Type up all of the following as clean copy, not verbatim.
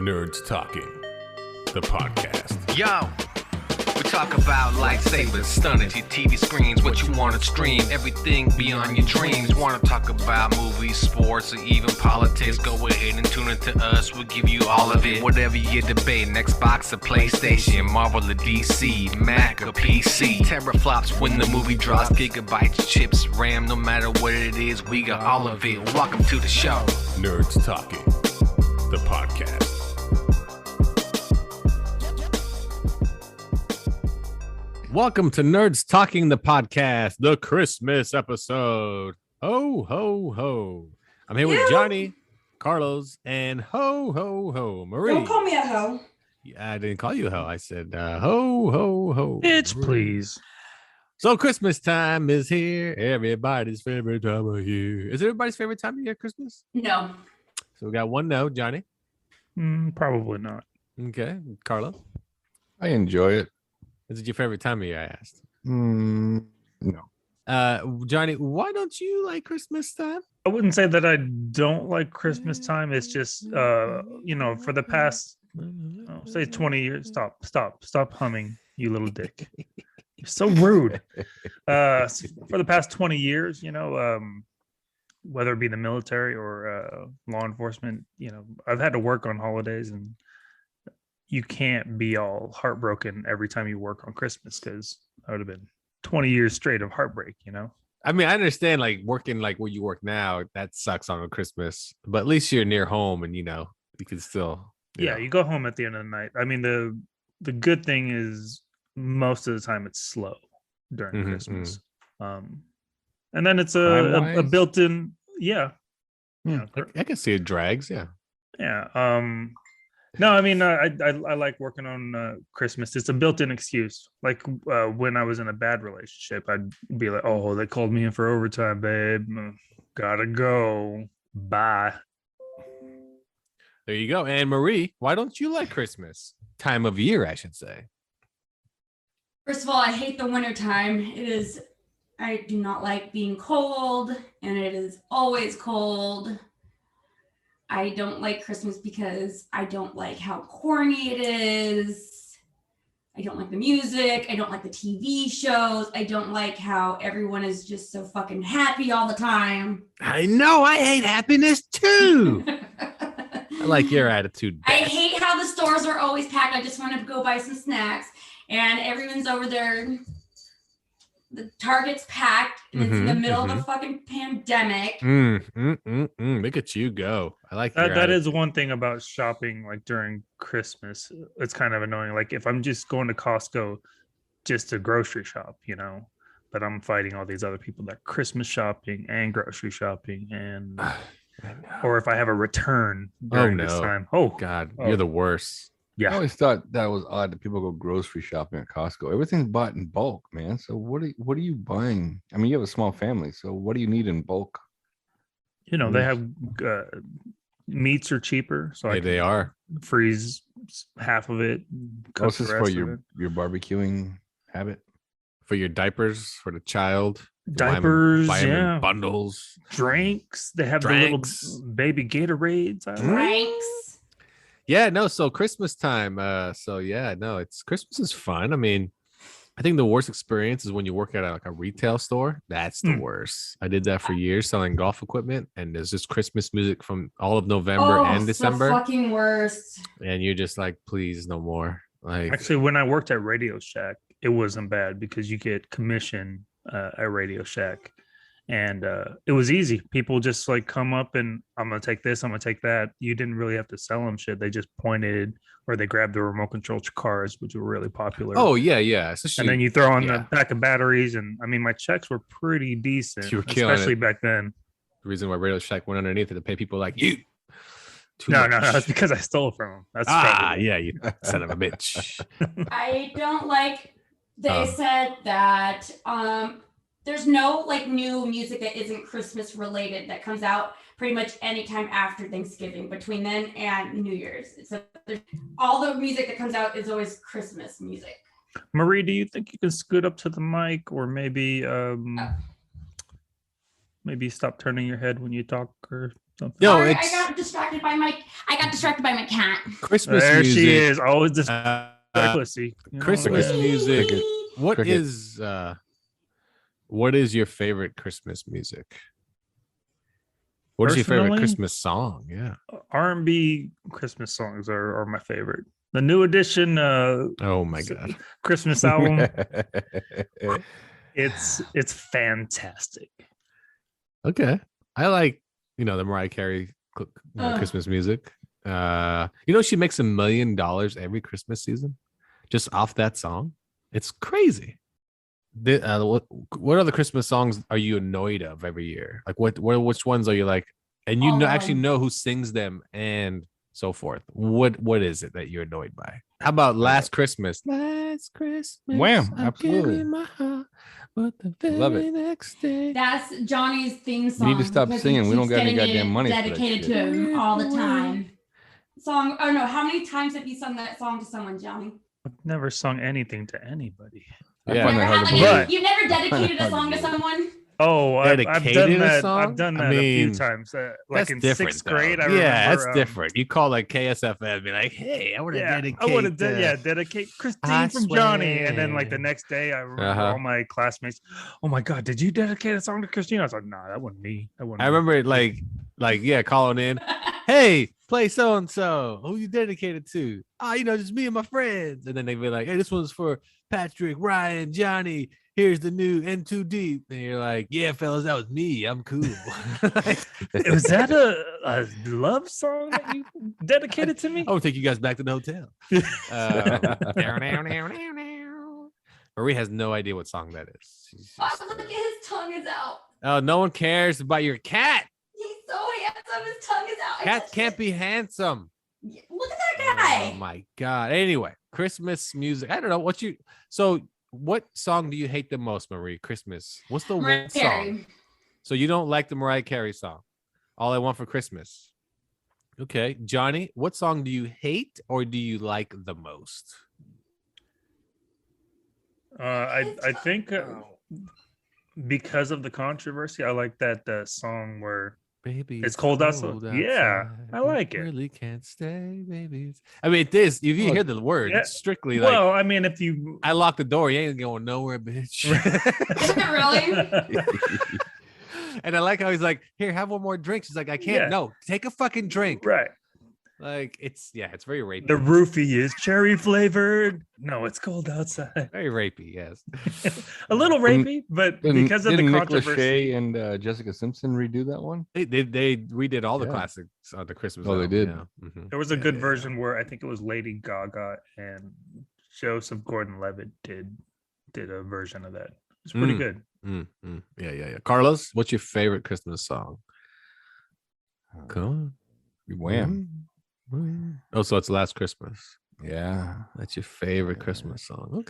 Nerds Talking, the podcast. Yo, we talk about lightsabers, stunning your TV screens, what you want to stream, everything beyond your dreams. Want to talk about movies, sports, or even politics? Go ahead and tune into us. We'll give you all of it. Whatever you're debating, Xbox or PlayStation, Marvel or DC, Mac or PC. Teraflops when the movie drops, gigabytes, chips, RAM, no matter what it is, we got all of it. Welcome to the show. Nerds Talking, the podcast. Welcome to Nerds Talking, the podcast, the Christmas episode. Ho, ho, ho. I'm here with Johnny, Carlos, and ho, ho, ho, Marie. Don't call me a hoe. Yeah, I didn't call you a hoe. I said ho, ho, ho. Bitch, please. So Christmas time is here. Everybody's favorite time of year. Is it everybody's favorite time of year, Christmas? No. So we got one no, Johnny. Probably not. Okay, Carlos. I enjoy it. Is it your favorite time of year, I asked? No. Johnny, why don't you like Christmas time? I wouldn't say that I don't like Christmas time. It's just, for the past, say 20 years. Stop humming, you little dick. You're so rude. For the past 20 years, whether it be the military or law enforcement, I've had to work on holidays, and you can't be all heartbroken every time you work on Christmas, because that would have been 20 years straight of heartbreak, I mean, I understand like working like where you work now, that sucks on Christmas, but at least you're near home and you can still you go home at the end of the night. I mean, the good thing is most of the time it's slow during Christmas. And then it's a built-in I can see it drags. No, I mean, I like working on Christmas. It's a built-in excuse. Like when I was in a bad relationship, I'd be like, "Oh, they called me in for overtime, babe. Gotta go. Bye." There you go. And Marie, why don't you like Christmas time of year? I should say. First of all, I hate the winter time. I do not like being cold, and it is always cold. I don't like Christmas because I don't like how corny it is. I don't like the music. I don't like the TV shows. I don't like how everyone is just so fucking happy all the time. I know. I hate happiness too. I like your attitude best. I hate how the stores are always packed. I just want to go buy some snacks, and everyone's over there. The Target's packed, and it's in the middle of a fucking pandemic. Look at you go. I like that. That is one thing about shopping, like during Christmas. It's kind of annoying. Like if I'm just going to Costco just to grocery shop, but I'm fighting all these other people that Christmas shopping and grocery shopping, and or if I have a return during this time. Oh God, you're the worst. Yeah, I always thought that was odd that people go grocery shopping at Costco. Everything's bought in bulk, man. So what are you buying? I mean, you have a small family, so what do you need in bulk? They have meats are cheaper, so they are freeze half of it. This is for your barbecuing habit, for your diapers for the child. Diapers, buy them in bundles, drinks. They have the little baby Gatorades. Drinks. Yeah, no. So Christmas time. It's Christmas is fun. I mean, I think the worst experience is when you work at a retail store. That's the worst. I did that for years, selling golf equipment, and there's just Christmas music from all of November and December. The fucking worst. And you're just like, please, no more. Like, actually, when I worked at Radio Shack, it wasn't bad because you get commission at Radio Shack. And it was easy. People just like come up and I'm going to take this, I'm going to take that. You didn't really have to sell them shit. They just pointed or they grabbed the remote control cars, which were really popular. Oh, yeah. And then you throw on the pack of batteries. And I mean, my checks were pretty decent, you were especially back then. The reason why Radio Shack went underneath it to pay people like you. No, that's because I stole it from them. That's you son of a bitch. I don't like, they said that, there's no like new music that isn't Christmas related that comes out pretty much anytime after Thanksgiving, between then and New Year's. So all the music that comes out is always Christmas music. Marie, do you think you can scoot up to the mic, or maybe maybe stop turning your head when you talk, or Something. No, Sorry, it's I got distracted by my cat. Christmas There music. she is, always this Uh, pussy. You know Christmas what I mean? music. Cricket. What Cricket. is your favorite Christmas music? What is your favorite Personally? Christmas song? Yeah. R&B Christmas songs are my favorite. The new edition Oh my god. Christmas album, it's fantastic. Okay. I like, the Mariah Carey Christmas music. She makes $1 million every Christmas season just off that song. It's crazy. What other Christmas songs are you annoyed of every year? Like which ones are you like, and All of actually them. know who sings them and so forth? What is it that you're annoyed by? How about Last Christmas? Last Christmas. Wham, I absolutely. gave you my heart, but the Love very it. next day. That's Johnny's theme song. need to stop because singing. he We don't keeps got any getting goddamn it money for that dedicated shit. to him all the time. Song. Oh no! How many times have you sung that song to someone, Johnny? I've never sung anything to anybody. I Yeah. find Never that hard had, to like, believe. you've never I find dedicated it a hard to song to believe. someone. Oh, I've Dedicated done a that. song? I've done I that a few mean, times. Like That's in different. sixth grade, though. I Yeah, remember. that's different. You call like KSFM and be like, "Hey, I want to Yeah, dedicate." I would have dedicate Christine I from Johnny, and then like the swear. next day, I remember Uh-huh. all my classmates. Oh my god, did you dedicate a song to Christine? I was like, nah, that wasn't me. That wasn't I me." remember it like calling in. Hey, play so and so. Who you dedicated to? Just me and my friends. And then they'd be like, "Hey, this one's for Patrick, Ryan, Johnny. Here's the new N2D." And you're like, "Yeah, fellas, that was me. I'm cool." Was that a love song that you dedicated to me? I'm gonna take you guys back to the hotel. Marie has no idea what song that is. She's Oh, just, look at his tongue is out. oh, no one cares about your cat. He's so handsome. His tongue is out. Cats can't be handsome. Look at that guy. Oh my god. Anyway, Christmas music. I don't know what song do you hate the most, Marie? Christmas. What's the Mariah one song? Carey. So you don't like the Mariah Carey song? All I Want for Christmas. Okay, Johnny, what song do you hate or do you like the most? I think because of the controversy, I like that song where Baby, It's cold outside. Yeah, I like it. Really can't stay, baby. I mean, it is. If you hear the word, Yeah. it's strictly like, well, I mean, if you I locked the door. You ain't going nowhere, bitch. Is it really? And I like how he's like, here, have one more drink. She's like, I can't. Yeah. No, take a fucking drink. right. Like, it's very rapey. The roofie is cherry flavored. No, it's cold outside. Very rapey, yes. A little rapey, but because of the Didn't Nick controversy. Lachey and Jessica Simpson redo that one? They redid all the Yeah. classics on the Christmas. Oh, they album, did. Yeah. Mhm. There was a Yeah, good yeah, version where I think it was Lady Gaga and Joseph Gordon-Levitt did a version of that. It's pretty Mm. good. Yeah. Carlos, what's your favorite Christmas song? Come on. Wham. Oh, so it's Last Christmas. Yeah. That's your favorite Yeah. Christmas song.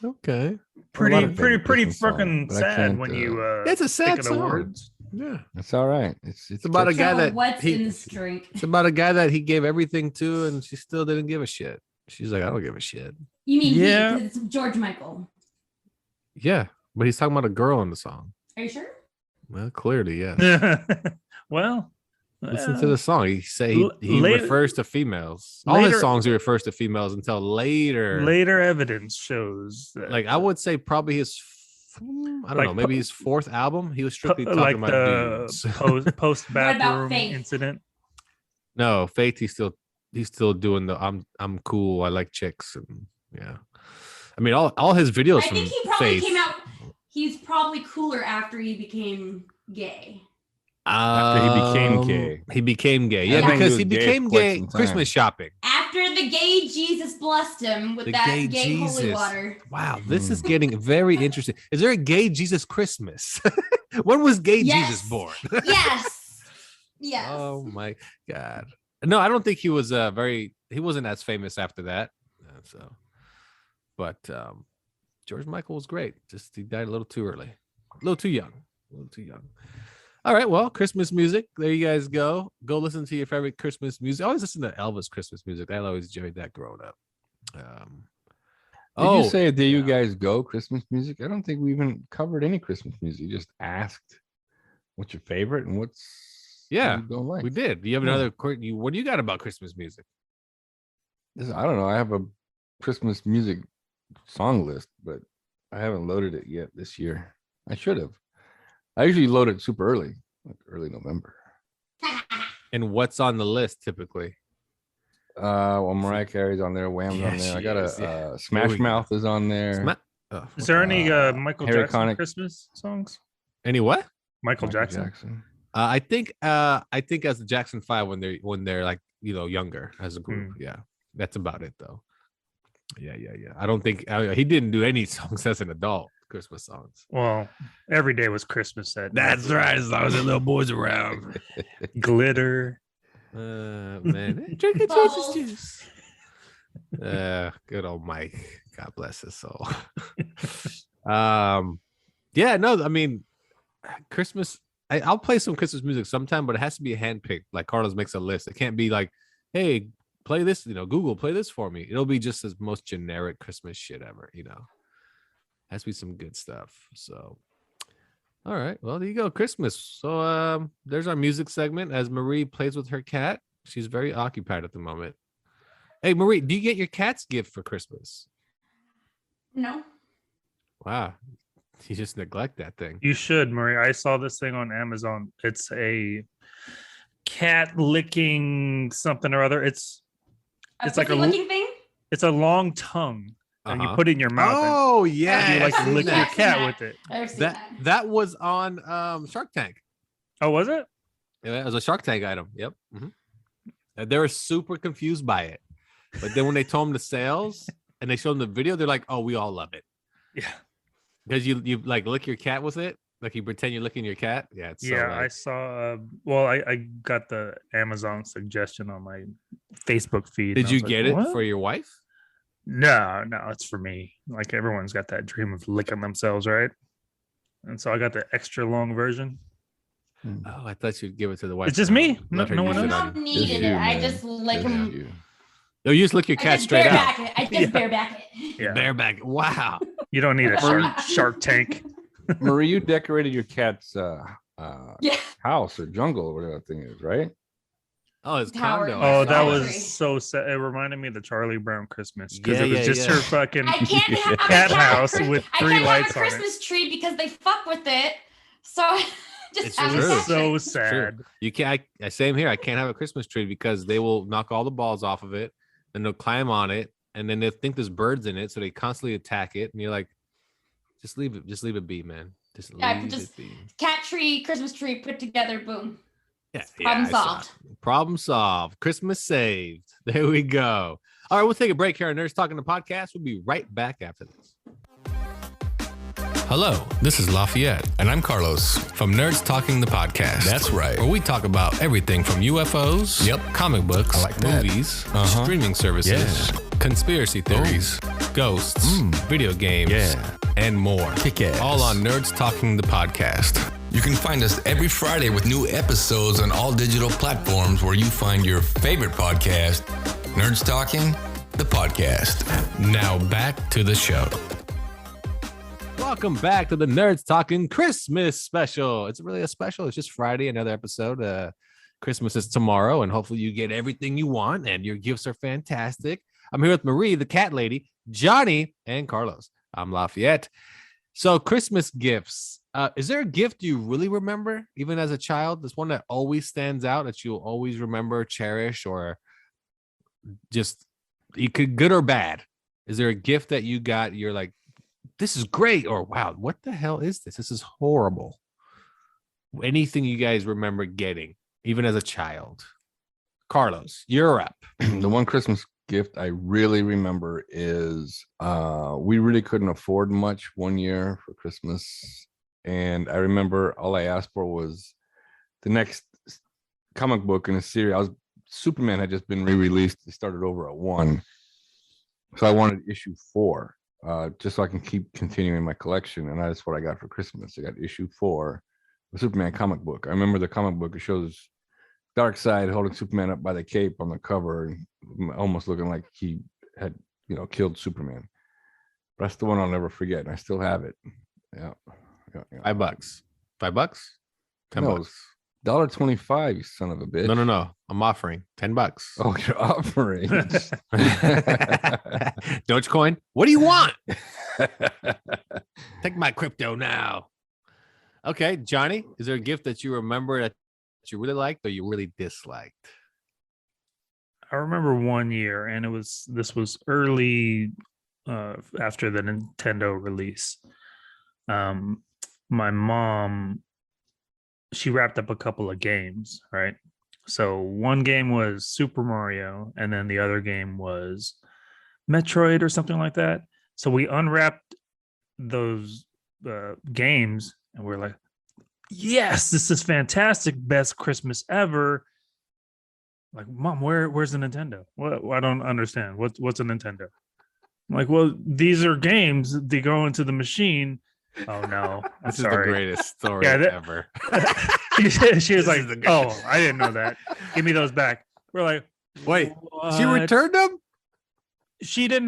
Okay. Pretty of favorite Christmas songs, freaking but I sad can't, when you It's a sad think of the song. words. Yeah. That's all right. It's about a catchy. guy So that what's he- in this drink? It's about a guy that he gave everything to and she still didn't give a shit. She's like, I don't give a shit. You mean Yeah. he? 'Cause it's George Michael. Yeah. But he's talking about a girl in the song. Are you sure? Well, clearly, yeah. Well, Listen to the song. He he later- refers to females. All his later- songs he refers to females until later. later evidence shows that Like I would say probably his I don't Like know, maybe his fourth album. He was strictly talking like about the dudes. post What about bathroom Faith? incident. No, Faith, he's still doing the I'm cool, I like chicks, and yeah. I mean all his videos I from think he probably Faith. came out. He's probably cooler after he became gay. After he became gay. He became gay. Yeah, I think because he he was gay became for quite gay some time. Christmas shopping. After the gay Jesus blessed him with The that gay gay holy Jesus. water. Wow, this is getting very interesting. Is there a gay Jesus Christmas? When was gay Yes. Jesus born? Yes. Yes. Oh my god. No, I don't think he was he wasn't as famous after that. But George Michael was great. Just he died a little too early. A little too young. All right, well, Christmas music. There you guys go. Go listen to your favorite Christmas music. I always listen to Elvis Christmas music. I always enjoyed that growing up. Did you say there you guys go Christmas music? I don't think we even covered any Christmas music. You just asked what's your favorite and what's Yeah, you don't like. we did. Do you have another? What do you got about Christmas music? I don't know. I have a Christmas music song list, but I haven't loaded it yet this year. I should have. I usually load it super early, like early November. And what's on the list typically? Well, Mariah Carey's on there, Wham's on there. I got a Smash Mouth is on there. Is there any Michael Harry Jackson Connick. Christmas songs? Any what? Michael Jackson. I think as the Jackson 5 when they're like, younger as a group. Yeah. That's about it though. Yeah. I don't think he didn't do any songs as an adult, Christmas songs. Well, every day was Christmas. That's right. As long as the little boys around. Glitter. Man, drinking Jesus juice. Good old Mike. God bless his soul. Yeah, no, I mean, Christmas. I'll play some Christmas music sometime, but it has to be handpicked. Like Carlos makes a list. It can't be like, hey, play this. Google, play this for me. It'll be just the most generic Christmas shit ever. Has to be some good stuff. So. All right. Well, there you go. Christmas. So there's our music segment as Marie plays with her cat. She's very occupied at the moment. Hey, Marie, do you get your cat's gift for Christmas? No. Wow. You just neglect that thing. You should, Marie. I saw this thing on Amazon. It's a cat licking something or other. It's like a looking thing. It's a long tongue. And you put it in your mouth. Oh, yeah. You like lick your cat with it. I've seen that. That was on Shark Tank. Oh, was it? Yeah, it was a Shark Tank item. Yep. They were super confused by it. But then when they told them the sales and they showed them the video, they're like, oh, we all love it. Yeah. Because you like lick your cat with it. Like you pretend you're licking your cat. Yeah. It's I saw. Well, I got the Amazon suggestion on my Facebook feed. Did you get it for your wife? No, it's for me. Like everyone's got that dream of licking themselves, right? And so I got the extra long version. Oh, I thought you'd give it to the wife. It's just me. No one else. I don't need it. I just lick him. No, you just lick your cat straight out. I just bareback it. Yeah. Bareback it. Wow. You don't need a shark tank. Marie, you decorated your cat's house or jungle or whatever that thing is, right? Oh, his Tower. condo. Oh, that Sorry. was so sad. It reminded me of the Charlie Brown Christmas because it was Yeah, just yeah. her fucking I can't have cat a house Chris- with I 3 can't lights have a on it. Christmas tree because they fuck with it. So just It's have true. a cat So tree. sad. You can't. Same here. I can't have a Christmas tree because they will knock all the balls off of it, and they'll climb on it, and then they think there's birds in it, so they constantly attack it. And you're like, just leave it. Just leave it be, man. Just leave it be. Cat tree, Christmas tree put together. Boom. Yeah, Problem I saw solved. it. Problem solved. Christmas saved. There we go. All right, we'll take a break here on Nerds Talking the Podcast. We'll be right back after this. Hello, this is Lafayette. And I'm Carlos. From Nerds Talking the Podcast. That's right. Where we talk about everything from UFOs, Yep. comic books, I like that. movies, Uh-huh. streaming services, conspiracy theories, ghosts, video games, and more. Kick ass. All on Nerds Talking the Podcast. You can find us every Friday with new episodes on all digital platforms where you find your favorite podcast, Nerds Talking, the podcast. Now back to the show. Welcome back to the Nerds Talking Christmas special. It's really a special. It's just Friday, another episode. Christmas is tomorrow, and hopefully you get everything you want, and your gifts are fantastic. I'm here with Marie, the cat lady, Johnny, and Carlos. I'm Lafayette. So Christmas gifts. Is there a gift you really remember, even as a child? There's one that always stands out that you'll always remember, cherish, or just you could good or bad? Is there a gift that you got? You're like, this is great, or wow, what the hell is this? This is horrible. Anything you guys remember getting, even as a child? Carlos, you're up. The one Christmas gift I really remember is we really couldn't afford much one year for Christmas. And I remember all I asked for was the next comic book in a series. Superman had just been re-released. They started over at 1. So I wanted issue 4. Just so I can keep continuing my collection. And that's what I got for Christmas. I got issue 4, the Superman comic book. I remember the comic book. It shows Darkseid holding Superman up by the cape on the cover and almost looking like he had, killed Superman. But that's the one I'll never forget. And I still have it. Yeah. $5. $5? $10 bucks. $1.25, you son of a bitch. No. I'm offering $10. Oh, you're offering. Dogecoin. What do you want? Take my crypto now. Okay, Johnny, is there a gift that you remember that you really liked or you really disliked? I remember one year, and this was early after the Nintendo release. My mom, she wrapped up a couple of games, right? So one game was Super Mario, and then the other game was Metroid or something like that. So we unwrapped those games, and we're like, yes, this is fantastic, best Christmas ever. Like, Mom, where's the Nintendo? What? I don't understand. What's a Nintendo? I'm like, well, these are games. They go into the machine. Oh no, I'm This sorry. is the greatest story Yeah, ever. She was This like, is the oh, I didn't know that. Give me those back. We're like, Wait, she "What?" returned them? She didn't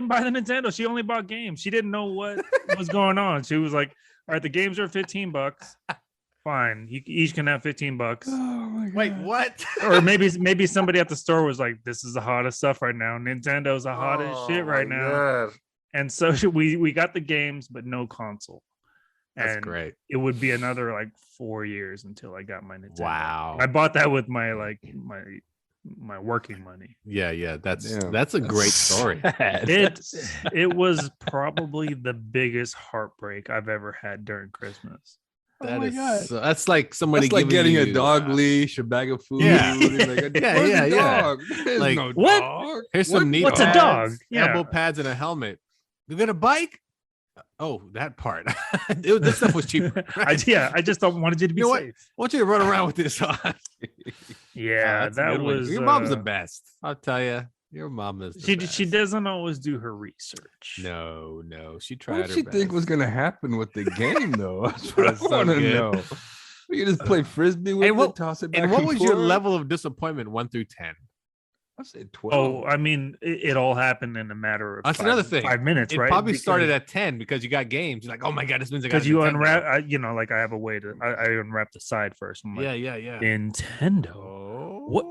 buy the Nintendo. She only bought games. She didn't know what was going on. She was like, all right, the games are $15. Fine, you each can have $15. Oh my God. Wait, what? Or maybe somebody at the store was like, this is the hottest stuff right now. Nintendo's the hottest shit right now. God. And so we got the games, but no console. That's And great. it would be another like 4 years until I got my Nintendo. Wow. I bought that with my my working money. Yeah. That's Damn. a great story. It was probably the biggest heartbreak I've ever had during Christmas. That my is God. so- that's like somebody It's like giving getting a you, dog leash, a bag of food. Yeah. Like, Yeah, "Where's yeah, the yeah. dog? There's Like, no what? dog. Here's some neat What's a pads, dog? Yeah. elbow pads, and a helmet. You got a bike? Oh, that part. This stuff was cheaper. I just don't wanted you to be You know what? safe. I want you to run around with this on. Yeah, That's a that good one. was Your mom's the uh, best. I'll tell you. Your mom is the she best. she doesn't always do her research. No. She What tried did her she best. think was going to happen with the game, though? That's what That's I so want to good. know. We could just play frisbee with And what- it, toss it back. And what was your forth. level of disappointment 1 through 10? I said 12. Oh, I mean, it all happened in a matter of That's another thing. 5 minutes, It right? probably started at 10 because you got games. You're like, oh my God, this means I got because you unwrap. Like I have a way to. I unwrap the side first. I'm like, Yeah. Nintendo, Oh. what?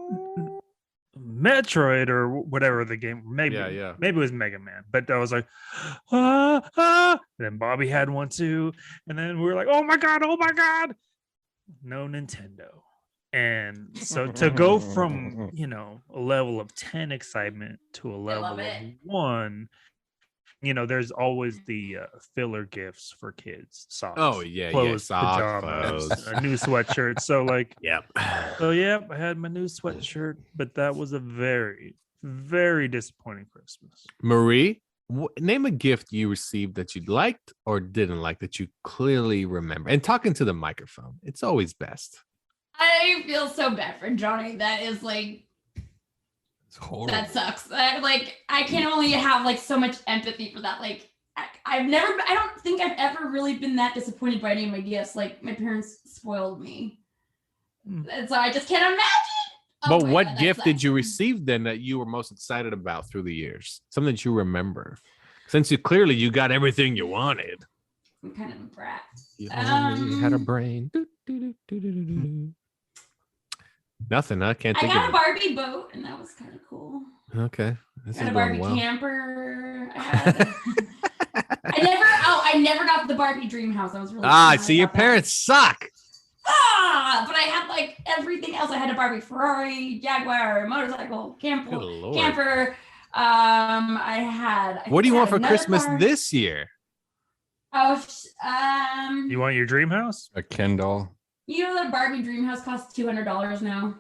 Metroid or whatever the game. Maybe Yeah. maybe it was Mega Man. But I was like, ah. And then Bobby had one too, and then we were like, oh my god, no Nintendo. And so to go from a level of 10 excitement to a level love of it. 1, there's always the filler gifts for kids, socks, Oh, yeah. clothes, Socks, pajamas, clothes. a new sweatshirt. So like, Yep. I had my new sweatshirt, but that was a very, very disappointing Christmas. Marie, name a gift you received that you liked or didn't like that you clearly remember. And talking to the microphone, it's always best. I feel so bad for Johnny. That is like, It's horrible. that sucks. I can only have like so much empathy for that. Like I don't think I've ever really been that disappointed by any of my gifts. Like my parents spoiled me. And so I just can't imagine. Oh But my what God, that gift did sucks. you receive then that you were most excited about through the years? Something that you remember. Since you got everything you wanted. I'm kind of a brat. You only had a brain. Nothing, huh? Can't I think got a of Barbie boat, and that was kind of cool. it. Okay. This Got is a going Barbie well. camper. I never got the Barbie dream house. I was really sad See, your about that. parents suck. But I had like everything else. I had a Barbie Ferrari, Jaguar, motorcycle, Good Lord. camper. I had. What do you want for another Christmas car. this year? Oh, You want your dream house? A Ken doll. you know that Barbie dream house costs $200 now.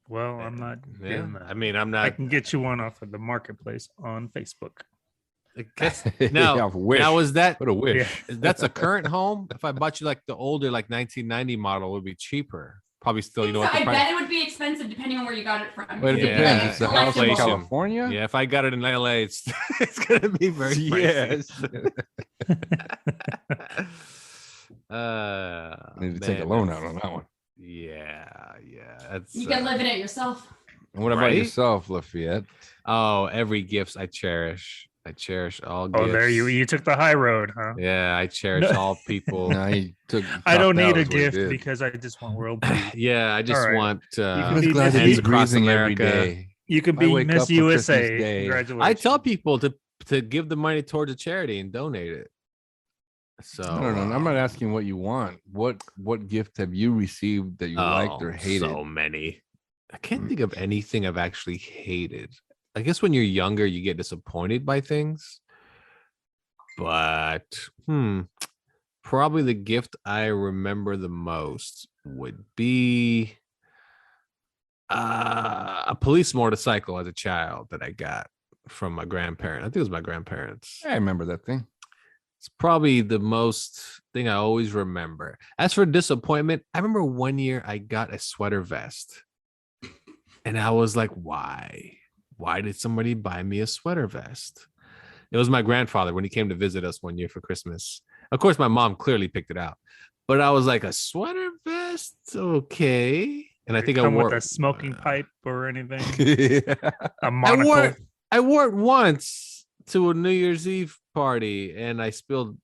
Well, I'm not Yeah. getting that. I mean, I'm I not. can get you one off of the marketplace on Facebook. I guess, Yeah, now, wish. now is that What a wish. that's a current home? If I bought you like the older, like 1990 model, it would be cheaper. Probably still, you know what I the price. bet it would be expensive depending on where you got it from. But it Yeah. depends. Like, It's a house in collectible. Inflation. California. Yeah, if I got it in LA, it's it's gonna be very pricey. Yes. I need to take a man, loan that's- out on that one. Yeah. That's You can live in it yourself. And what about Right? yourself, Lafayette? Oh, every gifts I cherish. I cherish all Oh, gifts. there you took the high road, huh? Yeah, I cherish No. all people. No, he I don't topped out need a is what he gift did. because I just want world peace. Yeah, I just All right. want You can I'm just be glad that Miss he's hands across breathing every America. day. You can I be wake Miss up for Christmas USA. Day. Congratulations. I tell people to give the money towards a charity and donate it. So I don't know. I'm not asking what you want. What gift have you received that you liked or hated? So many. I can't think of anything I've actually hated. I guess when you're younger, you get disappointed by things. But probably the gift I remember the most would be a police motorcycle as a child that I got from my grandparent. I think it was my grandparents. I remember that thing. It's probably the most thing I always remember. As for disappointment, I remember one year I got a sweater vest. And I was like, why? Why did somebody buy me a sweater vest? It was my grandfather when he came to visit us one year for Christmas. Of course, my mom clearly picked it out. But I was like, a sweater vest? Okay. And I think I wore with a smoking pipe or anything. Yeah. A monocle. I wore it once to a New Year's Eve party and I spilled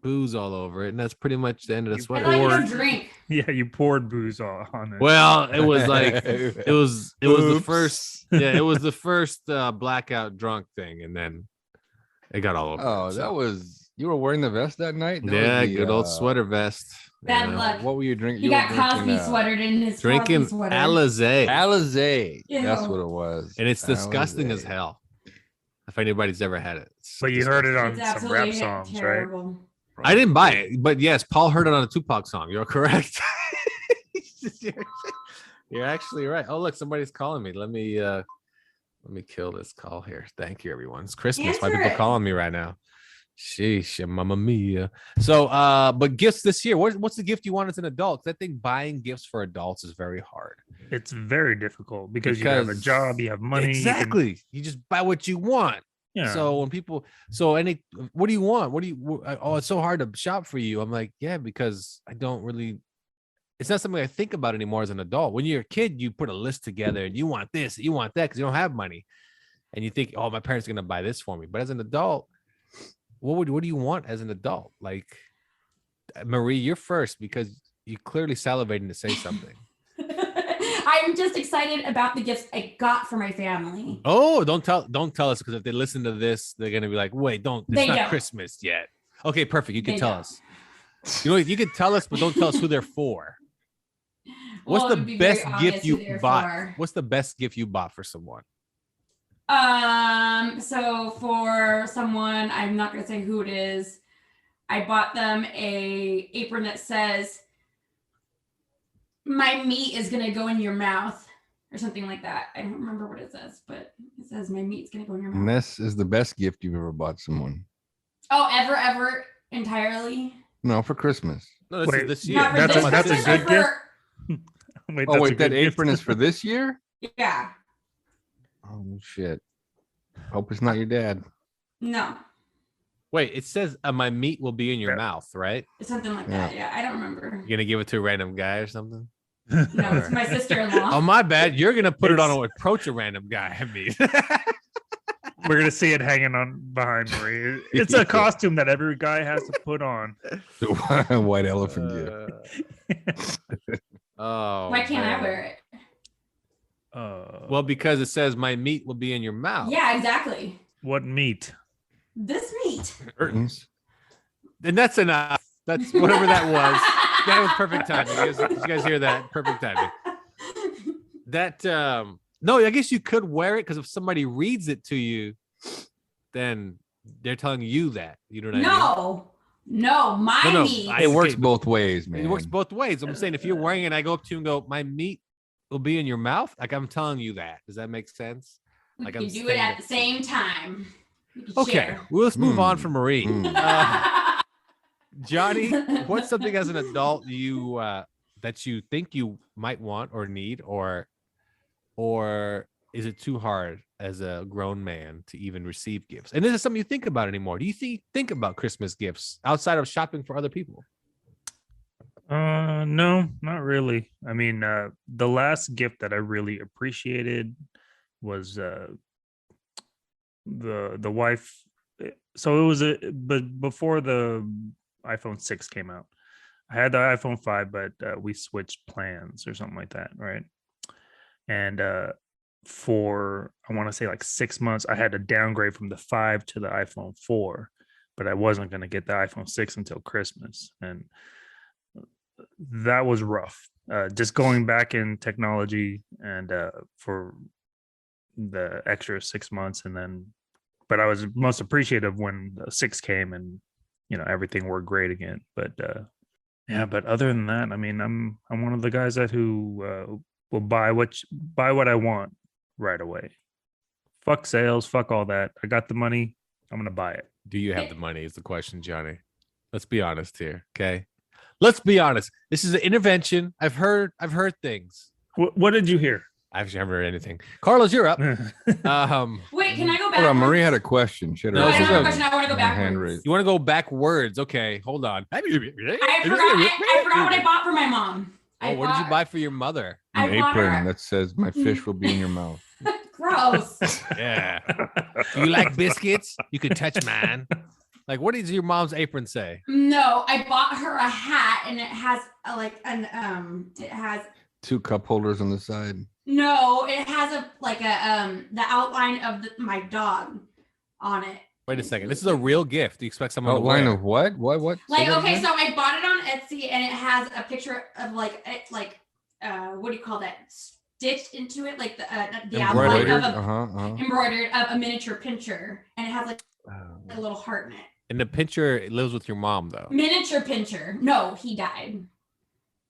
booze all over it. And that's pretty much the end of the I sweater. thought you don't drink. Yeah, you poured booze on it. Well, it was like it was the Oops. first blackout drunk thing, and then it got all over. Oh, that was you were wearing the vest that night? That yeah, was the, good old sweater vest. Bad Yeah. luck. What were you drinking? He You were got Cosby drinking, sweatered in his Drinking Cosby sweater. Alizé, Alizé. That's Ew. what it was. and it's disgusting as Alizé. hell. If anybody's ever had it, it's But you heard it disgusting. on It's some rap absolutely songs, right? terrible. I didn't buy it, but yes, Paul heard it on a Tupac song. You're correct. You're actually right. Oh, look, somebody's calling me. Let me kill this call here. Thank you, everyone. It's Christmas. Why Answer people it. calling me right now? Sheesh, mamma mia. So, but gifts this year. What's the gift you want as an adult? 'Cause I think buying gifts for adults is very hard. It's very difficult because you have a job, you have money. Exactly. You just buy what you want. Yeah. So when people, what do you want? Oh, it's so hard to shop for you. I'm like, yeah, because I don't really, it's not something I think about anymore as an adult. When you're a kid, you put a list together and you want this, you want that, because you don't have money. And you think, oh, my parents are going to buy this for me. But as an adult, what do you want as an adult? Like, Marie, you're first because you clearly salivating to say something. I'm just excited about the gifts I got for my family. Oh, don't tell us, because if they listen to this, they're gonna be like, wait, it's They not don't. Christmas yet. Okay, perfect. You can They tell don't. us. You know, you can tell us, but don't tell us who they're for. What's Well, it would the be very best obvious gift who you they're bought? for. What's the best gift you bought for someone? So for someone, I'm not gonna say who it is. I bought them a apron that says, "My meat is gonna go in your mouth," or something like that. I don't remember what it says, but it says, "My meat's gonna go in your And mouth." this is the best gift you've ever bought someone. Oh, ever, entirely. No, for Christmas. No, Wait, this Not year. for That's this a Christmas, good but gift? for- Oh, wait, that apron is for this year? Yeah. Oh, shit. Hope it's not your dad. No, Wait, it says my meat will be in your Yeah. mouth, right? it's something like that. Yeah, I don't remember. You're gonna give it to a random guy or something? No, it's my sister-in-law. Oh, my bad. You're gonna put it on It's- or approach a random guy. I mean, We're gonna see it hanging on behind Marie. It's a costume that every guy has to put on. The white elephant gift. Oh, Why can't I man. wear it? Well, because it says my meat will be in your mouth. Yeah, exactly. What meat? This meat. Curtains. And that's enough. That's whatever that was. That was perfect timing. Did you guys hear that? Perfect timing. That no, I guess you could wear it because if somebody reads it to you, then they're telling you that. You know what I mean? No, my No, meat. I- It works okay, both ways, man. It works both ways. I'm saying if you're wearing it and I go up to you and go, my meat will be in your mouth, like I'm telling you that. Does that make sense? We Like can I'm do it saying at that- the same time. We can Okay, share. well, let's move on Hmm. from Marie. Hmm. Johnny, what's something as an adult you that you think you might want or need, or is it too hard as a grown man to even receive gifts? And this is something you think about anymore. Do you think about Christmas gifts outside of shopping for other people? No, not really. I mean, the last gift that I really appreciated was the wife so it was but before the iPhone 6 came out, I had the iPhone 5, but we switched plans or something like that, right? And for I want to say like 6 months, I had to downgrade from the 5 to the iPhone 4, but I wasn't going to get the iPhone 6 until Christmas, and that was rough. Just going back in technology and for the extra 6 months, and then, but I was most appreciative when the 6 came and everything worked great again. But yeah, but other than that, I mean, I'm one of the guys that who will buy what I want right away. Fuck sales, fuck all that. I got the money, I'm gonna buy it. Do you have the money? Is the question, Johnny? Let's be honest here, okay? Let's be honest. This is an intervention. I've heard things. What did you hear? I actually haven't heard anything. Carlos, you're up. Wait, can I go back? Hold on, Marie had a question. She had No, I she's don't have a a- question. I want to go hand backwards. raised. You want to go backwards? Okay, hold on. I forgot what I bought for my mom. Oh, what did you buy for your mother? I An bought apron her- that says "My fish will be in your mouth." Gross. Yeah. Do you like biscuits? You can touch mine. Like, what does your mom's apron say? No, I bought her a hat, and it has it has 2 cup holders on the side. no, it has the outline of my dog on it. Wait a second. This is a real gift. Do you expect someone to Outline wear? of what? What? Say Like, that okay, again? so I bought it on Etsy, and it has a picture of what do you call that? Stitched into it, like the outline Embroidered? of embroidered of a miniature pincher, and it has like a little heart in it. And the pincher lives with your mom, though. Miniature pincher. No, he died.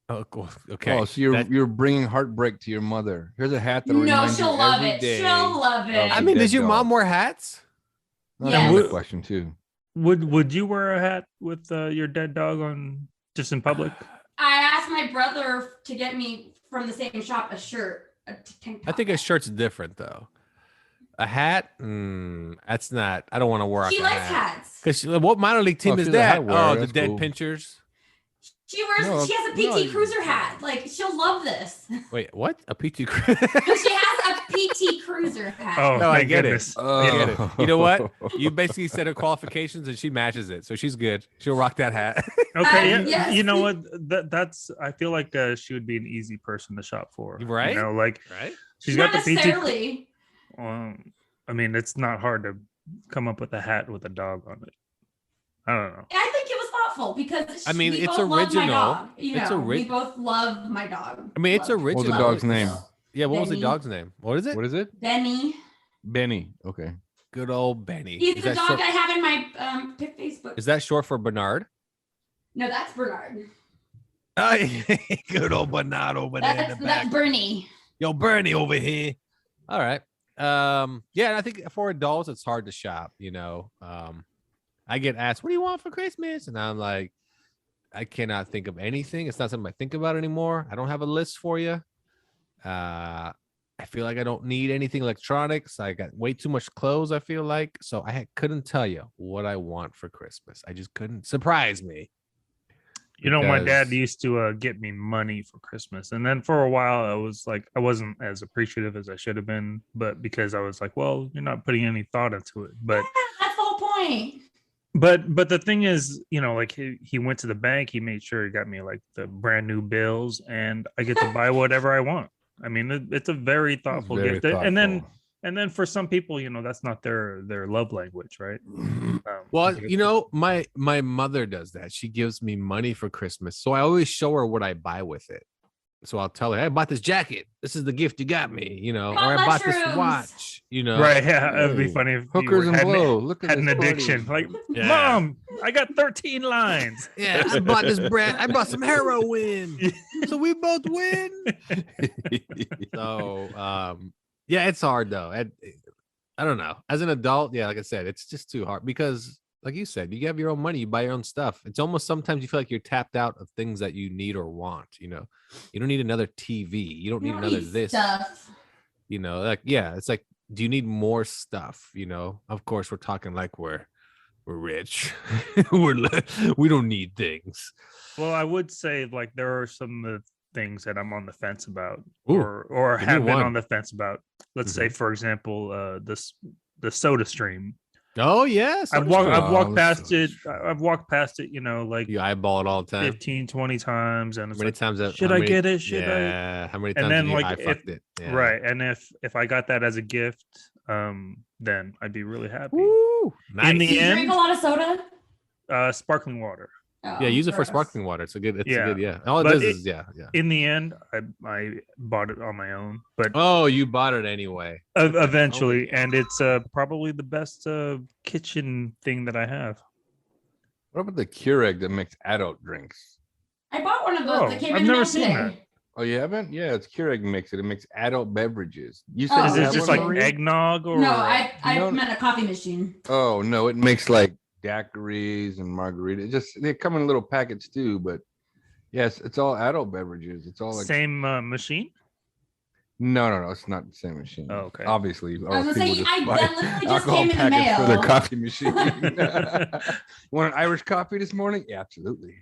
Oh, cool. Okay. Oh, so you're bringing heartbreak to your mother. Here's a hat that No, reminds she'll you love every it. day. She'll love it. I mean, does dead your mom dog. wear hats? That's Yes. another question too. Would you wear a hat with your dead dog on just in public? I asked my brother to get me from the same shop a shirt. A tank I top. think a shirt's different, though. A hat? That's not. I don't want to wear She a likes hat. hats. Because what minor league team Oh, is she's a that? hat wearer, Oh, the that's dead cool. pinchers. She wears. No, she has a PT no. Cruiser hat. Like, she'll love this. Wait, what? A PT? She has a PT Cruiser hat. Oh, No, I thank get goodness. it. I get it. You know what? You basically said her qualifications, and she matches it, so she's good. She'll rock that hat. Okay, yeah. Yes. You know what? That's. I feel like she would be an easy person to shop for. Right? You know, like Right? she's Not got the PT. necessarily. I mean, it's not hard to come up with a hat with a dog on it. I don't know. I think it was thoughtful because I mean, we it's both love my original. dog. It's we both love my dog. I mean, it's Love- original. What was the love dog's it. name? Yeah, what was the Benny. dog's name? What is it? What is it? Benny. Benny. Okay. Good old Benny. He's Is the that dog short- I have in my Facebook. Is that short for Bernard? No, that's Bernard. Oh, good old Bernard over there in That's the back. Bernie. Yo, Bernie over here. All right. Yeah, and I think for adults it's hard to shop, you know. I get asked, what do you want for Christmas? And I'm like, I cannot think of anything. It's not something I think about anymore. I don't have a list for you. I feel like I don't need anything electronics. I got way too much clothes, I feel like. So I couldn't tell you what I want for Christmas. I just couldn't. Surprise me. You know, my dad Because- used to get me money for Christmas, and then for a while, I was like, I wasn't as appreciative as I should have been, but because I was like, well, you're not putting any thought into it. But Yeah, that's the whole point. but the thing is, you know, like he went to the bank, he made sure he got me like the brand new bills, and I get to buy whatever I want. I mean, it's a very thoughtful Very gift, thoughtful. and then for some people, you know, that's not their love language, right? Well, you know, my mother does that. She gives me money for Christmas. So I always show her what I buy with it. So I'll tell her, hey, I bought this jacket. This is the gift you got me, you know, Got or I bought this mushrooms. watch, you know. right? Yeah, it'd be Hey, funny if you Hookers and had blow. Look at had an this party. addiction. Like, Yeah. Mom, I got 13 lines. Yeah, I bought this brand. I bought some heroin. So we both win. So yeah, it's hard though. I don't know. As an adult, yeah, like I said, it's just too hard because, like you said, you have your own money, you buy your own stuff. It's almost sometimes you feel like you're tapped out of things that you need or want. You know, you don't need another TV. You don't need another this. Stuff. You know, like yeah, it's like, do you need more stuff? You know, of course, we're talking like we're rich. We don't need things. Well, I would say like there are some of the things that I'm on the fence about, Ooh, or give me have been one. on the fence about. Let's say, for example, the Soda Stream. Oh yeah, I've walked past it. I've walked past it, like You eyeball it all the time. 15, 20 times, and How it's many like, times? should I get it? Should I? Yeah. How many And times then have you like fucked it? Yeah. right, and if I got that as a gift, then I'd be really happy. Woo, nice. In the Do you drink end, a lot of soda? sparkling water. Oh, Yeah, use it for gross. sparkling water. It's a good. Yeah. Yeah. All it But does is yeah. In the end, I bought it on my own, but Oh, you bought it anyway. eventually, and it's probably the best kitchen thing that I have. What about the Keurig that makes adult drinks? I bought one of those Oh, that came I've in the never mail seen today. that. Oh, you haven't? Yeah, it's Keurig makes it. It makes adult beverages. You Oh, said Is you it have just one, like Marie? eggnog or? No, I No. meant a coffee machine. Oh no, it makes like daiquiris and margaritas. They come in little packets too, but yes, it's all adult beverages. It's all like Same machine. no, it's not the same machine. Oh, okay. Obviously, I was gonna say, that literally just alcohol came in the packets for the mail. coffee machine. Want an Irish coffee this morning? Yeah, absolutely.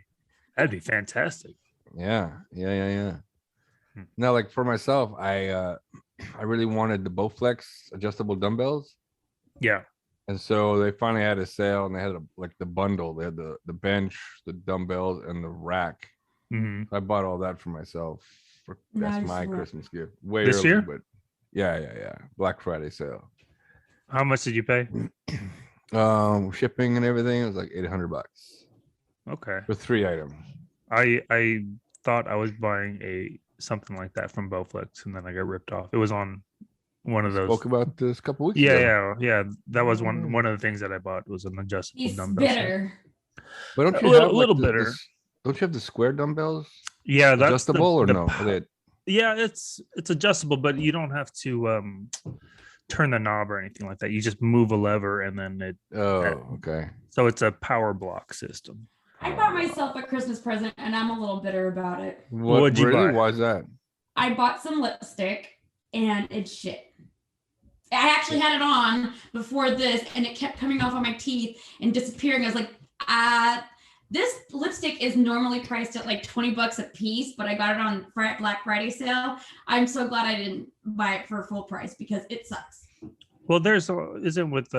That'd be fantastic. Yeah. Hmm. Now, like for myself, I really wanted the Bowflex adjustable dumbbells. Yeah. And so they finally had a sale, and they had like the bundle. They had the bench, the dumbbells, and the rack. Hmm. I bought all that for myself. That's Nice my work. Christmas gift. Way This early, year? but yeah. Black Friday sale. How much did you pay? Shipping and everything, it was like $800 Okay. for 3 items. I thought I was buying something like that from Bowflex, and then I got ripped off. It was on one of those. Spoke about this a couple weeks ago. Yeah. That was one of the things that I bought was an adjustable He's dumbbell set. bitter. But don't A you little- have little the, bitter. don't you have the square dumbbells? Yeah, that's Adjustable or no? Are they- Yeah, it's adjustable, but you don't have to turn the knob or anything like that. You just move a lever, and then it. Oh, okay. So it's a power block system. I bought myself a Christmas present, and I'm a little bitter about it. What'd you really? buy? Why is that? I bought some lipstick, and it's shit. I actually had it on before this, and it kept coming off on my teeth and disappearing. I was like, this lipstick is normally priced at like $20 a piece, but I got it on Black Friday sale. I'm so glad I didn't buy it for full price because it sucks. Well, isn't with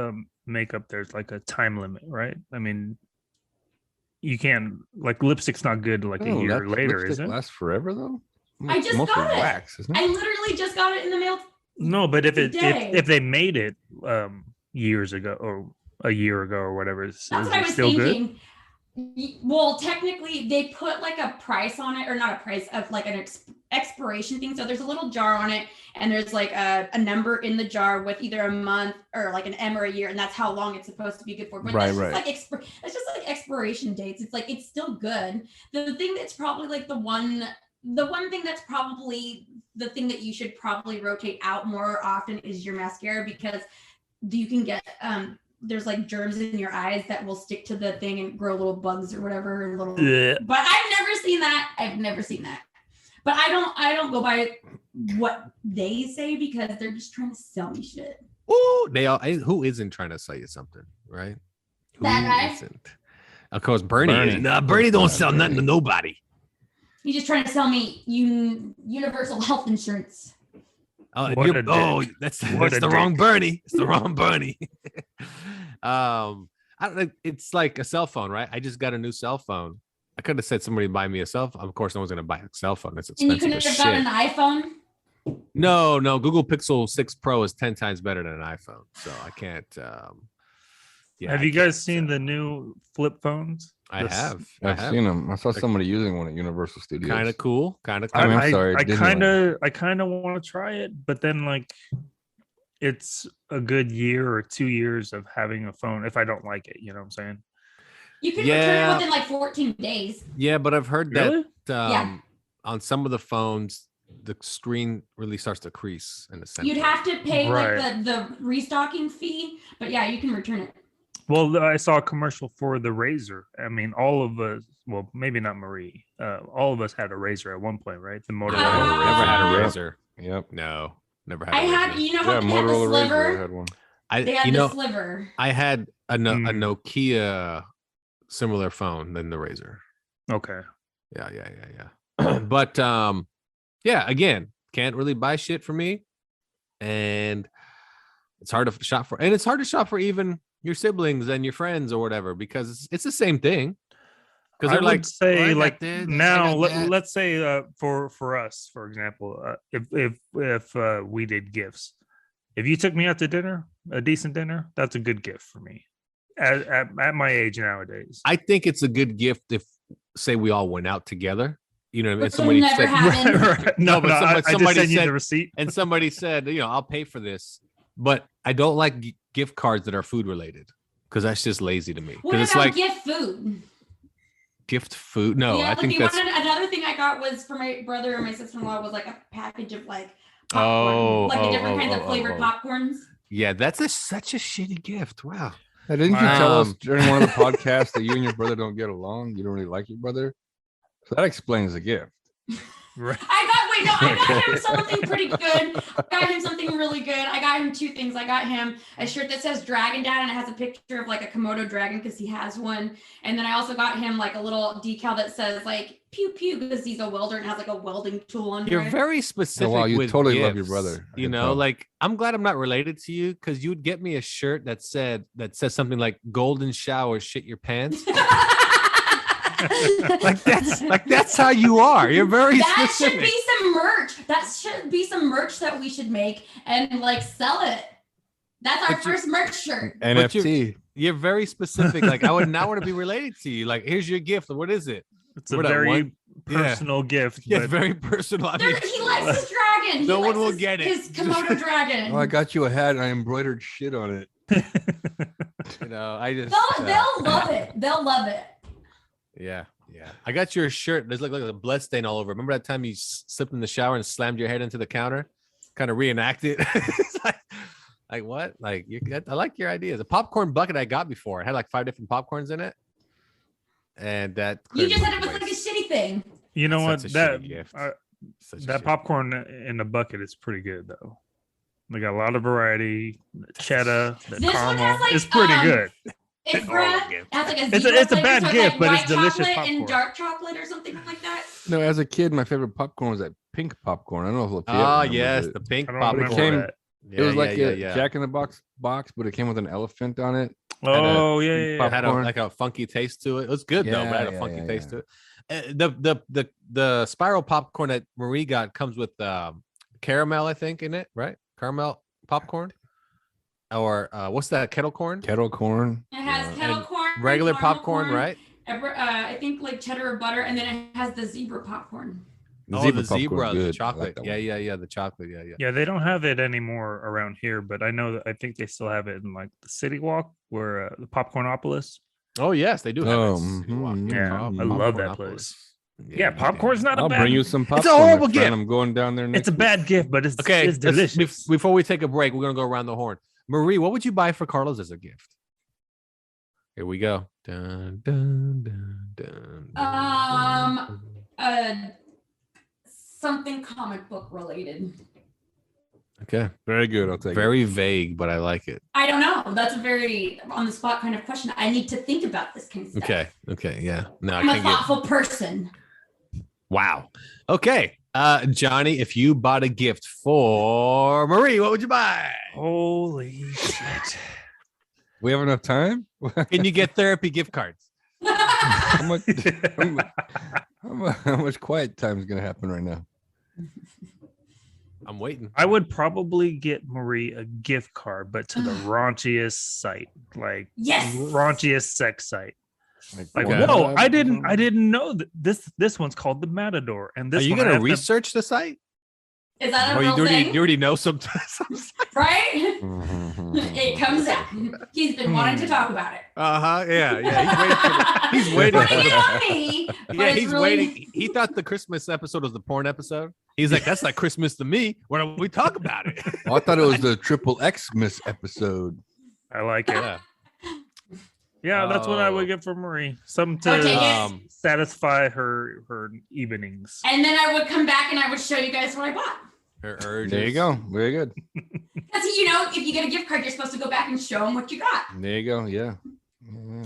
makeup, there's like a time limit, right? I mean, you can't, like, lipstick's not good like a Oh, year that later, is lipstick it? lasts forever though. I just mostly got it. wax, isn't it? I literally just got it in the mail. No, but if Today. if they made it years ago or a year ago or whatever, is That's what it I was still good? thinking. Well, technically, they put like a price on it, or not a price, of like an expiration thing. So there's a little jar on it, and there's like a number in the jar with either a month or like an M or a year, and that's how long it's supposed to be good for. But Right, that's just right. like it's just like expiration dates. It's like it's still good. The thing that's probably like the one thing that's probably the thing that you should probably rotate out more often is your mascara, because you can get there's like germs in your eyes that will stick to the thing and grow little bugs or whatever. Yeah. But I've never seen that. But I don't go by what they say, because they're just trying to sell me shit. Ooh, who isn't trying to sell you something, right? That guy? Who isn't? Of course, Bernie. Bernie. Nah, Bernie don't sell nothing to nobody. He's just trying to sell me universal health insurance. Oh, What a dick. that's What a the wrong dick. Bernie. It's the wrong Bernie. I don't know. It's like a cell phone, right? I just got a new cell phone. I could have said somebody buy me a cell phone. Of course, no one's gonna buy a cell phone. It's And you expensive couldn't as have shit. gotten an iPhone. No. Google Pixel 6 Pro is 10 times better than an iPhone. So I can't. Have you guys seen the new flip phones? I have. I've seen them. I saw somebody using one at Universal Studios. Kind of cool. Kind of I cool. mean, I'm sorry, I Disneyland. kind of want to try it, but then like it's a good year or 2 years of having a phone if I don't like it, you know what I'm saying? You can Yeah. return it within like 14 days. Yeah, but I've heard Really? that Yeah. on some of the phones, the screen really starts to crease in the center. You'd have to pay Right. like the restocking fee, but yeah, you can return it. Well, I saw a commercial for the Razor. I mean, all of us, well, maybe not Marie. All of us had a Razor at one point, right? The Motorola Ah. Never had a Yep. razor. Yep. No, never had. I a had, razor. you know how Yeah, they had the Motorola Razor. I sliver? had one. They had the sliver. I had a Mm. Nokia similar phone than the razor. Okay. Yeah. But yeah, again, can't really buy shit for me, and it's hard to shop for, and it's hard to shop for even your siblings and your friends or whatever, because it's the same thing. Because I they're would like, say "Oh, I got like this, I now got that." let's say for us, for example, if we did gifts, if you took me out to dinner, a decent dinner, that's a good gift for me at my age nowadays. I think it's a good gift if, say, we all went out together. You know what I mean? Which Somebody never said, happened. Right. No, but I somebody just send you said- the receipt. and somebody said, I'll pay for this, but I don't like gift cards that are food related because that's just lazy to me. What Because it's about like gift food? gift food. No, yeah, I think the that's. another thing I got was for my brother and my sister-in-law was like a package of like popcorn, Oh, like the oh, different oh, kinds of oh, flavored oh. popcorns. Yeah, that's such a shitty gift. Wow. Hey, didn't you tell us Um, during one of the podcasts that you and your brother don't get along? You don't really like your brother? So that explains the gift. Right. I got him something pretty good. I got him something really good. I got him 2 things. I got him a shirt that says Dragon Dad and it has a picture of like a Komodo dragon because he has one. And then I also got him like a little decal that says like pew pew because he's a welder and has like a welding tool under You're it. very specific. Oh, wow, you with totally love your gifts, brother. I You can know, tell. like I'm glad I'm not related to you because you'd get me a shirt that says something like "Golden Shower, shit your pants." that's how you are. You're very That specific. should be some merch. That should be some merch that we should make and like sell it. That's our But you- first merch shirt. NFT. You're very specific. Like I would not want to be related to you. Like here's your gift. What is it? It's a We're that very one- Yeah. personal gift. Yeah, but it's very personal. I mean, He likes his dragon. He No one likes will his, get it. His Komodo dragon. Oh, I got you a hat and I embroidered shit on it. I just They'll love it. They'll love it. yeah. I got your shirt. There's like a blood stain all over. Remember that time you slipped in the shower and slammed your head into the counter? Kind of reenact it. It's like what? Like I like your ideas. A popcorn bucket I got before. It had like 5 different popcorns in it, and that You clearly just said it was wasn't like a waste. shitty thing. you know what? Such a That shitty gift. Such a that shitty- popcorn in the bucket is pretty good though. They got a lot of variety. The cheddar, the This one caramel. has, like, it's pretty good. It's All red. the gifts. It has like a It's a- zebra it's a flavor, bad so it's gift, like but it's white delicious chocolate popcorn. and dark chocolate or something like that. No, as a kid, my favorite popcorn was that pink popcorn. I don't know if Lafayette Ah, remembers yes, it. the pink I don't popcorn. remember remember came- that. It was like a yeah. Jack in the Box box, but it came with an elephant on it. Oh yeah, pink yeah, It yeah. had popcorn. like a funky taste to it. It was good though, but it had a Yeah, funky yeah, taste yeah. to it. The spiral popcorn that Marie got comes with caramel, I think, in it, right? Caramel popcorn, or what's that? Kettle corn, Kettle corn. It has Yeah. kettle And corn, regular caramel popcorn, corn, right? I think like cheddar or butter, and then it has the zebra popcorn. The popcorn's zebra, the good. I like chocolate. that Yeah, one. yeah, the chocolate. Yeah. Yeah, they don't have it anymore around here, but I know that I think they still have it in like the City Walk where the Popcornopolis. Oh yes, they do have Oh, it. City Walk. mhm, Yeah, mhm. I love that Popcornopolis. place. Yeah, popcorn's not a I'll bad. bring you some popcorn. It's a horrible my friend. gift. I'm going down there next It's a bad gift, but it's Okay, It's let's- delicious. before we take a break, we're gonna go around the horn. Marie, what would you buy for Carlos as a gift? Here we go. Dun, dun, dun, dun, dun, dun. Something comic book related. Okay. Very good. I'll take it. Very vague, but I like it. I don't know. That's a very on the spot kind of question. I need to think about this kind of stuff. Okay. Yeah. No, I I'm a can't get. thoughtful person. Wow. Okay. Johnny, if you bought a gift for Marie, what would you buy? Holy shit! We have enough time? Can you get therapy gift cards? how much how much quiet time is gonna happen right now? I'm waiting. I would probably get Marie a gift card, but to the raunchiest site, like Yes. raunchiest sex site. Like, Okay. whoa! I didn't know that this one's called the Matador, and this Are you one I gonna have to- research the site? Is that a Or real you thing? already know some. Right? It comes out. He's been wanting to talk about it. Yeah. He's waiting for the. He's waiting for Pretty the. on me. but Yeah, it's he's really- waiting. He thought the Christmas episode was the porn episode. He's like, that's not Christmas to me. Why don't we talk about it? Oh, I thought it was the Triple Xmas episode. I like it. Yeah. Yeah, that's what I would Oh. get for Marie. Something to Okay, yes. satisfy her evenings. And then I would come back and I would show you guys what I bought. Her urges. There you go. Very good. Because if you get a gift card, you're supposed to go back and show them what you got. There you go. Yeah. Yeah.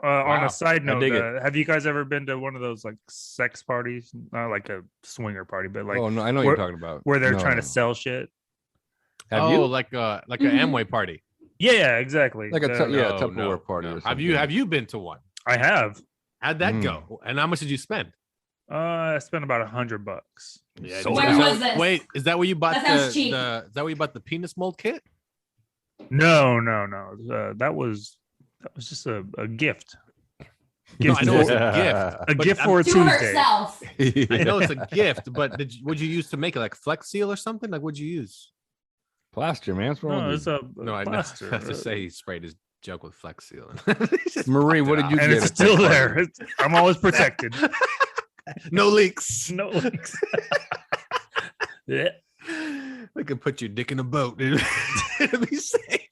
On Wow. a side note, dig it. have you guys ever been to one of those like sex parties? Not like a swinger party, but like oh no, I know what where- you're talking about. where they're No, trying no. to sell shit. Have oh, you? like an Mhm. Amway party. Yeah, exactly. Like a The- Tupperware party or something. Have you been to one? I have. How'd that go? And how much did you spend? I spent about $100. Yeah. So Where was this? Wait, is that where you bought That sounds cheap. is that where you bought the penis mold kit? No. That was just a gift. No, I know it's for- a gift. a but gift I'm- for a To Tuesday. herself. I know it's a gift, but what'd you use to make it? Like Flex Seal or something? Like what'd you use? Plaster, man. What's wrong No, with it's you? a No, I know. I plaster. have to say he sprayed his jug with Flex Seal. Marie, what did you and get? it's at that still party? there. I'm always protected. No leaks. No leaks. Yeah. We could put your dick in a boat. It'll be safe.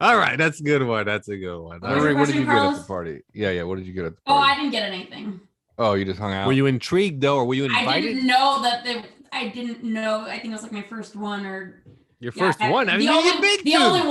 All right, that's a good one. That's a good one. What was Marie, your what did you question, get at Carlos? the party? Yeah. What did you get at the Oh, I party? didn't get anything. Oh, you just hung out. Were you intrigued though, or were you I invited? didn't know that I didn't know. I think it was like my first one or Your first one? I the mean, only, the only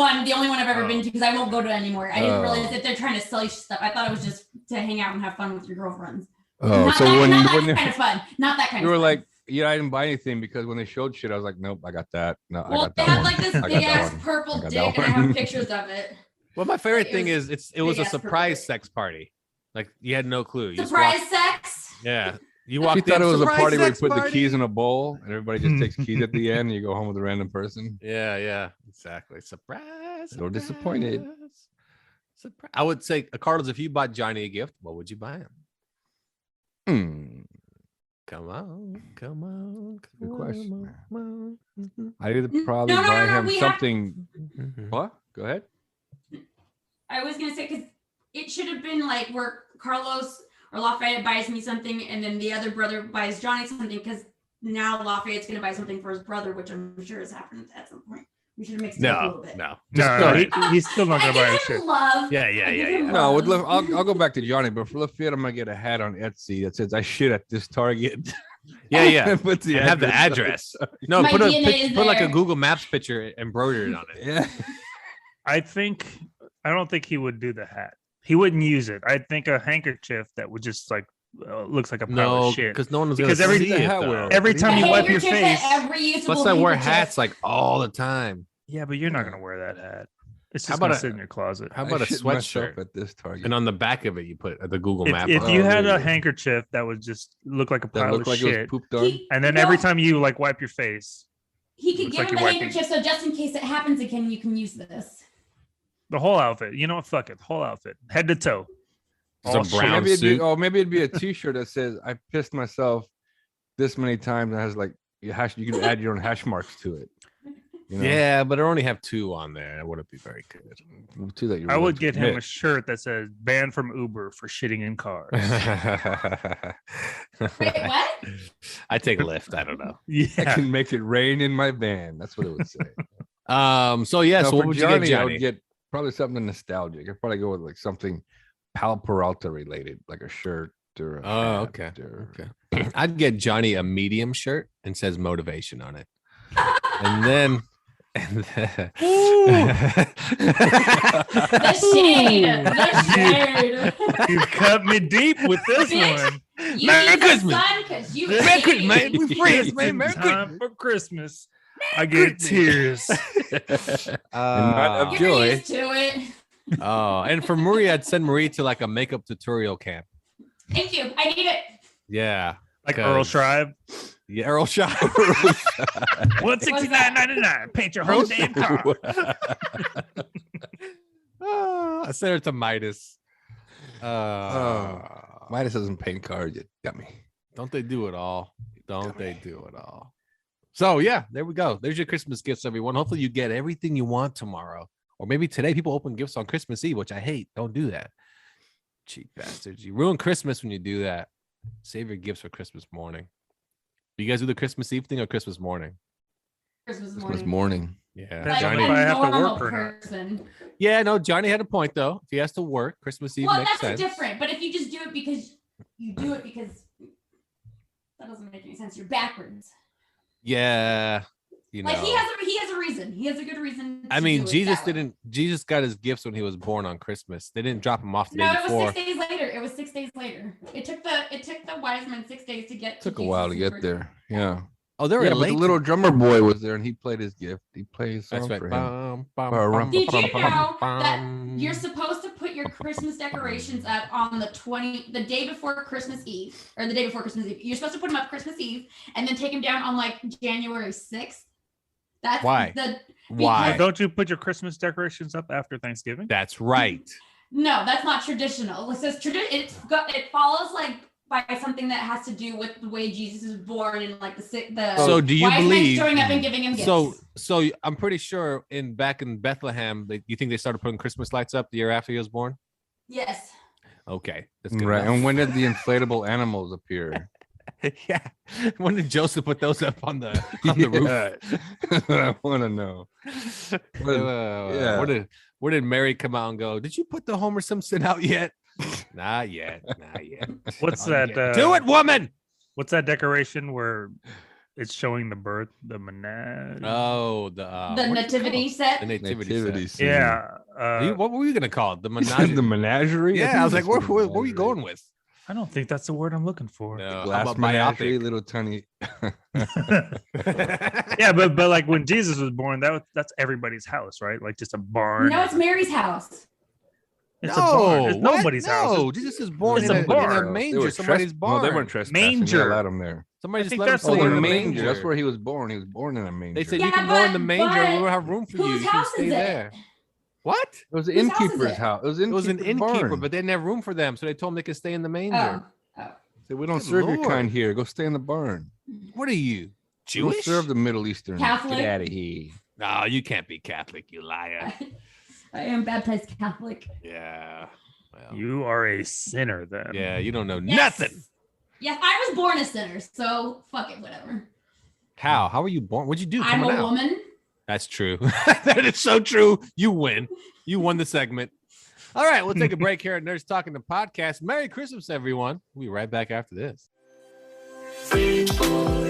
one I've ever Oh. been to because I won't go to anymore. I didn't Oh. realize that they're trying to sell you stuff. I thought it was just to hang out and have fun with your girlfriends. Oh, not so that, when not you that when kind of fun. Not that kind you of were fun. like, yeah, I didn't buy anything because when they showed shit, I was like, nope, I got that. No, I well, got they that had one. like this I got big that ass one. I purple got dick, that and I have one. pictures of it. Well, my favorite It thing was is it was a big-ass surprise purple sex party. Like you had no clue. You just Surprise walked- sex. yeah. You She walked thought in, it was a "Surprise party where you sex put the party." keys in a bowl and everybody just takes keys at the end and you go home with a random person. Yeah, exactly. Surprise. A little disappointed. Surprise. I would say, Carlos, if you bought Johnny a gift, what would you buy him? Come on. Good question. on. I'd probably No, buy him we have- something. Mhm. What? Go ahead. I was gonna say because it should have been like where Carlos or Lafayette buys me something, and then the other brother buys Johnny something. Because now Lafayette's gonna buy something for his brother, which I'm sure has happened at some point. We should have mixed it up a little bit. No. No, he's still not I gonna buy give his him shit. love. Yeah. I give him No, with love. I'll go back to Johnny, but for Lafayette, I'm gonna get a hat on Etsy that says I shit at this Target. Yeah. Put the And have the on it. address. No, My put DNA is put like a there. Google Maps picture embroidered on it. Yeah. I don't think he would do the hat. He wouldn't use it. I think a handkerchief that would just like looks like a pile No, of shit. because no one's Because gonna every- see it, hat though. wearer. Every time you A wipe your handkerchief face. that every usable Plus, I wear handkerchief- hats like all the time. Yeah, but you're not gonna wear that hat. It's How just about gonna a- sit in your closet. How about I a shit myself sweatshirt? at this Target? And on the back of it, you put the Google map. If on you it. had there a you go. handkerchief that would just look like a that pile looked of like it was shit, pooped on. and then No. every time you like wipe your face, He could Looks give like him a you're wiping- handkerchief, so just in case it happens again, you can use this. the whole outfit. You know what? Fuck it, whole outfit, head to toe. Just a All shit. brown Maybe suit. maybe it'd be a T-shirt that says "I pissed myself this many times." And has like you can add your own hash marks to it. You know? Yeah, but I only have 2 on there. It wouldn't be very good. Two that you're I willing would to get him a admit. shirt that says "banned from Uber for shitting in cars." Wait, what? I take a lift. I don't know. I Yeah, can make it rain in my van. That's what it would say. So yeah. Now, So what for would Johnny, you get, I Johnny? would get probably something nostalgic. I'd probably go with like something Pal Peralta related, like a shirt or a Oh, hat okay. or- Okay. I'd get Johnny a medium shirt and says motivation on it. And then The shade. The shade. you cut me deep with this Bitch. one. You Merry need the Christmas. sun 'cause you Merry hate Christmas, me. man. We friends, It's man. Merry time for Christmas. I get tears. And not of You're joy. used to it. And for Marie, I'd send Marie to like a makeup tutorial camp. Thank you. I need it. Yeah. Like Earl Because- Shrive. Yeah, Earl Shop. $169.99. Paint your whole damn car. I sent her to Midas. Midas doesn't paint cars. You got me. Don't they do it all? Don't they do it all? So yeah, there we go. There's your Christmas gifts, everyone. Hopefully you get everything you want tomorrow. Or maybe today people open gifts on Christmas Eve, which I hate. Don't do that. Cheap bastards. You ruin Christmas when you do that. Save your gifts for Christmas morning. You guys do the Christmas Eve thing or Christmas morning? Christmas Christmas morning. morning. Yeah. Like Johnny, a if I have to normal work or not. person. Yeah, no, Johnny had a point though. If he has to work, Christmas Eve Well, makes that's sense. different. But if you just do it because you do it because that doesn't make any sense. You're backwards. Yeah. You know. Like he has a reason. He has a good reason. I to mean, do it Jesus that way. didn't. Jesus got his gifts when he was born on Christmas. They didn't drop him off the No, day it was before. 6 days later. It was 6 days later. It took the wise men 6 days to get. Took a Jesus' while to get birthday. there. Yeah. Oh, they're Yeah, but late. the little drummer boy was there, and he played his gift. He played his That's song right. for him. Bum, bum, Bum, bum, Did bum, you bum, know bum, that bum. you're supposed to put your Christmas decorations up on the day before Christmas Eve, or the day before Christmas Eve? You're supposed to put them up Christmas Eve and then take them down on like January 6th. That's Why? Why? because- Don't you put your Christmas decorations up after Thanksgiving? That's right. No, that's not traditional. It says it follows like by something that has to do with the way Jesus was born and like the So do you wise men believe? showing up and giving him gifts. So I'm pretty sure back in Bethlehem, you think they started putting Christmas lights up the year after he was born? Yes. Okay, that's good. Right. enough. And when did the inflatable animals appear? Yeah. When did Joseph put those up on the roof? I want to know. Yeah. Where did Mary come out and go? Did you put the Homer Simpson out yet? Not yet. What's Not that? yet. Do it, woman. What's that decoration where it's showing the birth, the menage? Oh, The what's it nativity called? set. The nativity, Nativity set. scene. Yeah. What were you gonna call it? The You said menage? the menagerie. Yeah, I was like, think where that's were you going with? I don't think that's the word I'm looking for. No, Glass I'm a menagerie, biopic. little tiny. Yeah, but like when Jesus was born, that's everybody's house, right? Like just a barn. No, it's Mary's house. It's a barn. It's what? nobody's house. No, Jesus is born It's in a a barn. manger. Somebody's barn. No, they weren't trespassing. Manger. They allowed him there. Somebody I just think let him that's stay the Oh, in the the manger. manger. That's where he was born. He was born in a manger. They said Yeah, you can go in the but- manger. We but don't have room for you. whose You can house stay is it? there. What? It was the Whose house is innkeeper's it? house. It was, It was an innkeeper, barn. but they didn't have room for them, so they told them they could stay in the manger. Oh. Said, we don't Good serve your Lord. kind here. Go stay in the barn. What are you, We don't Jewish? serve the Middle Eastern. Catholic? Get out of here. No, you can't be Catholic, you liar. I am baptized Catholic. Yeah. Well, You are a sinner then. yeah, you don't know Yes. nothing. Yes, I was born a sinner, so fuck it, whatever. How? How were you born? What'd you do? I'm coming a out? woman. That's true. That is so true. You win. You won the segment. All right, we'll take a break here at Nerds Talking the Podcast. Merry Christmas, everyone. We'll be right back after this.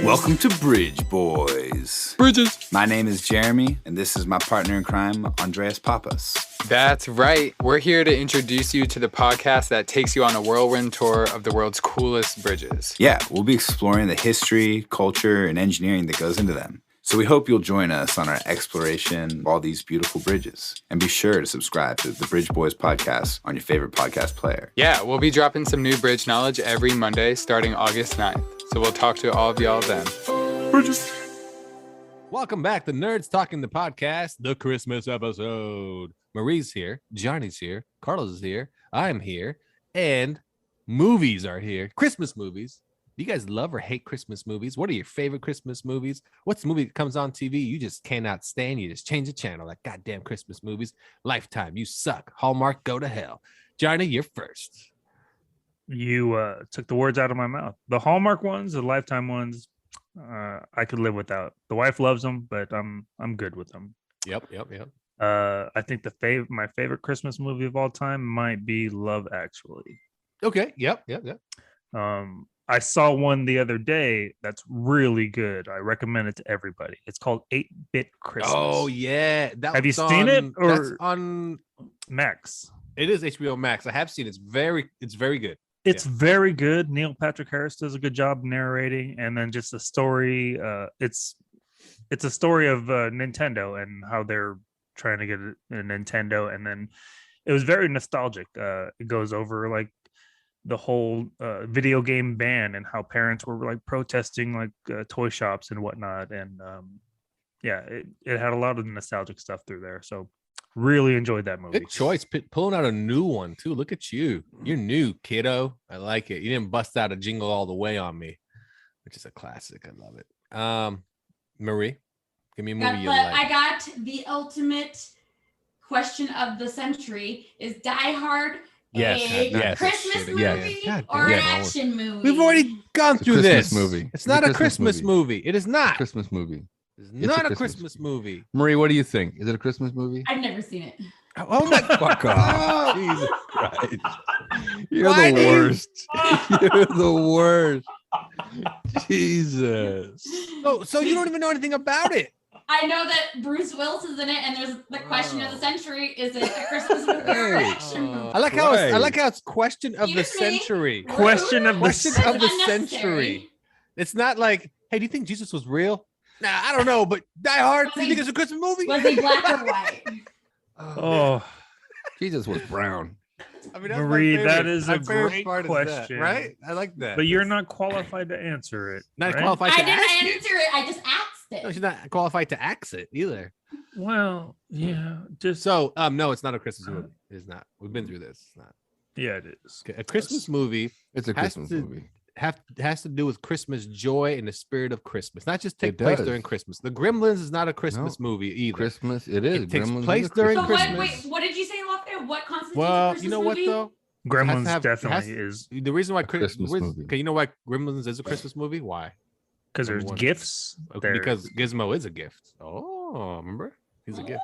Welcome to Bridge Boys. Bridges. My name is Jeremy, and this is my partner in crime, Andreas Papas. That's right. We're here to introduce you to the podcast that takes you on a whirlwind tour of the world's coolest bridges. Yeah, we'll be exploring the history, culture, and engineering that goes into them. So we hope you'll join us on our exploration of all these beautiful bridges. And be sure to subscribe to the Bridge Boys podcast on your favorite podcast player. Yeah, we'll be dropping some new bridge knowledge every Monday starting August 9th. So we'll talk to all of y'all then. Welcome back to Nerds Talking the Podcast, the Christmas episode. Marie's here, Johnny's here, Carlos is here, I'm here, and movies are here. Christmas movies. Do you guys love or hate Christmas movies? What are your favorite Christmas movies? What's the movie that comes on TV you just cannot stand? You just change the channel, like goddamn Christmas movies. Lifetime, you suck. Hallmark, go to hell. Johnny, you're first. You took the words out of my mouth. The Hallmark ones, the Lifetime ones, I could live without. The wife loves them, but I'm good with them. Yep. I think my favorite Christmas movie of all time might be Love Actually. Okay. Yep. I saw one the other day that's really good. I recommend it to everybody. It's called 8-Bit Christmas. Oh yeah. That Have you was seen it, on- that's or- on? Max. It is HBO Max. I have seen it. It's very good. It's very good. Neil Patrick Harris does a good job narrating, and then just the story. It's a story of Nintendo and how they're trying to get a Nintendo, and then it was very nostalgic. It goes over like the whole video game ban and how parents were like protesting like toy shops and whatnot, and it had a lot of nostalgic stuff through there. So really enjoyed that movie. Good choice. Pulling out a new one too. Look at you. You're new, kiddo. I like it. You didn't bust out a Jingle All the Way on me, which is a classic. I love it. Marie, give me a movie you like. I got the ultimate question of the century: is Die Hard a Christmas movie Yes. or Yeah. an action movie? We've already gone It's a through Christmas this. movie. It's not a Christmas movie. It is not. Christmas movie. It's a not a Christmas Christmas movie. Marie, what do you think? Is it a Christmas movie? I've never seen it. Oh my Fuck off. Jesus Christ. You're Why the do you- worst. You're the worst. Jesus. So you don't even know anything about it. I know that Bruce Willis is in it, and there's the question of the century: is it a Christmas movie or an Hey. action movie? I like how Right. it's question of the Excuse me? century. Question of the Question That's of the unnecessary. century. It's not like, Hey, do you think Jesus was real? Nah, I don't know, but Die Hard. Do you think it's a Christmas movie? Was he black or white? Oh, Jesus was brown. I mean, that's my Marie, that favorite. is My a favorite great part is that, question. right? I like that. but you're not qualified to answer it. not right? qualified I to didn't ask it. answer it. I just asked it. No, she's not qualified to ask it either. Well, yeah, just So, no, it's not a Christmas movie. It's not. We've been through this. It's not. yeah, it is. Okay, a Christmas movie It's a has Christmas to movie. has to do with Christmas joy and the spirit of Christmas, not just take It place does. during Christmas. The Gremlins is not a Christmas movie either. Christmas. It is. It takes Gremlins is place a during So Christmas what? Christmas. Wait, what did you say, Lafayette? What constitutes a Well, Christmas you know movie? what though? Gremlins have- it has- definitely is The reason why A Christmas movie. Okay, you know why Gremlins is a Christmas movie? Why? because Number there's one. gifts. Okay, There. because Gizmo is a gift. Oh, remember? He's a gift.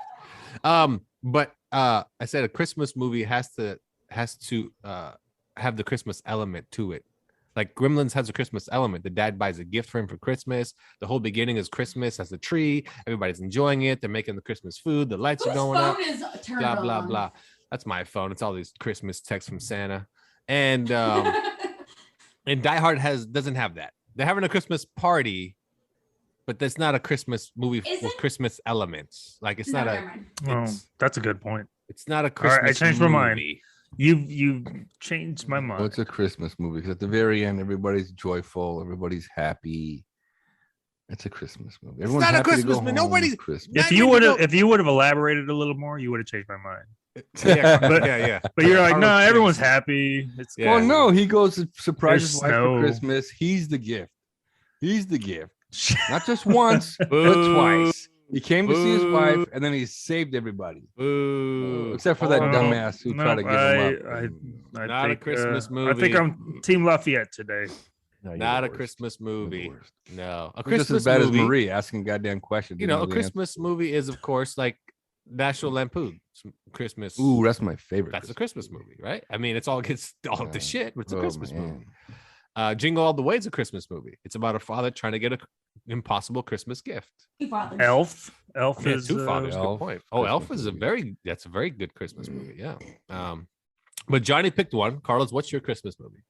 But I said a Christmas movie has to have the Christmas element to it. Like Gremlins has a Christmas element. The dad buys a gift for him for Christmas. The whole beginning is Christmas, has the tree. Everybody's enjoying it. They're making the Christmas food. The lights Whose are going up. phone is turned Blah blah on? blah. That's my phone. It's all these Christmas texts from Santa. And and Die Hard doesn't have that. They're having a Christmas party, but that's not a Christmas movie with Isn't- Christmas elements. Like it's No, not never a mind. Oh, it's- that's a good point. it's not a right, I Christmas changed my mind. movie. You changed my mind. Well, it's a Christmas movie because at the very end, everybody's joyful, everybody's happy. It's a Christmas movie. Everyone's not a happy to Christmas go movie. home Nobody- Christmas. Not if you when would you have go- if you would have elaborated a little more, you would have changed my mind. Yeah. But you're like, Carlos no, changed everyone's it. happy. It's Yeah. Well, no, he goes to surprise his wife snow. for Christmas. He's the gift. He's the gift. Not just once, but twice. He came to see his wife, and then he saved everybody, Boo. except for that Oh, dumbass who no, tried to give him up. I Not a think, Christmas I think movie. I'm Team Lafayette today. No, you're Not the a worst. Christmas You're the movie. worst. No, a You're Christmas just as bad movie. as Marie asking goddamn questions. You know, a Christmas movie is of course like National Lampoon Christmas. Ooh, that's my favorite. That's a Christmas movie, right? I mean, it's all gets all the Yeah. shit, but it's a Oh, Christmas man. movie. Jingle All the Way is a Christmas movie. It's about a father trying to get an impossible Christmas gift. Two fathers. Elf Yeah, is two fathers. Good Elf, point. Oh, Elf Christmas is movie. that's a very good Christmas movie. Yeah. But Johnny picked one. Carlos, what's your Christmas movie?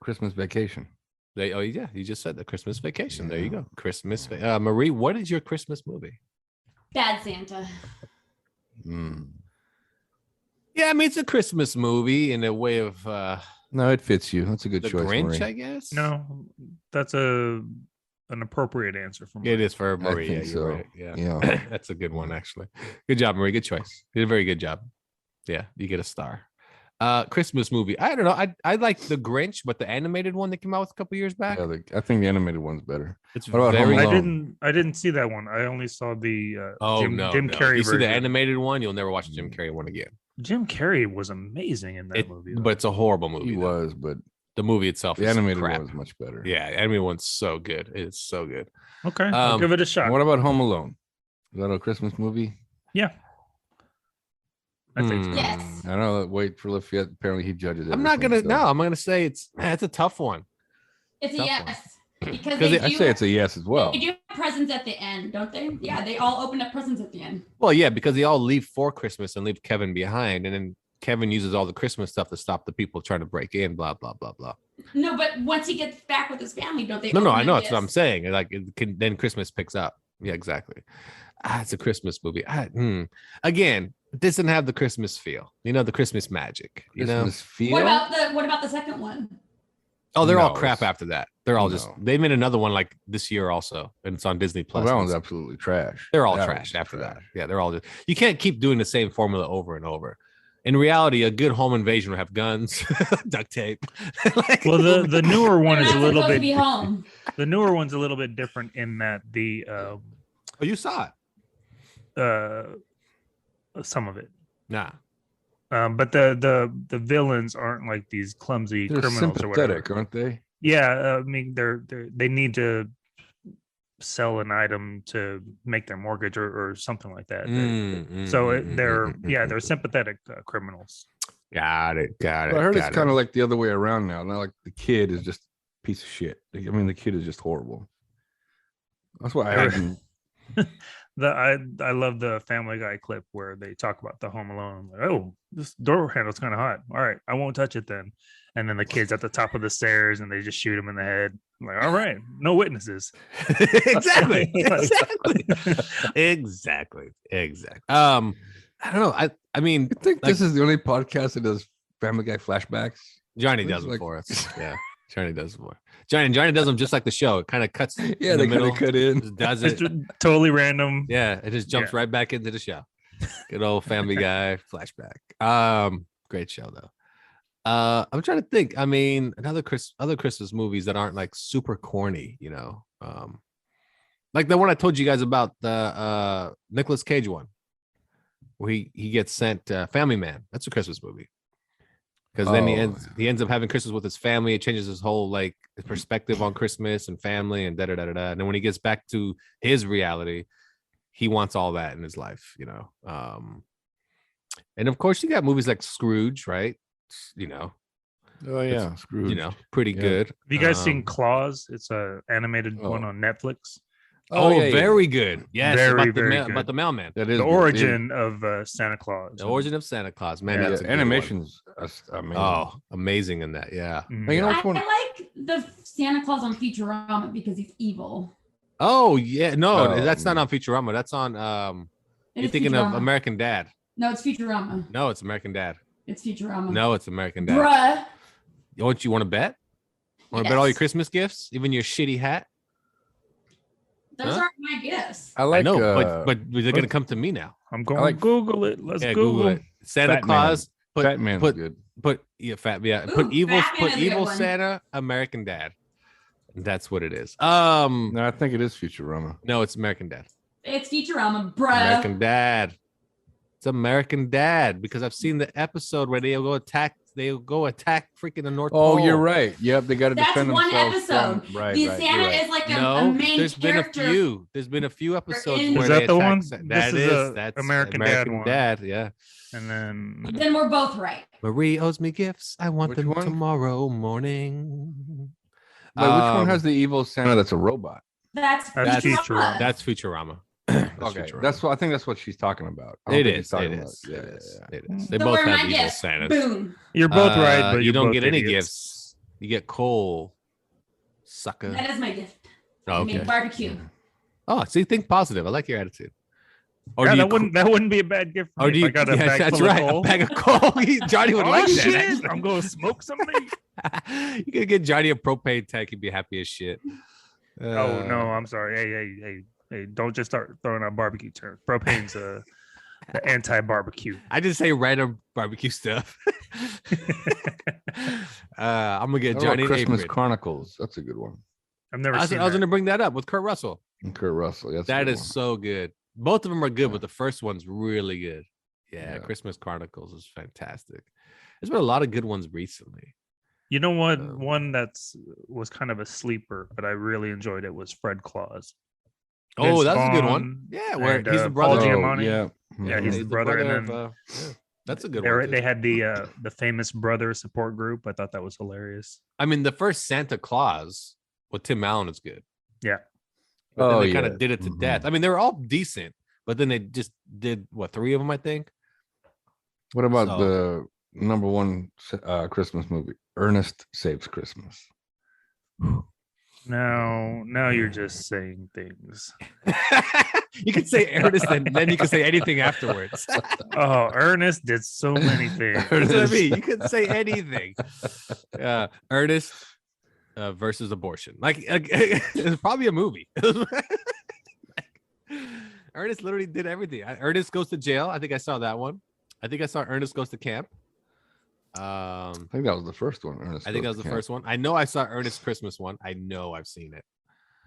Christmas Vacation. You just said the Christmas Vacation. There you Yeah. go. Christmas. Marie, what is your Christmas movie? Bad Santa. Mm. Yeah, I mean it's a Christmas movie in a way of No, it fits you. That's a good the choice. Grinch, Marie. I guess. no, that's an appropriate answer for me. It is for Marie. think Yeah, so. you're right. Yeah. Yeah. That's a good one, actually. Good job, Marie. Good choice. You did a very good job. Yeah, you get a star. Christmas movie. I don't know. I like the Grinch, but the animated one that came out a couple years back. Yeah, I think the animated one's better. It's What about very. Home I Alone? didn't see that one. I only saw the Oh Jim no, Jim no. Carrey You see version. the animated one, you'll never watch the Jim Carrey one again. Jim Carrey was amazing in that movie. though. But it's a horrible movie. He though. was, but The movie itself the is animated crap. one was much better. Yeah, the animated one's so good. It's so good. Okay, I'll give it a And shot. what about Home Alone? Is that a Christmas movie? Yeah, I think so. Yes. I don't know. Wait for Lafayette. Apparently, he judges it. I'm not gonna. No, I'm gonna say it's a tough one. It's a Tough yes. Because 'Cause they I do, say it's a yes as well. they do have presents at the end, don't they? Yeah, they all open up presents at the end. Well, yeah, because they all leave for Christmas and leave Kevin behind, and then Kevin uses all the Christmas stuff to stop the people trying to break in. Blah blah blah blah. No, but once he gets back with his family, don't they? No, open I up know. That's what I'm gifts? saying. Like, then Christmas picks up. Yeah, exactly. It's a Christmas movie. Again, it doesn't have the Christmas feel. You know, the Christmas magic. You know. Christmas feel. What about the second one? Oh, they're all No, crap it's- after that. They're all just. No. They made another one like this year also, and it's on Disney Oh, Plus. that and one's it's- absolutely trash. They're all That trash one's after that. trash. Yeah, they're all just. You can't keep doing the same formula over and over. In reality, a good home invasion would have guns, duct tape. Like- Well, the newer one They're is a not little supposed to bit. be home. The newer one's a little bit different in that the Oh, you saw it? some of it. Nah. But the villains aren't like these clumsy They're criminals or whatever. sympathetic, aren't they? Yeah, I mean they need to sell an item to make their mortgage or something like that. They're sympathetic criminals. Got it. But I heard it's kind of like the other way around now. Not like the kid is just a piece of shit. I mean, the kid is just horrible. That's why I haven't. I love the Family Guy clip where they talk about the Home Alone. Like, oh, this door handle's kind of hot. All right, I won't touch it then. And then the kid's at the top of the stairs and they just shoot him in the head. I'm like, all right, no witnesses. Exactly. Like- Exactly. I don't know. I mean, I think like- this is the only podcast that does Family Guy flashbacks. Johnny This does is them like- for us. Yeah. Johnny does them for Johnny does them just like the show. It kind of cuts Yeah, in the they kind middle, of cut in. just does It's it. just totally random. Yeah, it just jumps Yeah. right back into the show. Good old Family Guy flashback. Great show though. I'm trying to think. I mean, other Christmas movies that aren't like super corny, you know. Like the one I told you guys about, the Nicolas Cage one, where he gets sent Family Man. That's a Christmas movie. Because then he ends up having Christmas with his family. It changes his whole like perspective on Christmas and family and da da da da. And then when he gets back to his reality, he wants all that in his life, you know. And of course, you got movies like Scrooge, right? You know, Oh yeah, Scrooge. you know, pretty Yeah. good. Have you guys seen Um, Claws? It's a animated one Oh. on Netflix. Oh, yeah, yeah. very good. Yes, Very, about very the good. about the mailman. That is The good. origin of Santa Claus. The origin of Santa Claus. Man, Yeah, that's a good one. animation's amazing. Oh, amazing in that. Yeah. Mhm. Hey, you know I which one? like the Santa Claus on Futurama because he's evil. Oh yeah. No, Oh, that's not man. on Futurama. That's on It you're is thinking of Futurama. American Dad. No, it's Futurama. No, it's American Dad. It's Futurama. No, it's American Dad. Bruh. What you want to bet? Want to bet all your Yes. Christmas gifts, even your shitty hat? Those Huh? aren't my gifts. I like. I know, but they're gonna what- come to me now. I'm going like- to Google it. Let's Yeah, Google. Google it. Santa Fat Man. Claus. Fat Man's put good. put yeah, fat yeah. Ooh, Put evil Fat Man is a good one. Santa, American Dad. That's what it is. No, I think it is Futurama. No, it's American Dad. It's Futurama, bruh. American Dad. It's American Dad because I've seen the episode where they'll go attack freaking the North Oh, Pole. you're right. Yep, they got to That's defend one themselves. episode. Right, The right. Santa you're right. is like a No, main there's been a character. few. There's been a few episodes in- where Is they that the attack one? Sa- This That is is a that's American Dad one. Dad, yeah. And then Then we're both right. Marie owes me gifts. I want Which them one? tomorrow morning. But which one Um, has the evil Santa that's a robot? That's That's Futurama. Futurama. That's Futurama. Okay, Futurama. that's what I think. That's what she's talking about. I don't It think is. he's talking It about- is. Yeah, It yeah, is. yeah. It is. They So both where are have my evil gifts? Santas. Boom. you're both right, but You don't both get any idiots. gifts. You get coal, sucker. That is my gift. Oh, I make okay. barbecue. Oh, see, think positive. I like your attitude. Or Yeah, do you that wouldn't be a bad gift for Or me do if you? I got a Yeah, bag that's full right. of coal. A bag of coal. Johnny would Oh, like shit. that. I'm going to smoke something. You could get Johnny a propane tank. He'd be happy as shit. Oh no, I'm sorry. Hey! Don't just start throwing out barbecue terms. Propane's the anti-barbecue. I just say random barbecue stuff. I'm gonna get How about Johnny an Christmas apron. Chronicles. That's a good one. I've never I was seen gonna that. bring that up with Kurt Russell. And Kurt Russell. That's a That good is one. so good. Both of them are good, Yeah. but the first one's really good. Yeah, Yeah. Christmas Chronicles is fantastic. There's been a lot of good ones recently. You know what? Um, One was kind of a sleeper, but I really enjoyed it was Fred Claus. Oh, Vince that's a good Vaughn one. Yeah, where and, he's the Paul brother. Giamatti. Yeah. Yeah, he's He's the brother, and then yeah, that's a good they, one. were- too. they had the famous brother support group. I thought that was hilarious. I mean, the first Santa Claus with Tim Allen is good. Yeah. But then Oh, they kind yeah. of did it to Mhm. death. I mean, they were all decent, but then they just did what, 3 of them, I think. What about So- the number one Christmas movie? Ernest Saves Christmas. Now you're just saying things. You could say Ernest, then you could say anything afterwards. Oh, Ernest did so many things. That's what I mean. You could say anything. Ernest versus abortion. Like it's probably a movie. Ernest literally did everything. Ernest Goes to Jail. I think I saw that one. I think I saw Ernest Goes to Camp. I think that was the first one. Ernest I think that Goes was to the first one. I know I saw Ernest Christmas one. I know I've seen it.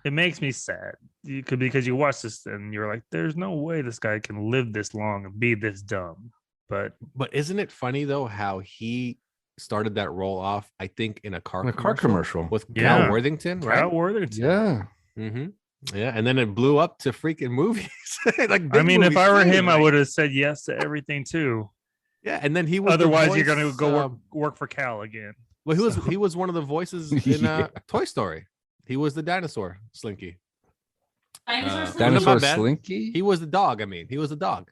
It makes me sad. You could, because you watch this and you're like, there's no way this guy can live this long and be this dumb. But But isn't it funny though how he started that roll off? I think in a car In a car commercial. with Yeah. Cal Worthington, right? Cal Worthington. Yeah. Mm-hmm. Yeah, and then it blew up to freaking movies. Like I big mean, if movies I were too, him, I like- would have said yes to everything too. Yeah, and then he was. the Otherwise, you're voice, gonna go um, work for Cal again. Well, he was one of the voices in Yeah. Toy Story. He was the dinosaur Slinky. Dinosaur Slinky? Dinosaur my bad. Slinky. He was the dog. I mean, he was the dog,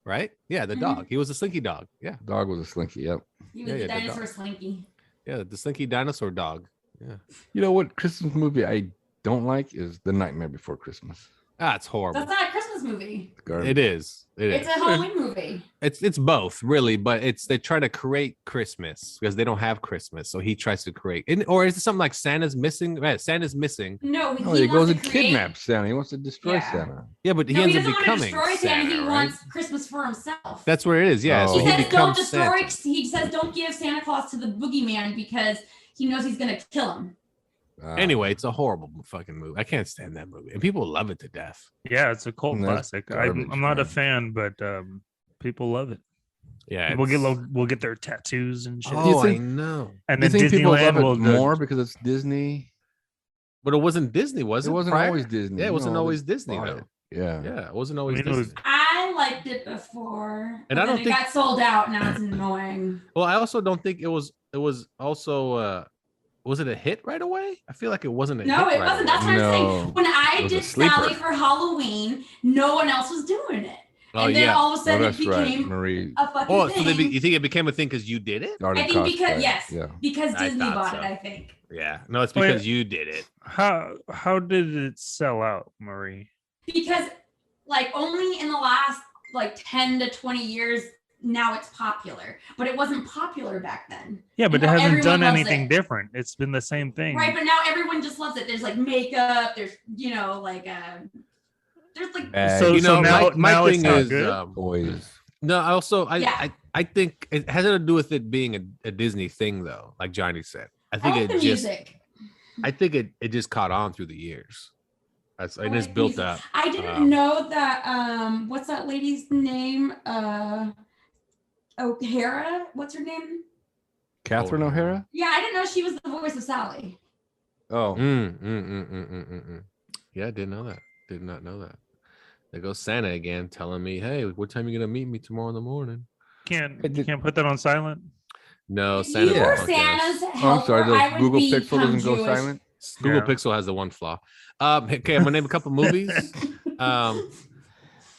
right? Yeah, the dog. He was the Slinky dog. Yeah, Dog was a Slinky. Yep. He was Yeah, the the dinosaur dog. Slinky. yeah, the Slinky dinosaur dog. Yeah, You know what Christmas movie I don't like is The Nightmare Before Christmas. it's horrible. That's not a Christmas movie. Garbage. It is. It's a Halloween movie. It's both really, but they try to create Christmas because they don't have Christmas, so he tries to create. Or is it something like Santa's missing? Santa's missing. No, Oh, he goes wants and to create- kidnaps Santa. He wants to destroy Yeah. Santa. Yeah, but he No, he ends up doesn't want to becoming destroy Santa. He right? wants Christmas for himself. That's where it is. Yeah, Oh. so He he says don't becomes destroy. Santa. He says don't give Santa Claus to the boogeyman because he knows he's gonna kill him. Anyway, it's a horrible fucking movie. I can't stand that movie, and people love it to death. Yeah, it's a cult That's classic. garbage, I'm not a man. fan, but people love it. Yeah, We'll get their tattoos and shit. Oh, think- I know. And do you then think people Disneyland love will it more because it's Disney? But it wasn't Disney, was it? It wasn't prior? always Disney. Yeah, it wasn't No, they always Disney bought though. it. Yeah. Yeah, it wasn't always I mean, it was- Disney. I liked it before, And but I don't then think- it got sold out. Now it's annoying. Well, I also don't think it was. It was also. Was it a hit right away? I feel like it wasn't a hit. No, it right wasn't. away. That's what I'm saying. No, When I it was a did sleeper. Sally for Halloween, no one else was doing it. Oh And then yeah. all of a Oh, sudden it that's right. became Marie a fucking Oh, thing. so you think it became a thing because you did it? started I think because cosplay. yes, Yeah. because I Disney thought bought so. it. I think. Yeah. No, it's Wait. because you did it. How did it sell out, Marie? Because like only in the last like 10 to 20 years now it's popular, but it wasn't popular back then. Yeah, but And it now hasn't everyone done loves anything it. different. It's been the same thing. Right, but now everyone just loves it. There's like makeup. There's like there's like Bags, So- You know, now- my now it's thing not is good? toys. no. Also, Yeah. I think it has to do with it being a Disney thing, though. Like Johnny said, I I think like the it just music. I think it just caught on through the years. That's and I it's like built music. up. I didn't know that what's that lady's name? O'Hara? What's her name? Catherine O'Hara. Yeah, I didn't know she was the voice of Sally. Oh, Yeah, I didn't know that. Did not know that. There goes Santa again, telling me, "Hey, what time you gonna meet me tomorrow in the morning?" Can't put that on silent. No, If Santa. you were won't Santa's guess. oh, I'm sorry. helper, I The would Google Pixel become doesn't go Jewish. silent. Google Yeah. Pixel has the one flaw. Okay, I'm gonna name a couple movies.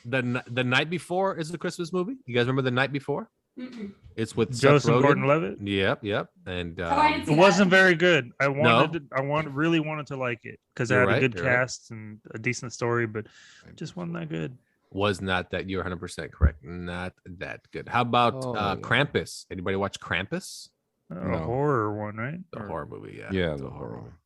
The Night Before is a Christmas movie. You guys remember The Night Before? Mm-mm. It's with Joseph Seth Rogen. Gordon-Levitt. Yep. And Oh, I didn't It see wasn't that. very good. I really wanted to like it because it You're had right, a good you're right. cast and a decent story, but it just wasn't that good. was not that. You're 100% correct. Not that good. How about Oh, yeah. Krampus? Anybody watch Krampus? A No. horror one, right? The Or- horror movie, yeah. Yeah, It's a the horror horror. movie.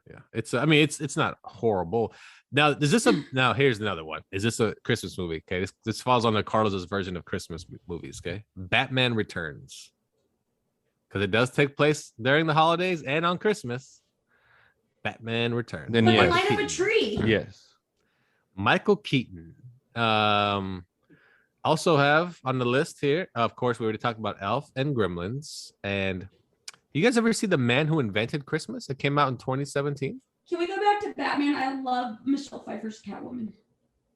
Yeah. It's I mean, it's not horrible. Now, is this a now here's another one. Is this a Christmas movie? Okay, this falls under Carlos's version of Christmas movies, okay? Batman Returns. Because it does take place during the holidays and on Christmas. Batman Returns. Then But yes. they light up a tree. Yes. Michael Keaton. Also have on the list here, of course, we already talked about Elf and Gremlins. And you guys ever see The Man Who Invented Christmas? It came out in 2017. Can we go back to Batman? I love Michelle Pfeiffer's Catwoman.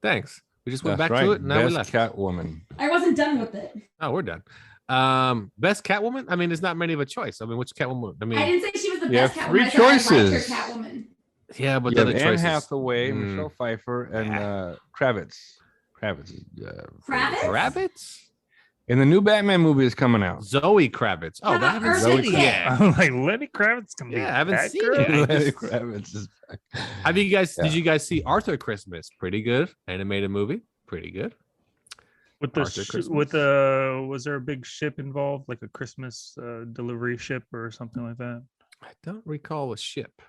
Thanks. We just went That's back right. to it. And now we Best left. Catwoman. I wasn't done with it. Oh, we're done. Best Catwoman? I mean, there's not many of a choice. I mean, which Catwoman? I mean, I didn't say she was the You best have Catwoman. three I said I liked choices. her Catwoman. yeah, but You the have other Anne choices. Hathaway, Mm. Michelle Pfeiffer, and Kravitz. Kravitz. Kravitz? Kravitz? And the new Batman movie is coming out. Zoe Kravitz. Oh, How I about haven't Urban seen it Kid? yet. I'm like Lenny Kravitz can be. Yeah, I haven't that seen good? it. I Lenny just- Kravitz is back. Have you guys? Yeah. Did you guys see Arthur Christmas? Pretty good animated movie. Pretty good. With the Arthur with Christmas. was there a big ship involved, like a Christmas delivery ship or something like that? I don't recall a ship.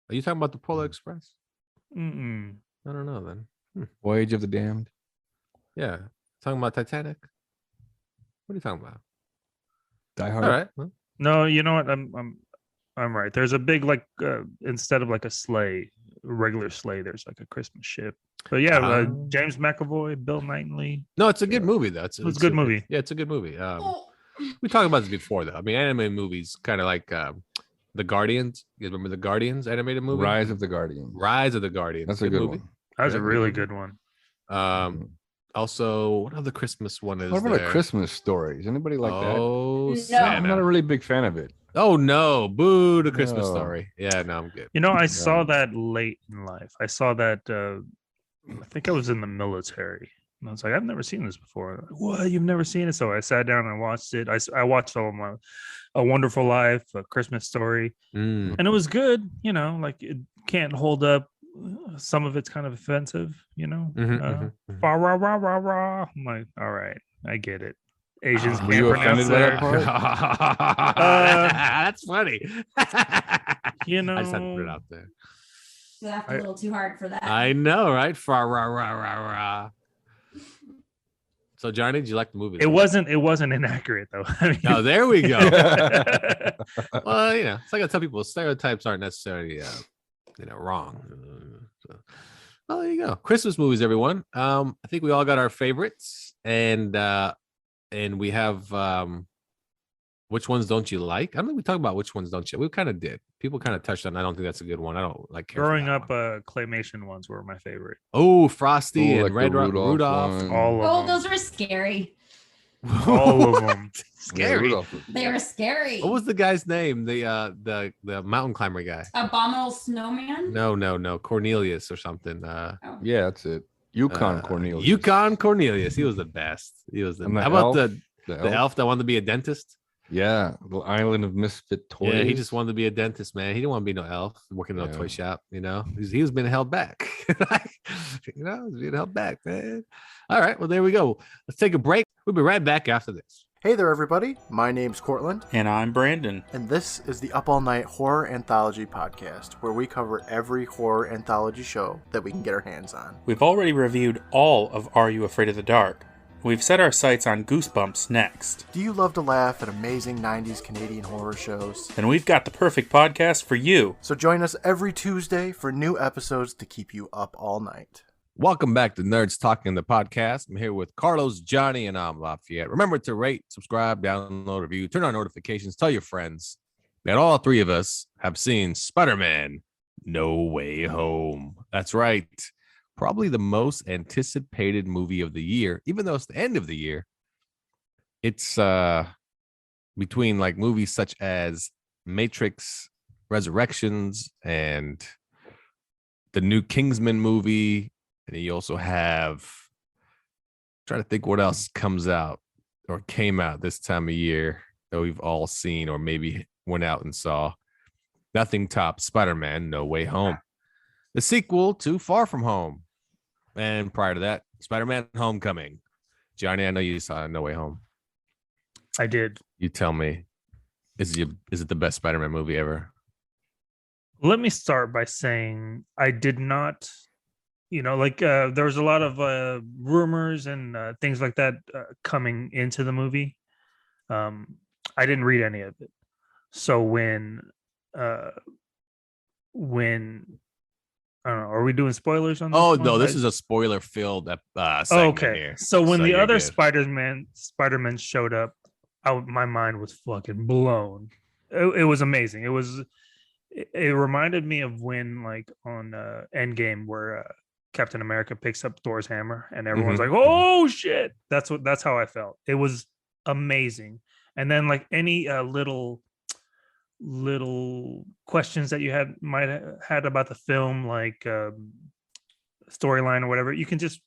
Are you talking about the Polar Express? Mm-mm. I don't know then. Voyage of the Damned. Yeah, talking about Titanic. What are you talking about? Die Hard. All right. Well, No, you know what? I'm right. There's a big instead of like a sleigh, a regular sleigh, there's like a Christmas ship. But yeah, James McAvoy, Bill Knightley. no, it's a good movie though. It's a good movie. Yeah, it's a good movie. Oh, We talked about this before though. I mean, anime movies kind of like the Guardians. You guys remember the Guardians animated movie? Rise of the Guardian. Rise of the Guardians. That's a good movie. one. That was Yeah, a good really movie. good one. Also, what other Christmas one is What about there? a Christmas story? Is anybody like that? Oh, No. Santa. I'm not a really big fan of it. Oh no, boo the Christmas No. Story. Yeah, no, I'm good. You know, I saw Yeah. that late in life. I saw that I think I was in the military. And I was like, I've never seen this before. Like, what? You've never seen it? So I sat down and watched it. I watched all of my A Wonderful Life, A Christmas Story, Mm. and it was good. You know, like it can't hold up. Some of it's kind of offensive. You know, rah, rah, rah, rah, rah. I'm like, all right, I get it. Asians Oh, were can't you pronounce offended by their. that part? That's funny. You I just had to put it know, out there. Laughed a little too hard for that. I know, right? Rah, rah, rah, rah, rah. So, Johnny, did you like the movie? it wasn't inaccurate though. I mean, Oh, there we go. Well, you know, it's like I tell people, stereotypes aren't necessarily, wrong. So, well, there you go. Christmas movies, everyone. I think we all got our favorites, and we have which ones don't you like? I don't think we talked about which ones don't you. We kind of did. People kind of touched on. I don't think that's a good one. I don't like growing up, claymation ones were my favorite. Oh, Frosty and like the Red Rudolph. one. All Oh, of them. those were scary. All of them. Yeah, Scary. Rudolph was- They were scary. What was the guy's name? The mountain climber guy. Abominable Snowman? No, Cornelius or something. Yeah, that's it. Yukon Cornelius. Yukon Cornelius. He was the best. He was the. And the How about elf? the elf that wanted to be a dentist? Yeah, the island of misfit toys. Yeah, he just wanted to be a dentist, man. He didn't want to be no elf working in a toy shop. You know, he was being held back. He's being held back, man. All right, well there we go. Let's take a break. We'll be right back after this. Hey there, everybody. My name's Cortland, And I'm Brandon. and this is the Up All Night Horror Anthology Podcast, where we cover every horror anthology show that we can get our hands on. We've already reviewed all of Are You Afraid of the Dark? We've set our sights on Goosebumps next. Do you love to laugh at amazing 90s Canadian horror shows? And we've got the perfect podcast for you. So join us every Tuesday for new episodes to keep you up all night. Welcome back to Nerds Talking, the podcast. I'm here with Carlos, Johnny, and I'm Lafayette. Remember to rate, subscribe, download, review, turn on notifications, tell your friends that all three of us have seen Spider-Man No Way Home. That's right. Probably the most anticipated movie of the year, even though it's the end of the year. It's between like movies such as Matrix Resurrections and the new Kingsman movie. And you also have, trying to think what else comes out or came out this time of year that we've all seen or maybe went out and saw. Nothing tops Spider-Man No Way Home, the sequel to Far From Home. And prior to that, Spider-Man Homecoming. Johnny, I know you saw No Way Home. I did. You tell me, is it the best Spider-Man movie ever? Let me start by saying I did not, there was a lot of rumors and things like that coming into the movie. I didn't read any of it. So when I don't know, are we doing spoilers on this? Oh, one? no, this is a spoiler-filled segment okay. here. So when the you're other good. Spider-Man showed up, my mind was fucking blown. It was amazing. It reminded me of when, like, on Endgame, where Captain America picks up Thor's hammer, and everyone's like, "Oh shit!" That's how I felt. It was amazing. And then, like, any little questions that you might have had about the film, like storyline or whatever, you can just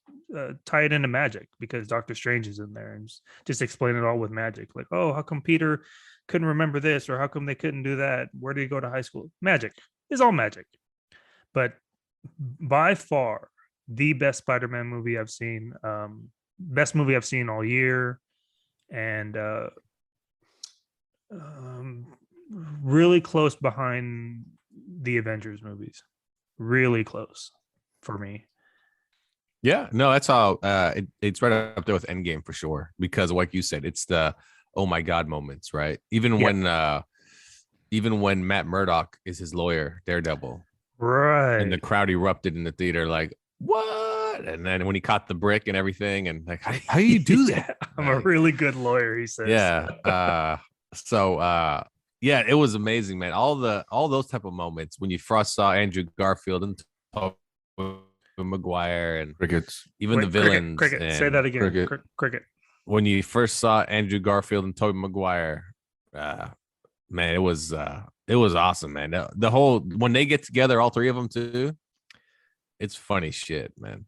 tie it into magic, because Doctor Strange is in there, and just explain it all with magic. Like, oh, how come Peter couldn't remember this, or how come they couldn't do that? Where did he go to high school? Magic is all magic. But by far the best Spider-Man movie I've seen, best movie I've seen all year, and really close behind the Avengers movies. Really close for me. Yeah, no, that's how it's right up there with Endgame for sure. Because like you said, it's the oh my god moments, right? Even when Matt Murdock is his lawyer, Daredevil, right? And the crowd erupted in the theater, like what? And then when he caught the brick and everything, and like how do you do that? I'm a really good lawyer, he says. Yeah. Yeah, it was amazing, man. All those type of moments when you first saw Andrew Garfield and Tobey Maguire and Crickets. even the villains. Cricket. and Say that again. Cricket. Cricket. When you first saw Andrew Garfield and Tobey Maguire, man, it was awesome, man. The whole when they get together, all three of them too, it's funny shit, man.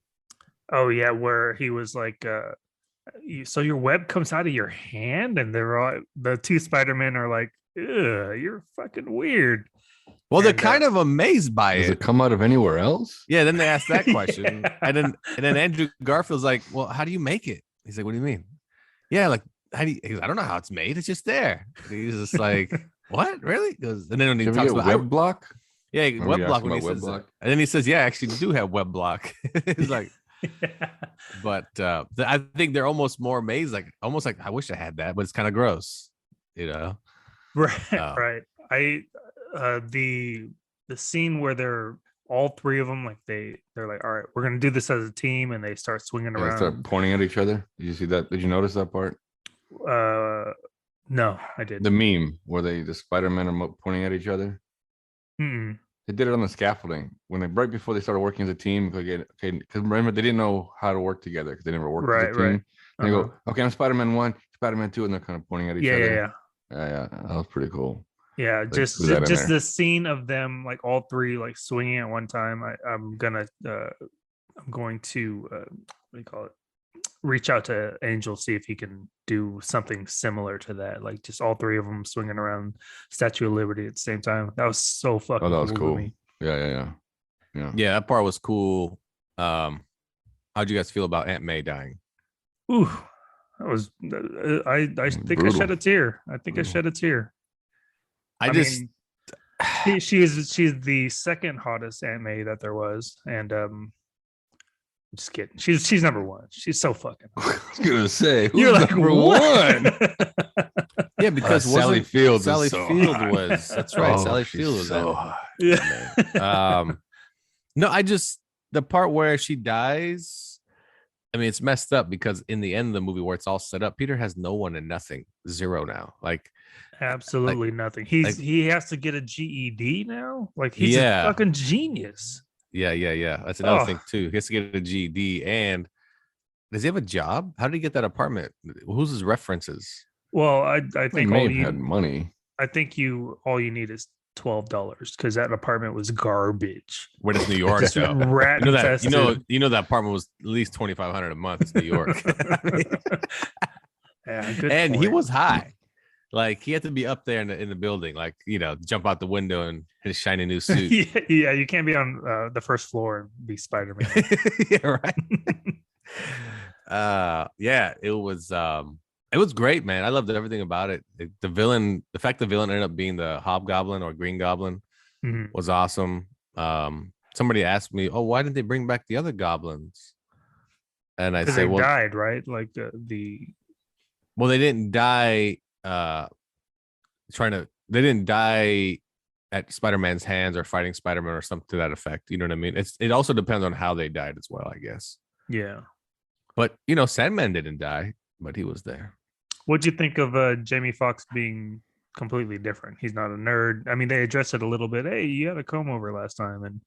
Oh yeah, where he was like, so your web comes out of your hand, and they're all the two Spider-Men are like, ugh, you're fucking weird. Well, they're And, kind of amazed by Does it. it come out of anywhere else? Yeah, then they asked that question. Yeah. And then Andrew Garfield's like, well, how do you make it? He's like, what do you mean? Yeah, like how do you, he goes, I don't know how it's made. It's just there. And he's just like, what? Really? He goes, and then when he Did we talks get about web block? yeah, Remember web you block asked when he about web says block? that. And then he says, yeah, I actually do have web block. He's like, Yeah. but I think they're almost more amazed, like almost like I wish I had that, but it's kind of gross, you know. Right, Uh, right. I the scene where they're all three of them, like they're like, all right, we're gonna do this as a team, and they start swinging Yeah, they start around. pointing at each other. Did you see that? Did you notice that part? No, I didn't. The meme where the Spider-Man are pointing at each other. Mm-mm. They did it on the scaffolding when they right before they started working as a team. Because remember they didn't know how to work together because they never worked as a Right, team. right. And they Uh-huh. go, okay, I'm Spider-Man 1, Spider-Man 2, and they're kind of pointing at each Yeah, other. yeah, Yeah, that was pretty cool. yeah. They Just threw that in just there. the scene of them like all three like swinging at one time. I'm going to what do you call it? Reach out to Angel, see if he can do something similar to that, like just all three of them swinging around Statue of Liberty at the same time. That was so fucking Oh, that was cool to cool. me. Yeah. yeah, that part was cool. How'd you guys feel about Aunt May dying? Ooh, that was I think I shed Brutal. a tear. I think I Brutal. shed a tear. I mean, she's the second hottest Aunt May that there was, and just kidding. She's number one. She's so fucking hot. I was gonna say, who's You're like number what? one? yeah, because Sally wasn't- Fields. is Sally so Field hot. was that's right. Oh, Sally she's Field was so that. hot. Yeah. No, I just the part where she dies. I mean, it's messed up because in the end of the movie where it's all set up, Peter has no one and nothing, zero now. Like, Absolutely nothing. He has to get a GED now. Like he's a fucking genius. yeah. That's another Oh. thing too. He has to get a GED, and does he have a job? How did he get that apartment? Who's his references? Well, I They think may all have had money. I think all you need is $12 because that apartment was garbage. Where does New York Just go? rat You know that infested. you know that apartment was at least $2,500 a month. It's New York. Yeah, good And he point. was high. Like he had to be up there in the building, like jump out the window in his shiny new suit. yeah, you can't be on the first floor and be Spider-Man. Yeah, right. Yeah, it was great, man. I loved everything about it. The fact the villain ended up being the Hobgoblin or Green Goblin Mhm. was awesome. Somebody asked me, "Oh, why didn't they bring back the other goblins?" And I Because said, they "Well, died, right? Like the they didn't die. They didn't die at Spider-Man's hands or fighting Spider-Man or something to that effect. You know what I mean? It also depends on how they died as well, I guess. yeah. But Sandman didn't die, but he was there. What'd you think of Jamie Foxx being completely different? He's not a nerd. I mean, they addressed it a little bit. Hey, you had a comb over last time,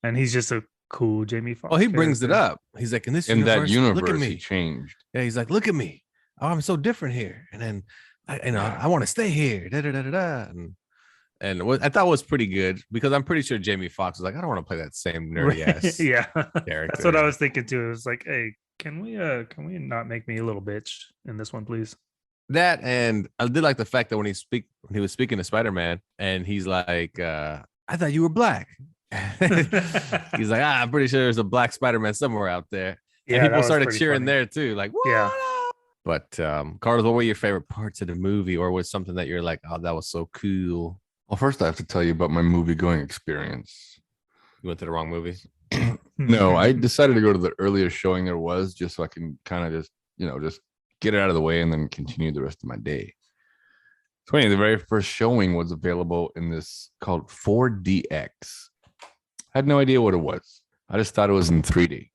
and he's just a cool Jamie Foxx. Oh, he brings it character. up. He's like, in that Universe, look at he me. changed. Yeah, he's like, look at me. Oh, I'm so different here. And then I want to stay here. Da, da, da, da, da. And what I thought was pretty good because I'm pretty sure Jamie Foxx was like, I don't want to play that same nerdy ass Yeah, character. that's what I was thinking too. It was like, hey, can we not make me a little bitch in this one, please? That, and I did like the fact that when he was speaking to Spider-Man and he's like, I thought you were black. He's like, I'm pretty sure there's a black Spider-Man somewhere out there. Yeah, And that people was started pretty cheering funny. there too, like, what Yeah. up? But Carlos, what were your favorite parts of the movie, or was something that you're like, oh, that was so cool? Well, first I have to tell you about my movie going experience. You went to the wrong movie. No, I decided to go to the earliest showing there was just so I can kind of just get it out of the way and then continue the rest of my day. So anyway, the very first showing was available in this called 4DX. I had no idea what it was. I just thought it was in 3D.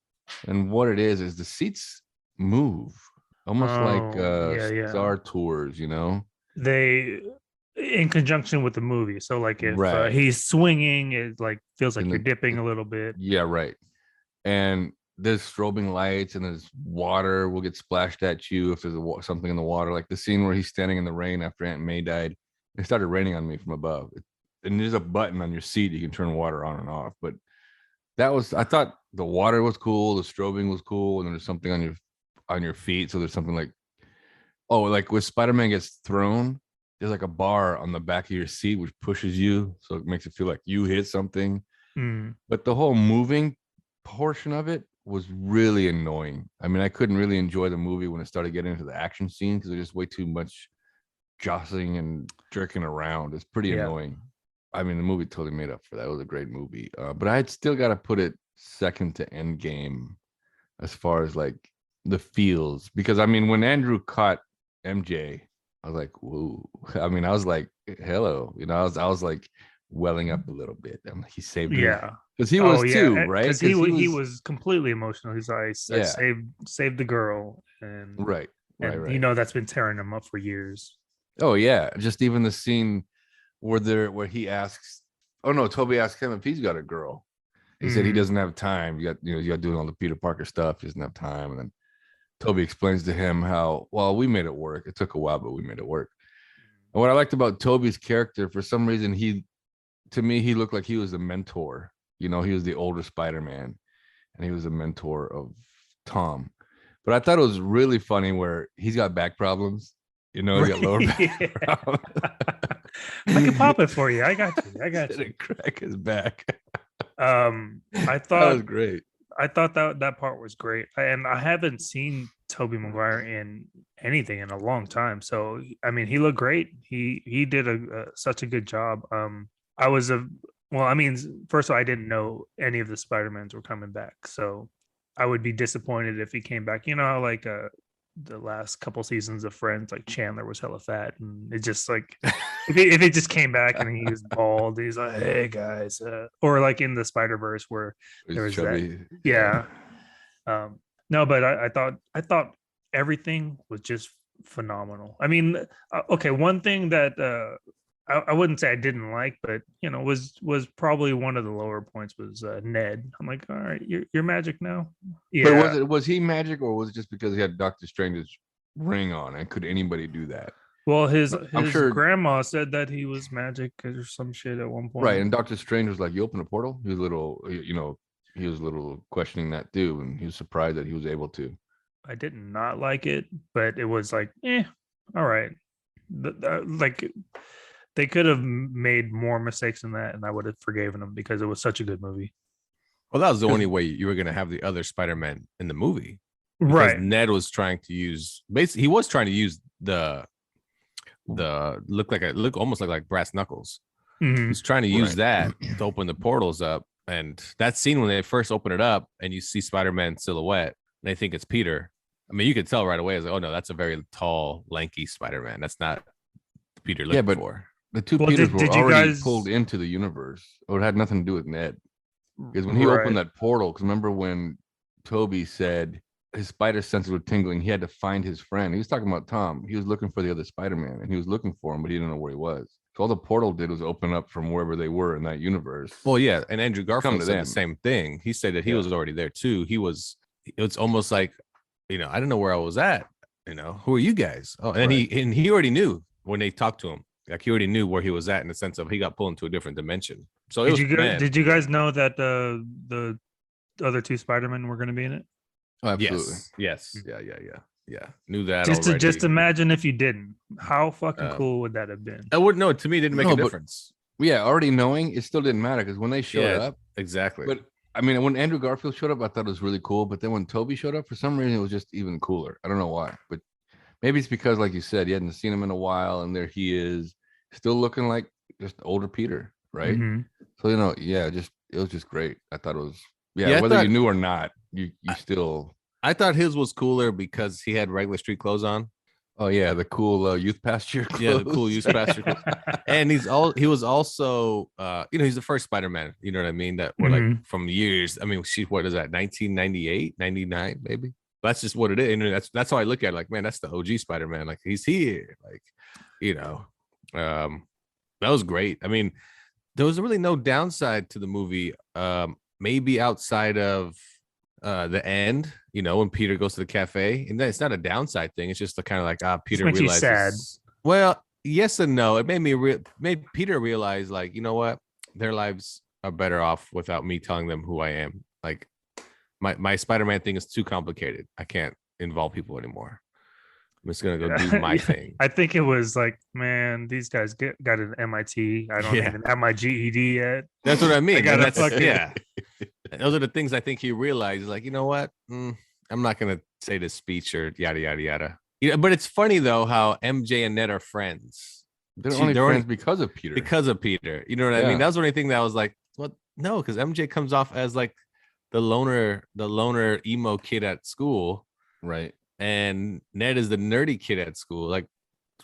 And what it is the seats move almost like yeah. Star Tours, They in conjunction with the movie. So like if Right. he's swinging, it like feels like And you're the- dipping a little bit. Yeah, right. And there's strobing lights and there's water will get splashed at you if there's something in the water. Like the scene where he's standing in the rain after Aunt May died. It started raining on me from above. And there's a button on your seat you can turn water on and off. But I thought the water was cool, the strobing was cool, and there's something on your feet. So there's something like, oh, like when Spider-Man gets thrown, there's like a bar on the back of your seat which pushes you, so it makes it feel like you hit something. But the whole moving portion of it was really annoying. I mean, I couldn't really enjoy the movie when it started getting into the action scene because there's just way too much jostling and jerking around. It's pretty annoying. I mean, the movie totally made up for that. It was a great movie. But I'd still got to put it second to Endgame as far as like the feels. Because I mean, when Andrew caught MJ, I was like, whoa. I mean, I was like, hello. You know, I was like welling up a little bit. I'm like, he saved her. Because he was too, right? Because he was completely emotional. He's like, I saved the girl. And right. You know, that's been tearing him up for years. Oh, yeah. Just even the scene where he asks, oh no, Toby asked him if he's got a girl. He said he doesn't have time. You got doing all the Peter Parker stuff. He doesn't have time. And then Toby explains to him how, well, we made it work. It took a while, but we made it work. And what I liked about Toby's character, for some reason, to me, he looked like he was the mentor. You know, he was the older Spider-Man, and he was a mentor of Tom. But I thought it was really funny where he's got back problems. You know, he got lower back problems. I can pop it for you. I got you. Didn't crack his back. I thought that was great. I thought that part was great, and I haven't seen Tobey Maguire in anything in a long time. So I mean, he looked great. He did such a good job. First of all, I didn't know any of the Spider-Mans were coming back, so I would be disappointed if he came back. You know how like the last couple seasons of Friends, like Chandler was hella fat, and it just like if it just came back and he was bald, he's like, hey guys, or like in the Spider-Verse where there was chubby. No, but I thought everything was just phenomenal. I mean, okay, one thing that I wouldn't say I didn't like, but you know, was probably one of the lower points was Ned. I'm like, all right, you're magic now. Yeah. But was he magic, or was it just because he had Doctor Strange's ring on, and could anybody do that? Well, his grandma said that he was magic or some shit at one point. Right, and Doctor Strange was like, "You open a portal." He was a little questioning that too, and he was surprised that he was able to. I did not like it, but it was like, all right, like. They could have made more mistakes than that, and I would have forgiven them because it was such a good movie. Well, that was the only way you were going to have the other Spider-Man in the movie. Right. Ned was trying to use, basically, he was trying to use the look almost like brass knuckles. Mm-hmm. He's trying to use that to open the portals up. And that scene when they first open it up and you see Spider-Man silhouette, and they think it's Peter. I mean, you could tell right away. It's like, oh no, that's a very tall, lanky Spider-Man. That's not Peter looking for. The two Peters were already pulled into the universe. Or it had nothing to do with Ned. Because when he opened that portal, because remember when Toby said his spider senses were tingling, he had to find his friend. He was talking about Tom. He was looking for the other Spider-Man, and he was looking for him, but he didn't know where he was. So all the portal did was open up from wherever they were in that universe. Well, yeah, and Andrew Garfield said the same thing. He said that he was already there too. It's almost like, I didn't know where I was at. Who are you guys? Oh, and he already knew when they talked to him. Like he already knew where he was at in the sense of he got pulled into a different dimension. So did you guys know that the other two Spider-Men were going to be in it? Oh, absolutely. Yes. Yeah. Knew that. Just imagine if you didn't. How fucking cool would that have been? I wouldn't know. To me, it didn't make a difference. Yeah, already knowing, it still didn't matter because when they showed up, exactly. But I mean, when Andrew Garfield showed up, I thought it was really cool. But then when Toby showed up, for some reason, it was just even cooler. I don't know why, but maybe it's because, like you said, you hadn't seen him in a while, and there he is, still looking like just older Peter, right? Mm-hmm. So it was just great. I thought it was whether you knew or not, you still. I thought his was cooler because he had regular street clothes on. Oh yeah, the cool youth pasture clothes. Yeah, the cool youth pasture clothes. And he was also he's the first Spider-Man, you know what I mean, that were like from years. I mean, what is that, 1998, 99 maybe? That's just what it is. And that's how I look at it. Like, man, that's the OG Spider-Man. Like, he's here. Like, that was great. I mean, there was really no downside to the movie. Maybe outside of the end, when Peter goes to the cafe, and it's not a downside thing. It's just the kind of like, Peter realizes. Sad. Well, yes and no. It made Peter realize, like, you know what, their lives are better off without me telling them who I am. Like my Spider-Man thing is too complicated. I can't involve people anymore. I'm just gonna go do my thing. I think it was like, man, these guys got an MIT. I don't even have my GED yet. That's what I mean. gotta And that's those are the things I think he realized. Like, you know what? I'm not gonna say this speech or yada yada yada. Yeah, but it's funny though how MJ and Ned are friends. They're only friends because of Peter. Because of Peter. You know what I mean? That was the only thing that I was like, what? No, because MJ comes off as like the loner emo kid at school. Right. And Ned is the nerdy kid at school. Like,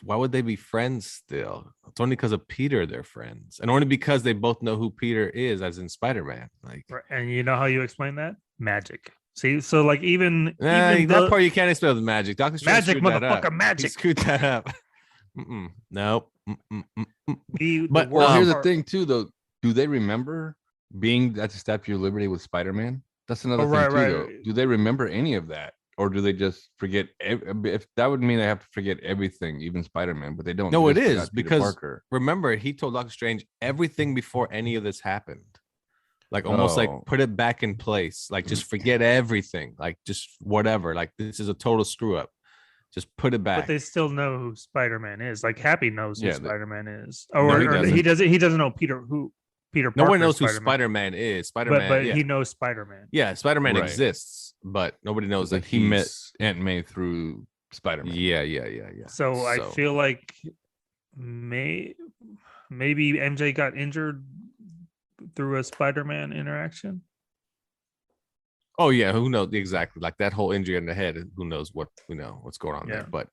why would they be friends still? It's only because of Peter they're friends. And only because they both know who Peter is, as in Spider-Man. Like, and you know how you explain that? Magic. See, so like even that part you can't explain with magic. Doctor Strange magic, motherfucker, magic. He screwed that up. Nope. But here's the thing too, though. Do they remember being at the Statue of Liberty with Spider-Man? That's another thing too. Though. Do they remember any of that, or do they just forget? If that would mean they have to forget everything, even Spider-Man, but they don't. No, it is because remember he told Doctor Strange everything before any of this happened. Like almost like put it back in place. Like just forget everything. Like just whatever. Like this is a total screw up. Just put it back. But they still know who Spider-Man is. Like Happy knows who Spider-Man is. Or he doesn't know Peter Parker. No one knows who Spider-Man is. Spider-Man, but he knows Spider-Man. Yeah, Spider-Man exists, but nobody knows that he met Aunt May through Spider-Man. Yeah. So I feel like maybe MJ got injured through a Spider-Man interaction. Oh yeah, who knows exactly? Like that whole injury in the head. Who knows what's going on there? But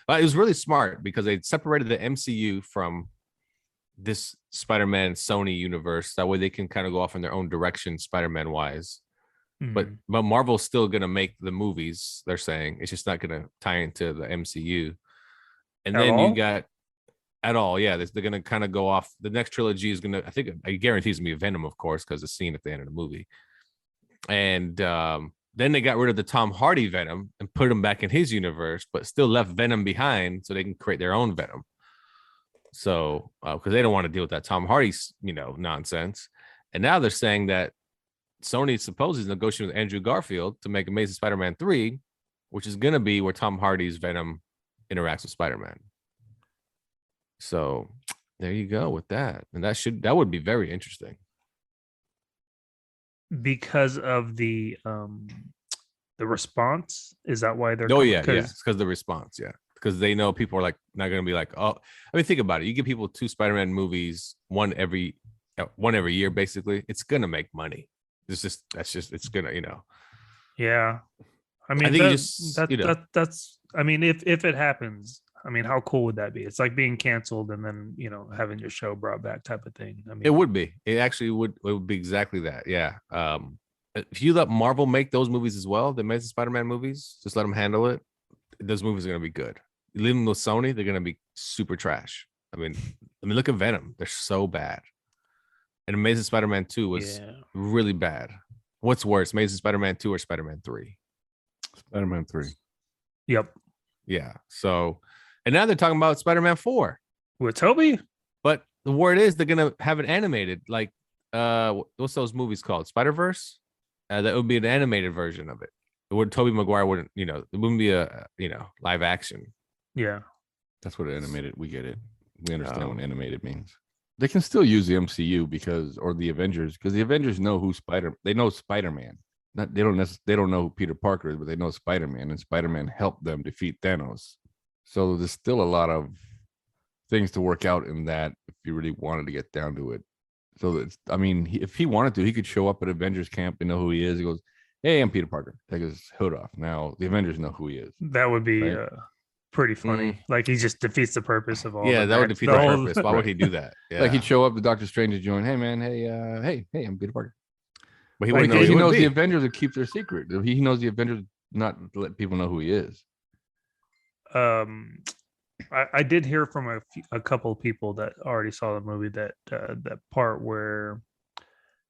it was really smart because they separated the MCU from this Spider-Man Sony universe. That way they can kind of go off in their own direction, Spider-Man wise. But Marvel's still gonna make the movies. They're saying it's just not gonna tie into the MCU. And then you got at all, yeah. They're gonna kind of go off. The next trilogy is gonna, I guarantee it's gonna be Venom, of course, because the scene at the end of the movie. And then they got rid of the Tom Hardy Venom and put him back in his universe, but still left Venom behind so they can create their own Venom. So, because they don't want to deal with that Tom Hardy's, nonsense. And now they're saying that Sony supposedly is negotiating with Andrew Garfield to make Amazing Spider-Man 3, which is going to be where Tom Hardy's Venom interacts with Spider-Man. So there you go with that. And that would be very interesting. Because of the response, is that why they're? Oh yeah, it's because the response, because they know people are like not going to be like, oh, I mean, think about it. You give people 2 Spider-Man movies, one every year, basically, it's gonna make money. It's gonna, Yeah, I mean, I think that's. I mean, if it happens, I mean, how cool would that be? It's like being canceled and then having your show brought back, type of thing. I mean, it would be. It actually would. It would be exactly that. Yeah. If you let Marvel make those movies as well, the Amazing Spider-Man movies, just let them handle it. Those movies are gonna be good. You leave them with Sony, they're gonna be super trash. I mean, look at Venom. They're so bad. And Amazing Spider-Man 2 was really bad. What's worse, Amazing Spider-Man 2 or Spider-Man 3? Spider-Man 3. Yep. Yeah. So, and now they're talking about Spider-Man 4 with Toby. But the word is they're gonna have it animated. Like, what's those movies called? Spider-Verse. That would be an animated version of it. Tobey Maguire wouldn't. It wouldn't be a live action. Yeah, that's what animated. We get it. We understand what animated means. They can still use the MCU or the Avengers, because the Avengers know who they know Spider-Man. They don't know who Peter Parker is, but they know Spider-Man, and Spider-Man helped them defeat Thanos. So there's still a lot of things to work out in that if you really wanted to get down to it. So if he wanted to, he could show up at Avengers camp and know who he is. He goes, "Hey, I'm Peter Parker." Take his hood off. Now the Avengers know who he is. That would be pretty funny. Like he just defeats the purpose of all. Yeah, that would defeat the purpose. Why would he do that? Yeah. Like he'd show up to Doctor Strange and join. Hey man, hey, I'm Peter Parker. But he knows the Avengers would keep their secret. He knows the Avengers not let people know who he is. I did hear from a couple of people that already saw the movie that that part where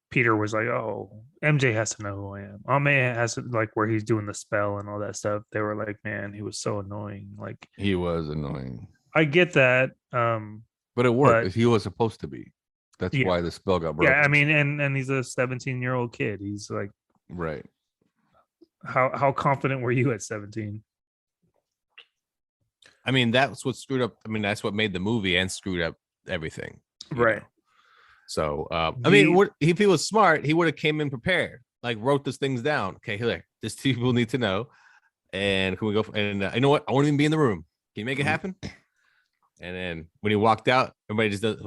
Peter was like, "Oh, MJ has to know who I am. Aunt has to," like where he's doing the spell and all that stuff. They were like, "Man, he was so annoying." Like he was annoying. I get that, but it worked. He was supposed to be. That's Yeah. why the spell got broken. Yeah, I mean, and he's a 17-year-old kid. He's like, right. how confident were you at 17? I mean, that's what screwed up. I mean, that's what made the movie and screwed up everything. Right. know. So, I mean, if he was smart, he would have came in prepared, like wrote these things down. Okay, here, this people need to know. And can we go? And you know what? I won't even be in the room. Can you make it happen? And then when he walked out, everybody just does,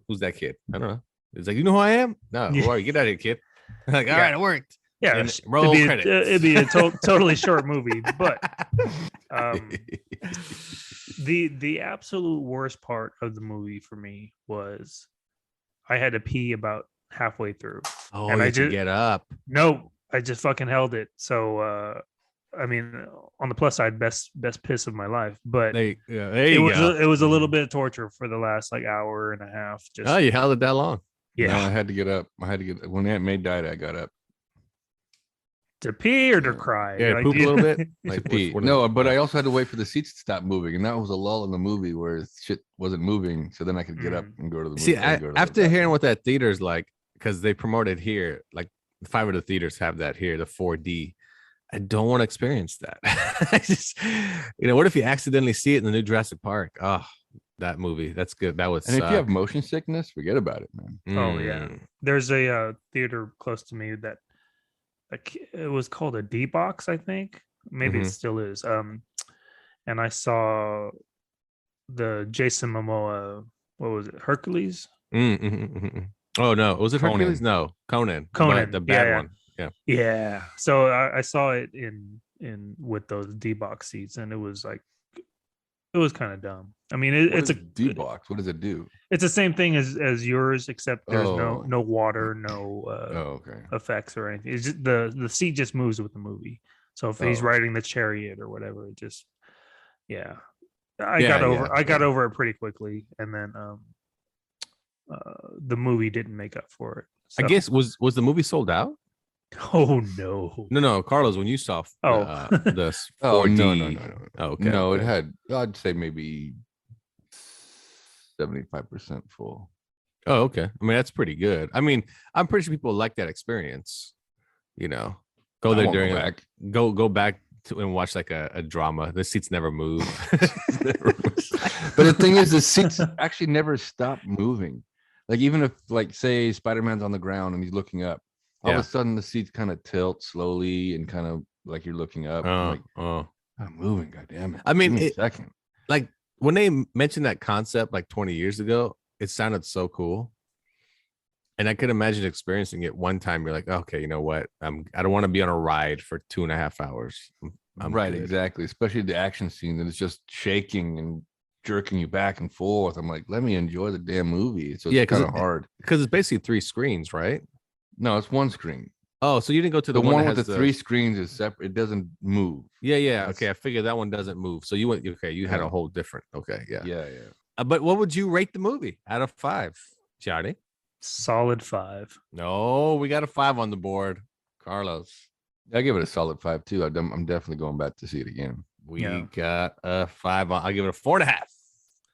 who's that kid? I don't know. It's like, you know who I am? No, who are you? Get out of here, kid. Like, all right, it worked. Yeah, And roll credits. It'd be a totally short movie, but the absolute worst part of the movie for me was I had to pee about halfway through. Oh, and I I just get up. No, I just fucking held it. So I mean, on the plus side, best piss of my life, but There you go. it was a little bit of torture for the last like hour and a half. Just Oh, you held it that long. yeah, No, I had to get up. When Aunt May died, I got up. to pee or to cry. Yeah, Like, poop a little bit. To pee. No, but I also had to wait for the seats to stop moving, and that was a lull in the movie where shit wasn't moving. So then I could get up and go to the movie. See, after hearing what that theater's like, because they promoted here, like 5 of the theaters have that here, the 4D. I don't want to experience that. I just, what if you accidentally see it in the new Jurassic Park? Oh, that movie. That's good. That was. And if you have motion sickness, forget about it, man. Oh yeah, there's a theater close to me that it was called a D box, I think. Maybe it still is. And I saw the Jason Momoa. What was it? Hercules. Oh no, was it Hercules? No, Conan, the bad one. Yeah. So I saw it in with those D box seats, and it was like, it was kind of dumb. I mean, it's a D box. What does it do? It's the same thing as yours, except there's no water, no effects or anything. It's just the seat just moves with the movie. So if he's riding the chariot or whatever, it just I got over it pretty quickly, and then the movie didn't make up for it. So. I guess was the movie sold out? Oh no, Carlos, when you saw the 4D, no. Oh, okay. No, it had, I'd say maybe 75% full. Oh, okay. I mean, that's pretty good. I mean, I'm pretty sure people like that experience. Go there during go back to and watch like a drama. The seats never move. But the thing is, the seats actually never stop moving. Like even if, like, say Spider-Man's on the ground and he's looking up, all of a sudden the seats kind of tilt slowly and kind of like you're looking up. I'm moving, goddamn it. I mean, second. Like when they mentioned that concept like 20 years ago, it sounded so cool. And I could imagine experiencing it one time. You're like, okay, you know what? I don't want to be on a ride for 2.5 hours. I'm right, good. Exactly. Especially the action scene, and it's just shaking and jerking you back and forth. I'm like, let me enjoy the damn movie. So it's kind of hard because it's basically 3 screens, right? No, it's 1 screen. Oh, so you didn't go to the one with the 3 screens is separate. It doesn't move. Yeah. Okay, I figured that one doesn't move. So you went. Okay, you had a whole different. Okay, yeah. But what would you rate the movie out of 5, Johnny? Solid 5. No, we got a 5 on the board, Carlos. I give it a solid 5 too. I'm definitely going back to see it again. We got a 5 on. I'll give it a 4.5.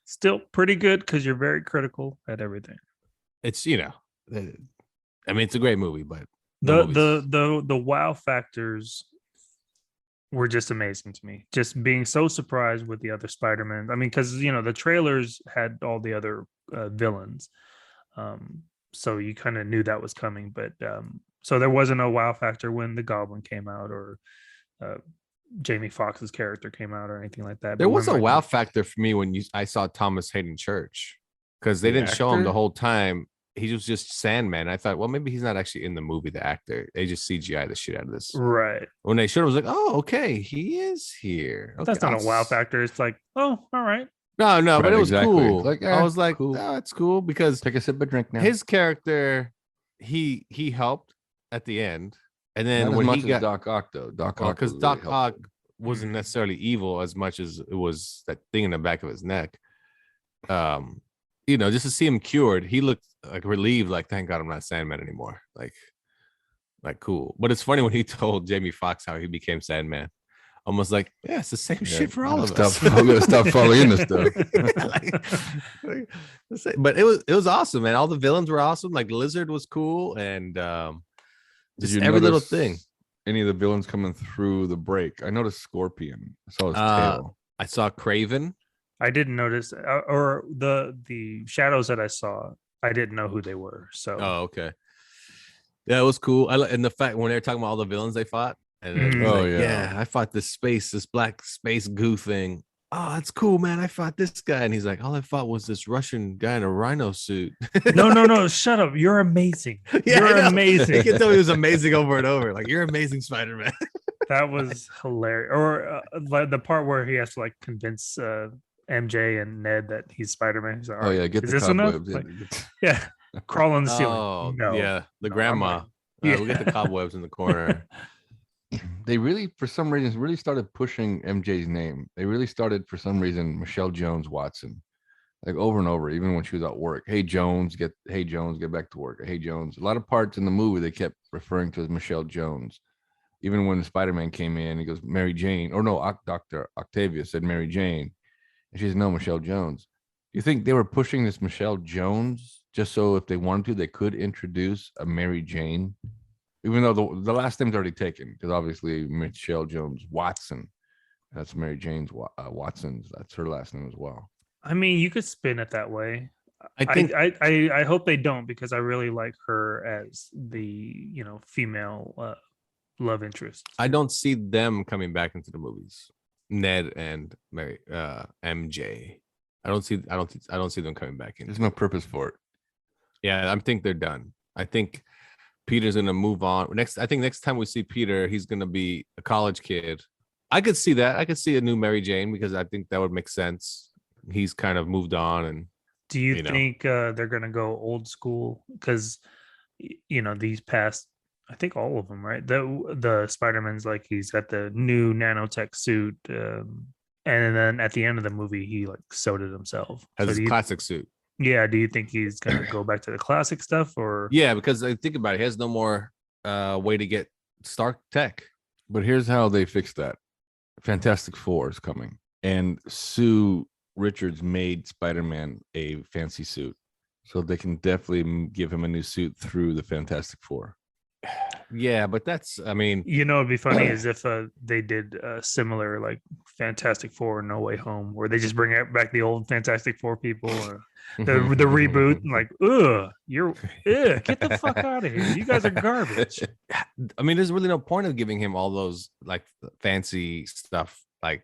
Still pretty good because you're very critical at everything. It's I mean, it's a great movie, but the wow factors were just amazing to me. Just being so surprised with the other Spider-Man. I mean, because the trailers had all the other villains, so you kind of knew that was coming. But so there wasn't a wow factor when the Goblin came out or Jamie Foxx's character came out or anything like that. There was a wow factor for me when I saw Thomas Hayden Church, because they didn't show him the whole time. He was just Sandman. I thought, well, maybe he's not actually in the movie, the actor. They just CGI the shit out of this. Right. When they showed him, I was like, oh, okay, he is here. Okay, that's not a wow factor. It's like, oh, all right. No, right, but it was cool. Like, I was like, cool. Oh, it's cool because take a sip of drink now. His character, he helped at the end. And then when he got Doc Ock, though. Doc Ock, because Doc Ock wasn't necessarily evil as much as it was that thing in the back of his neck. Just to see him cured, he looked like relieved, like, thank God I'm not Sandman anymore. Like cool. But it's funny when he told Jamie Foxx how he became Sandman. almost like, yeah, it's the same shit for all of us. I'm gonna stop following this stuff. It's the same Yeah, shit for all of stop, us. I'm gonna stop following this stuff. But it was awesome, man. All the villains were awesome. Like Lizard was cool, and Did just you every little notice thing. any of the villains coming through the break? I noticed Scorpion. I saw his tail. I saw Craven. I didn't notice, or the shadows that I saw, I didn't know who they were. So Oh, okay. Yeah, it was cool. And the fact when they were talking about all the villains they fought, and then Mhm. it's Oh, like, yeah. I fought this black space goo thing. Oh, that's cool, man. I fought this guy, and he's like, all I fought was this Russian guy in a rhino suit. no, shut up. You're amazing. Yeah, I You're know. amazing. You can tell he was amazing over and over. Like, you're amazing, Spider-Man. That was hilarious. Or like the part where he has to like convince MJ and Ned that he's Spider-Man. He's like, Oh yeah, get is the this enough? cobwebs. Like, yeah, crawl on the ceiling. Oh, No. yeah, the No, grandma. I'm like- We'll get the cobwebs in the corner. They really, for some reason, really started pushing MJ's name. They really started, for some reason, Michelle Jones Watson, like over and over, even when she was at work. Hey Jones, get back to work. Hey Jones. A lot of parts in the movie they kept referring to as Michelle Jones. Even when Spider-Man came in, he goes Mary Jane, or no, Dr. Octavia said Mary Jane, and she said no, Michelle Jones. You think they were pushing this Michelle Jones just so if they wanted to, they could introduce a Mary Jane? Even though the last name's already taken, because obviously Michelle Jones Watson, that's Mary Jane's Watson's. That's her last name as well. I mean, you could spin it that way. I think I hope they don't, because I really like her as the female love interest. I don't see them coming back into the movies. Ned and Mary, MJ. I don't see them coming back in. There's no purpose for it. Yeah, I think they're done. I think Peter's gonna move on. I think next time we see Peter, he's gonna be a college kid. I could see that. I could see a new Mary Jane, because I think that would make sense. He's kind of moved on, and Do you think they're gonna go old school? Because these past, I think all of them, right? The Spider-Man's like he's got the new nanotech suit, and then at the end of the movie he like sewed it himself. has So his classic suit. yeah, do you think he's gonna go back to the classic stuff, or Yeah, because I think about it, he has no more way to get Stark tech. But here's how they fix that. Fantastic Four is coming, and Sue Richards made Spider-Man a fancy suit, so they can definitely give him a new suit through the Fantastic Four. Yeah, but that's, I mean, it'd be funny as if they did similar like Fantastic Four No Way Home, where they just bring back the old Fantastic Four people, or the reboot, like, get the fuck out of here. You guys are garbage. I mean, there's really no point of giving him all those like fancy stuff, like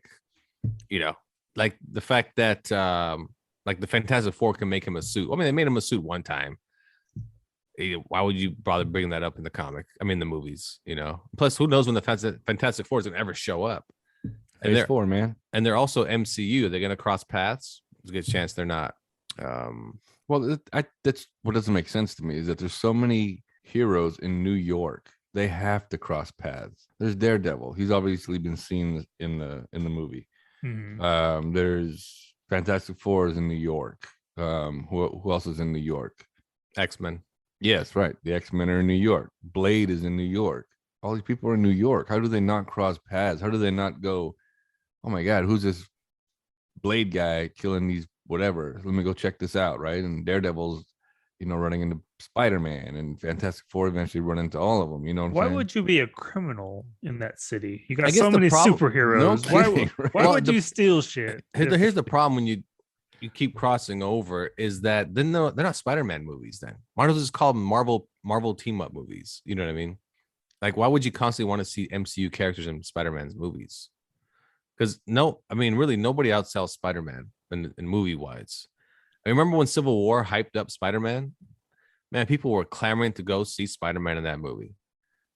like the fact that like the Fantastic Four can make him a suit. I mean, they made him a suit one time. Why would you bother bringing that up in the comic? I mean, the movies, Plus, who knows when the Fantastic Four is gonna ever show up? And Phase 4, man. And they're also MCU. They're gonna cross paths. There's a good chance they're not. Well, that's what doesn't make sense to me, is that there's so many heroes in New York. They have to cross paths. There's Daredevil. He's obviously been seen in the movie. Mhm. There's Fantastic Four is in New York. Who else is in New York? X-Men. Yes, right. The X-Men are in New York. Blade is in New York. All these people are in New York. How do they not cross paths? How do they not go, oh my God, who's this Blade guy killing these whatever? Let me go check this out, right? And Daredevil's, running into Spider-Man, and Fantastic Four eventually run into all of them. What I'm Why saying? would you be a criminal in that city? You got guess so the many problem- superheroes. No kidding, right? Why Well, would you steal shit? Here's the problem when you keep crossing over, is that then they're not Spider-Man movies. Then why don't they just call them Marvel team up movies? You know what I mean? Like, why would you constantly want to see MCU characters in Spider-Man's movies? Because really nobody outsells Spider-Man in movie wise. I remember when Civil War hyped up Spider-Man. Man, people were clamoring to go see Spider-Man in that movie.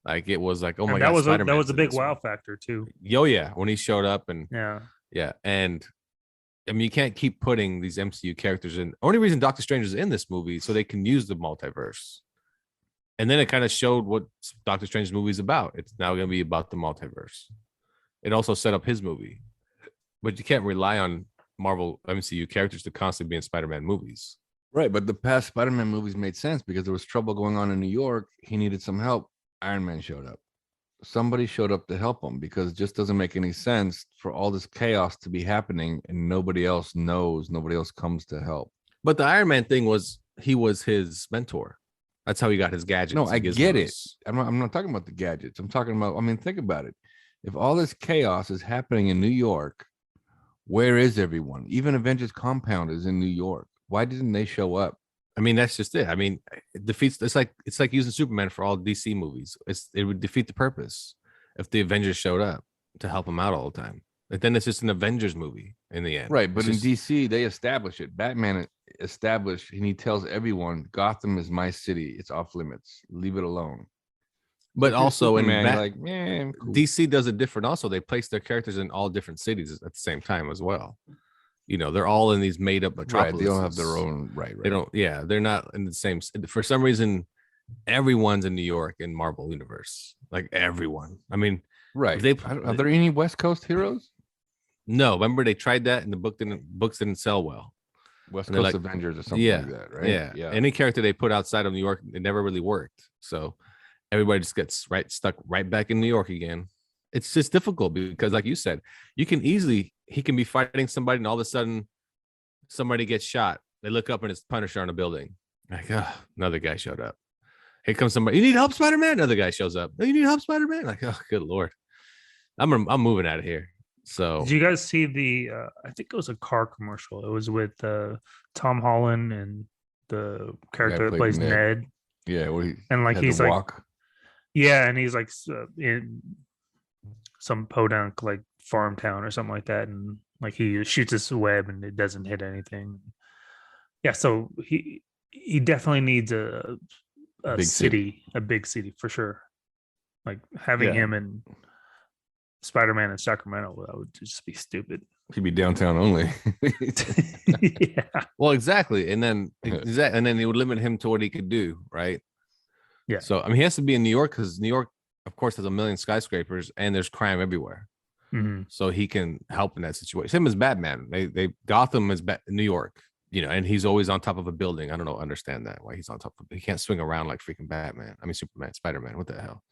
Like, it was like, oh my And God, that was Spider-Man's a in big this wow one. factor too. Yeah, when he showed up, and Yeah. and I mean, you can't keep putting these MCU characters in. Only reason Doctor Strange is in this movie so they can use the multiverse. And then it kind of showed what Doctor Strange's movie is about. It's now going to be about the multiverse. It also set up his movie, but you can't rely on Marvel MCU characters to constantly be in Spider-Man movies. Right, but the past Spider-Man movies made sense because there was trouble going on in New York. He needed some help. Iron Man showed up. somebody showed up to help him, because it just doesn't make any sense for all this chaos to be happening and nobody else knows, nobody else comes to help. But the Iron Man thing was he was his mentor. That's how he got his gadgets. No, I and get it. gizmos. I'm not talking about the gadgets. I'm talking about, I mean, think about it. If all this chaos is happening in New York, where is everyone? Even Avengers Compound is in New York. Why didn't they show up? I mean, that's just it. I mean, it defeats. It's like using Superman for all DC movies. It would defeat the purpose if the Avengers showed up to help him out all the time. Like, then it's just an Avengers movie in the end. Right, but in It's just- DC, they establish it. Batman established, and he tells everyone, Gotham is my city. It's off limits. Leave it alone. but also in Superman, Bat- like, man, cool. DC does it different. Also, they place their characters in all different cities at the same time as well. You know, they're all in these made up Right, metropolises. they all have their own. Right. They don't. Yeah, they're not in the same. For some reason, everyone's in New York in Marvel Universe. Like everyone. I mean, Right. They- Are there any West Coast heroes? no. Remember they tried that, and the books didn't sell well. West And they're Coast like- Avengers or something yeah, like that, right? Yeah. Any character they put outside of New York, it never really worked. So everybody just gets stuck right back in New York again. It's just difficult because, like you said, he can be fighting somebody, and all of a sudden somebody gets shot. They look up and it's Punisher on a building. Like, another guy showed up. Here comes somebody. You need help, Spider-Man? Another guy shows up. Oh, you need help, Spider-Man? Like, oh, good Lord. I'm moving out of here. So Did you guys see the? I think it was a car commercial. It was with Tom Holland and the character that played plays Ned. Ned. Yeah. Well, And like had he's to like, walk. yeah, and he's like in some podunk like farm town or something like that, and like he shoots his web and it doesn't hit anything. Yeah, so he definitely needs a Big city, a big city for sure. Like having Yeah. him and Spider-Man in Sacramento, that would just be stupid. He'd be downtown only. Yeah. well, exactly. And then Yeah. and then it would limit him to what he could do, right? Yeah. So I mean, he has to be in New York because New York, of course, has a million skyscrapers and there's crime everywhere. Mhm. So he can help in that situation. Same as Batman. They Gotham is New York, you know, and he's always on top of a building. I don't know, understand that why he's on top of. He can't swing around like freaking Batman. I mean, Superman, Spider-Man. What the hell?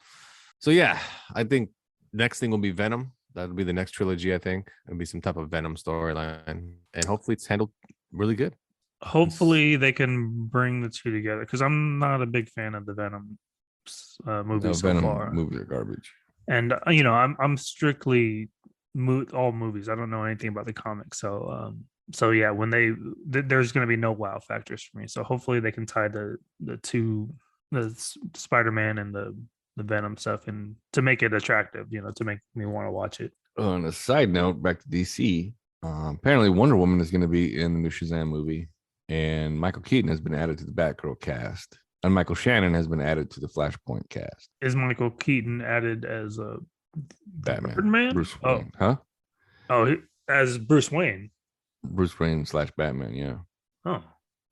So yeah, I think next thing will be Venom. That'll be the next trilogy. I think it'll be some type of Venom storyline, and hopefully it's handled really good. Hopefully they can bring the two together because I'm not a big fan of the Venom movie No, so Venom far. movies are garbage. And you know, I'm strictly all movies. I don't know anything about the comics, so yeah, when there's going to be no wow factors for me. So hopefully they can tie the two, the Spider-Man and the Venom stuff, and to make it attractive, you know, to make me want to watch it. On a side note, back to DC. Apparently, Wonder Woman is going to be in the new Shazam movie, and Michael Keaton has been added to the Batgirl cast, and Michael Shannon has been added to the Flashpoint cast. Is Michael Keaton added as a Batman, Birdman? Bruce Oh. Wayne, huh? As Bruce Wayne. Bruce Wayne / Batman, yeah. Oh,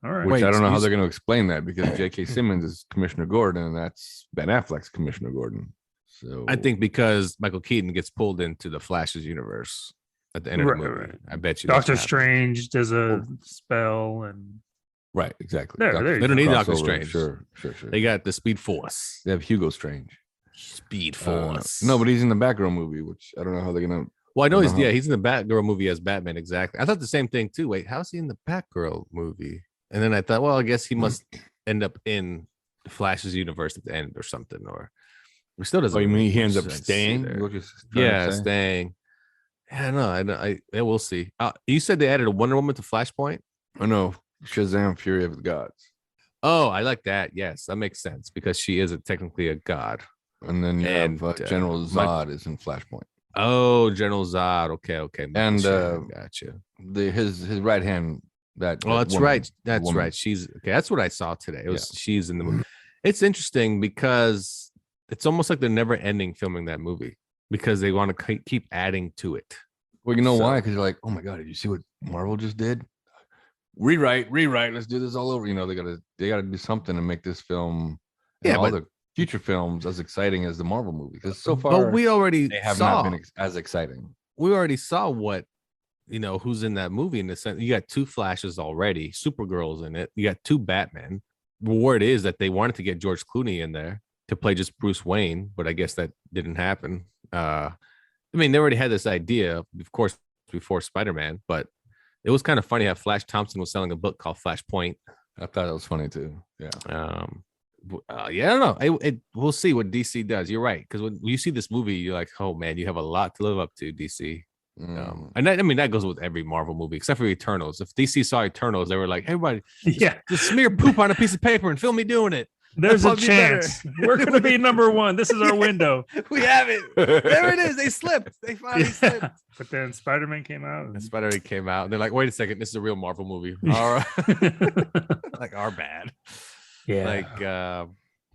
all right. Which Wait, I don't know how excuse- they're going to explain that, because J.K. Simmons is Commissioner Gordon, and that's Ben Affleck's Commissioner Gordon. So I think because Michael Keaton gets pulled into the Flash's universe at the end of the Right, movie. right. I bet you. that's Doctor what happens. Strange does a spell, and right, exactly. There you They don't need Doctor Crossover, Strange. Sure. They got the Speed Force. They have Hugo Strange. Speed Force. No, but he's in the Batgirl movie, which I don't know how they're gonna. Well, I know I he's don't know. he's in the Batgirl movie as Batman. Exactly. I thought the same thing too. Wait, how's he in the Batgirl movie? And then I thought, well, I guess he must end up in Flash's universe at the end or something. Or we still doesn't. Oh, you mean make he ends much up sense staying? either. What you're trying to Yeah, say? staying. Yeah, no, I we'll see. You said they added a Wonder Woman to Flashpoint. Oh no, Shazam! Fury of the Gods, Oh, I like that. Yes, that makes sense because she is technically a god. and then you And, have General Zod is in Flashpoint. Oh, General Zod. Okay. And, Gotcha. His right hand. That Oh, that's woman, right. That's woman. right. She's okay. That's what I saw today. It was she's in the movie. It's interesting because it's almost like they're never ending filming that movie because they want to keep adding to it. Well, you know So- why? Because you're like, oh my god, did you see what Marvel just did? Rewrite. Let's do this all over. You know, they gotta do something to make this film, and Yeah, all but- the future films as exciting as the Marvel movie. Because so far, But we already they have saw. not been as exciting. We already saw what who's in that movie. In the sense, you got 2 Flashes already. Supergirl's in it. You got 2 Batman. The word is that they wanted to get George Clooney in there. to play just Bruce Wayne, but I guess that didn't happen. I mean, they already had this idea, of course, before Spider-Man, but it was kind of funny how Flash Thompson was selling a book called Flashpoint. I thought it was funny too. Yeah. Yeah, I don't know. We'll see what DC does. You're right, because when you see this movie, you're like, oh man, you have a lot to live up to, DC. And that, I mean, that goes with every Marvel movie except for Eternals. If DC saw Eternals, they were like, everybody, just smear poop on a piece of paper and film me doing it. There's a chance we're going to be number one. This is our window. We have it. There it is. They slipped. They finally slipped. But then Spider-Man came out. And Spider-Man came out. And they're like, wait a second. This is a real Marvel movie. All right. Like, our bad. Yeah. Like,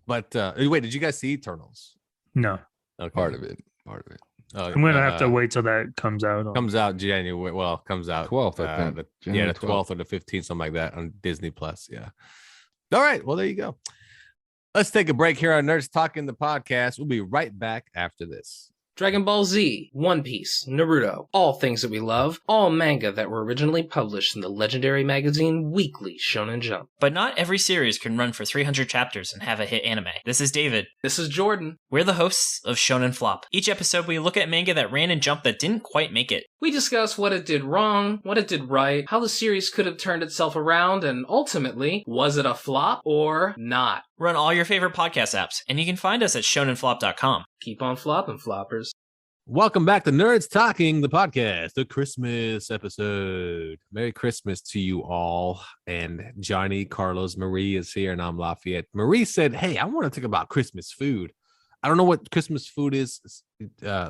but wait, did you guys see Eternals? No. Okay. Part of it. I'm going to have to wait till that comes out. Comes out January. Well, comes out 12th, I think. The 12th or the 15th, something like that on Disney Plus. Yeah. All right. Well, there you go. Let's take a break here on Nerds Talking the podcast. We'll be right back after this. Dragon Ball Z, One Piece, Naruto, all things that we love, all manga that were originally published in the legendary magazine Weekly Shonen Jump. But not every series can run for 300 chapters and have a hit anime. This is David. This is Jordan. We're the hosts of Shonen Flop. Each episode, we look at manga that ran in Jump that didn't quite make it. We discuss what it did wrong, what it did right, how the series could have turned itself around, and ultimately, was it a flop or not? We're on all your favorite podcast apps, and you can find us at shonenflop.com. Keep on flopping, floppers. Welcome back to Nerds Talking the podcast, the Christmas episode. Merry Christmas to you all. And Johnny, Carlos, Marie is here, and I'm Lafayette. Marie said, hey, I want to talk about Christmas food. I don't know what Christmas food is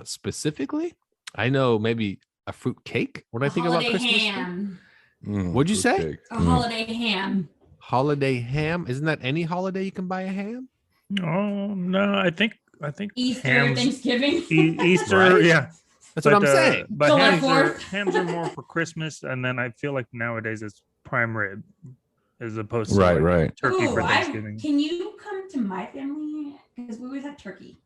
specifically. I know maybe a fruit cake when I think about Christmas ham. food. What'd you say? Cake. A holiday ham. Holiday ham? Isn't that any holiday you can buy a ham? Oh, no, I think Easter, Thanksgiving. Easter, Right? yeah. That's what I'm saying. But July hams are more for Christmas, and then I feel like nowadays it's prime rib as opposed to Right. turkey Ooh, for Thanksgiving. can you come to my family? Because we always have turkey.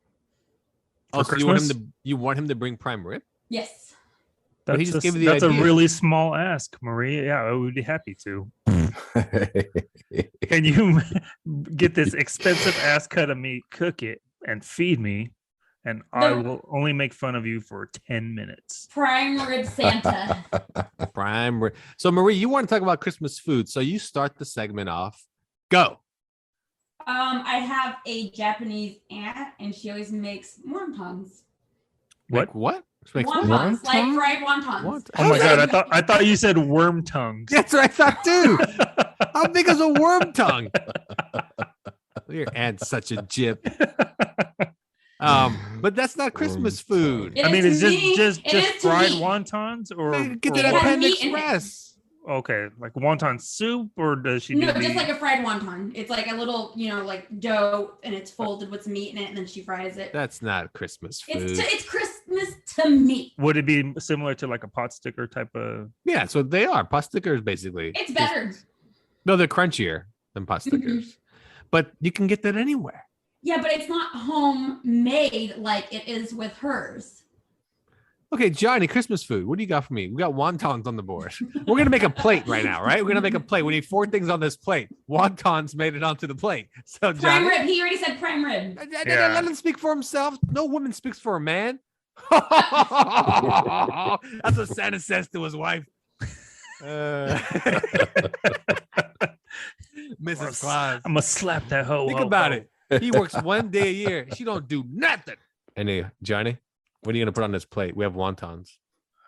Oh, For so Christmas? you want him to bring prime rib? Yes. But he just gave you the That's a idea. really small ask, Marie. Yeah, I would be happy to. Can you get this expensive ass cut of meat, cook it, and feed me, and I will only make fun of you for 10 minutes. Prime rib Santa. Prime rib. So Marie, you want to talk about Christmas food. So you start the segment off. Go. I have a Japanese aunt, and she always makes wontons. What? What? Wontons, like fried wontons. What? Oh my god, I thought you said worm tongues. That's what I thought too. How big is a worm tongue? Your aunt's such a jip. But that's not Christmas food. It I mean, is it's to me- just it is to fried me. wontons, or Get It that has Panda meat in it. Express. okay, like wonton soup, or does she No, do just the- like a fried wonton. It's like a little, like dough, and it's folded with some meat in it, and then she fries it. That's not Christmas food. It's Christmas to me. Would it be similar to like a pot sticker type of? Yeah, so they are pot stickers basically. It's better. No, they're crunchier than pot stickers. But you can get that anywhere. Yeah, but it's not homemade like it is with hers. Okay, Johnny, Christmas food. What do you got for me? We got wontons on the board. We're gonna make a plate right now, right? We're gonna make a plate. We need 4 things on this plate. Wontons made it onto the plate. So Prime Johnny, rib. He already said prime rib. Yeah. let him speak for himself. No woman speaks for a man. That's what Santa says to his wife. Mrs. Claus. I'm gonna slap that hoe. Think about it. He works 1 day a year. She don't do nothing. Anyway, Johnny, what are you gonna put on this plate? We have wontons.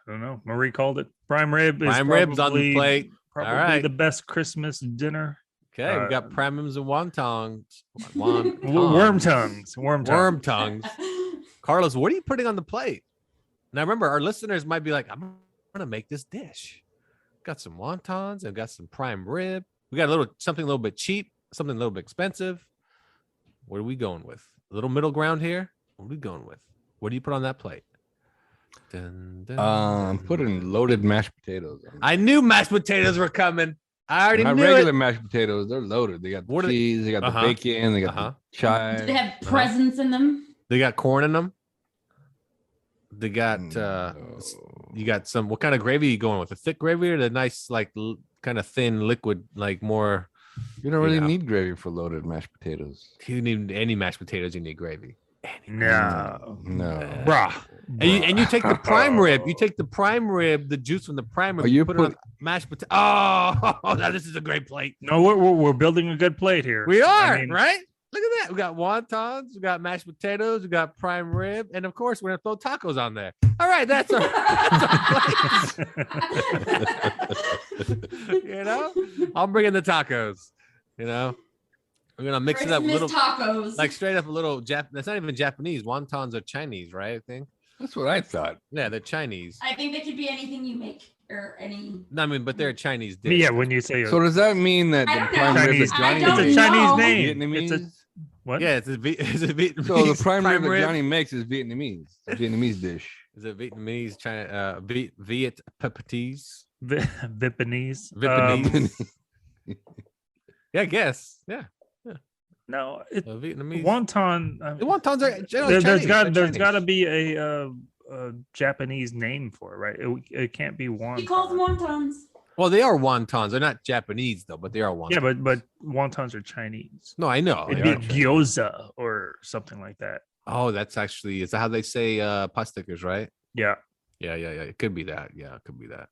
I don't know. Marie called it prime rib. Prime ribs on the plate. Probably All right. the best Christmas dinner. Okay, we got prime ribs and wontons. Worm tongues. Worm tongues. Carlos, what are you putting on the plate? Now remember, our listeners might be like, I'm gonna make this dish. Got some wontons, I've got some prime rib. We got something a little bit cheap, something a little bit expensive. What are we going with? A little middle ground here? What are we going with? What do you put on that plate? Dun, dun, Putting loaded mashed potatoes on. I knew mashed potatoes were coming. I already Not knew regular it. mashed potatoes, they're loaded. They got What are they- cheese, they got the bacon, they got the Do chive. they have presents in them? They got corn in them. They got No. you got some. What kind of gravy are you going with? A thick gravy or the nice like kind of thin liquid, like more You don't really know. need gravy for loaded mashed potatoes. You need any mashed potatoes, you need gravy. No, No. bruh. And you take the prime rib. You take the prime rib, the juice from the prime rib. you put it on mashed potato. Oh, now this is a great plate. No, we're building a good plate here. We are, I mean, right? Look at that. We got wontons, we got mashed potatoes, we got prime rib, and of course, we're gonna throw tacos on there. All right, that's our plate. You know, I'll bring in the tacos. You know, we're gonna mix it up a little, tacos. like straight up a little That's not even Japanese. Wontons are Chinese, right? I think. That's what I thought. Yeah, they're Chinese. I think they could be anything you make or any. No, I mean, but they're a Chinese dish. Yeah, when you say So does that mean that I the don't prime know. rib Chinese, that Johnny I don't it's a makes Chinese know. name. Vietnamese? It's a what? Yeah, it's a Vietnamese. So the prime rib that rib. Johnny makes is Vietnamese. It's a Vietnamese dish. Is it Vietnamese, China, Viet Pepatese? Vietnamese. Vietnamese. Yeah, I guess. Yeah. No, it, Vietnamese. wonton. The wontons are generally there's Chinese. there's got to be a Japanese name for it, right? It can't be wonton. He calls them wontons. Well, they are wontons. They're not Japanese though, but they are wontons. Yeah, but wontons are Chinese. No, I know. It'd they be are. gyoza or something like that. Oh, that's actually is that how they say pot stickers, right? Yeah. Yeah. It could be that. Yeah, it could be that.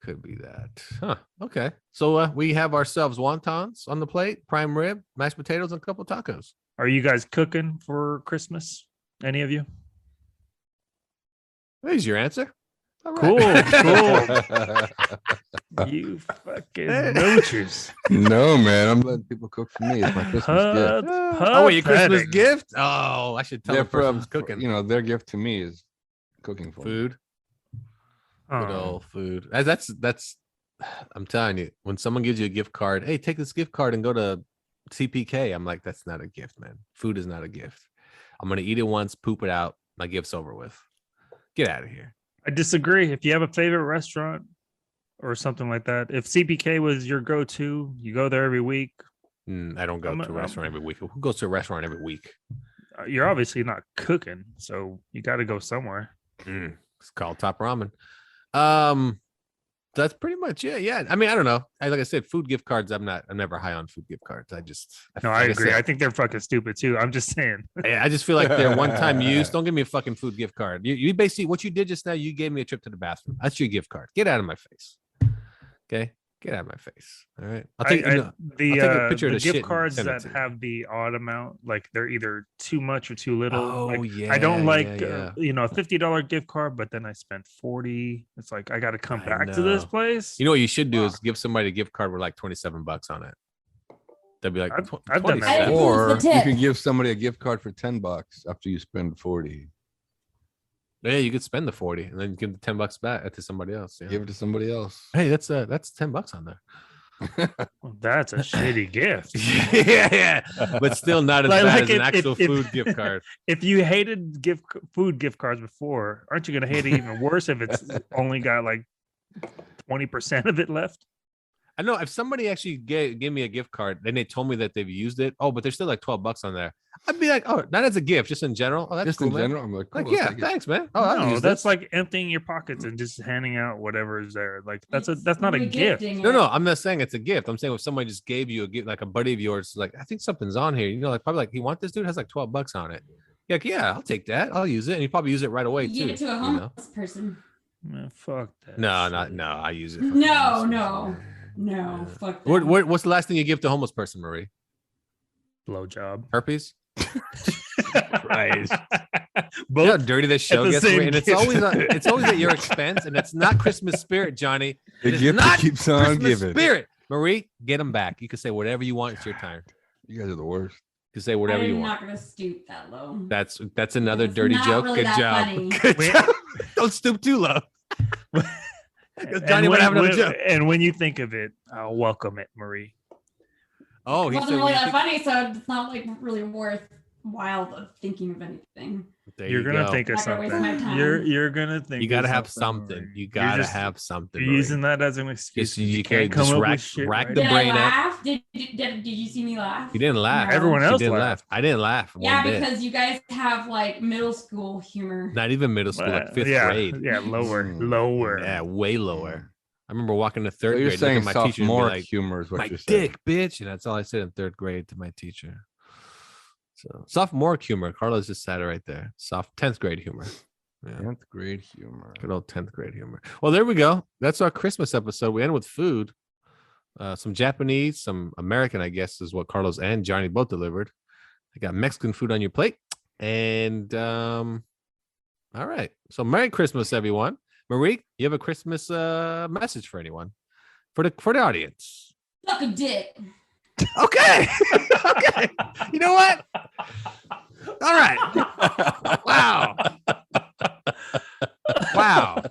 Could be that. Huh. Okay. So we have ourselves wontons on the plate, prime rib, mashed potatoes, and a couple tacos. Are you guys cooking for Christmas? Any of you? There's your answer. All right. Cool. You fucking moochers. No, man. I'm letting people cook for me. It's my Christmas gift. Oh, wait, your Christmas Pathetic. gift? Oh, I should tell the person who's for- cooking. You know, their gift to me is cooking for me. Food. Good Oh. old food. That's I'm telling you, when someone gives you a gift card, hey, take this gift card and go to CPK. I'm like, that's not a gift, man. Food is not a gift. I'm gonna eat it once, poop it out. My gift's over with. Get out of here. I disagree. If you have a favorite restaurant or something like that, if CPK was your go-to, you go there every week. I don't go to a restaurant every week. Who goes to a restaurant every week? You're obviously not cooking, so you got to go somewhere. It's called Top Ramen. That's pretty much it. Yeah. I mean, I don't know. Like I said, food gift cards. I'm never high on food gift cards. I like agree. said, I think they're fucking stupid too. I'm just saying. I just feel like they're one-time use. Don't give me a fucking food gift card. You basically what you did just now. You gave me a trip to the bathroom. That's your gift card. Get out of my face. Okay, get out of my face. All right. I'll take a picture of the the shit gift and cards send it that to you. have the odd amount, like they're either too much or too little. Oh, like, yeah, I don't like yeah. a $50 gift card, but then I spent 40. It's like I got to come back to this know. place. You know what you should do is give somebody a gift card with like $27 on it. They'd be like, I've done that. I Or includes the you tip. can give somebody a gift card for $10 after you spend 40. Yeah, you could spend the 40 and then give the $10 back to somebody else. Yeah. Give it to somebody else. Hey, that's $10 on there. Well, that's a shitty gift. yeah, but still not as Like- bad like as an if- actual if- food gift card. If you hated food gift cards before, aren't you going to hate it even worse if it's only got like 20% of it left? I know if somebody actually gave me a gift card, then they told me that they've used it. Oh, but there's still like $12 on there. I'd be like, oh, not as a gift, just in general. Oh, that's Just cool, in man. general, I'm like, Like, cool, I'll yeah, take it. thanks, man. Oh, I'll No, use that's this. like emptying your pockets and just handing out whatever is there. Like that's not a gift. Regifting No, it. no, I'm not saying it's a gift. I'm saying if somebody just gave you a gift, like a buddy of yours, like I think something's on here. You know, like probably like, you want this dude? It has like $12 on it. You're like, yeah, I'll take that. I'll use it, and you probably use it right away You too. give it to a you know? homeless person. Man, fuck that. No, shit. no, I use it. For No, homeless no, person. no. Fuck that. What's the last thing you give to a homeless person, Marie? Blowjob. Herpes? Right. Both You know how dirty this show the gets, same Marie? And it's gift. always at your expense, and it's not Christmas spirit, Johnny. The It is gift not that keeps on Christmas giving. spirit. Marie, get them back. You can say whatever you want. It's your time. You guys are the worst. You can say whatever you I'm want. not gonna stoop that low. That's another It's dirty not joke. really Good that job. funny. Good Wait. job. Don't stoop too low. Johnny would have another joke. And when you think of it, I'll welcome it, Marie. Oh, It he wasn't said, really when you that think- funny, so it's not like really worthwhile of thinking of anything. There You're you gonna go. think of Not gonna waste something. my time. You're gonna think. You gotta of have something. Marie. You You're gotta just- have something. You're Marie. using that as an excuse. You You can't can't come just up rack- with shit. rack right the Did now. brain I up. laugh? Did you see me laugh? You didn't laugh. No. Everyone You else didn't laughed. laugh. I didn't laugh. Yeah, one bit. because you guys have like middle school humor. Not even middle school, like fifth yeah, grade. Yeah, lower, Mm. lower. Yeah, way lower. I remember walking to So third you're grade, saying looking at my teacher and be sophomore like, humor is what my you're saying. dick, bitch. And that's all I said in third grade to my teacher. So sophomore humor. Carlos just sat it right there. 10th grade humor. Yeah. 10th grade humor. Good old 10th grade humor. Well, there we go. That's our Christmas episode. We end with food. Some Japanese, some American, I guess, is what Carlos and Johnny both delivered. I got Mexican food on your plate. And all right. So Merry Christmas, everyone. Marie, you have a Christmas message for anyone? For the audience. Suck a dick. Okay. Okay. You know what? All right. Wow. Wow.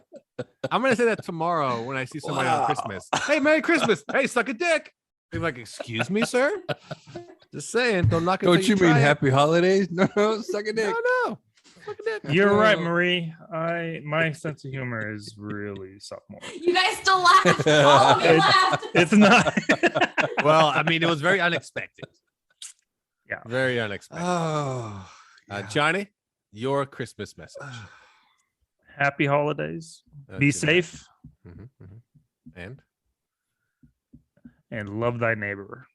I'm gonna say that tomorrow when I see somebody on Christmas. Hey, Merry Christmas. Hey, suck a dick. They're like, excuse me, sir. Just saying. Don't knock it. Don't you mean try it. Happy Holidays? No, suck a dick. No. Suck a dick. You're right, Marie. My sense of humor is really sophomore. You guys still laughed. All of you laughed. It's not. Well, I mean, it was very unexpected. Yeah. Very unexpected. Oh, Johnny, your Christmas message. Happy holidays. That's Be it. safe And love thy neighbor.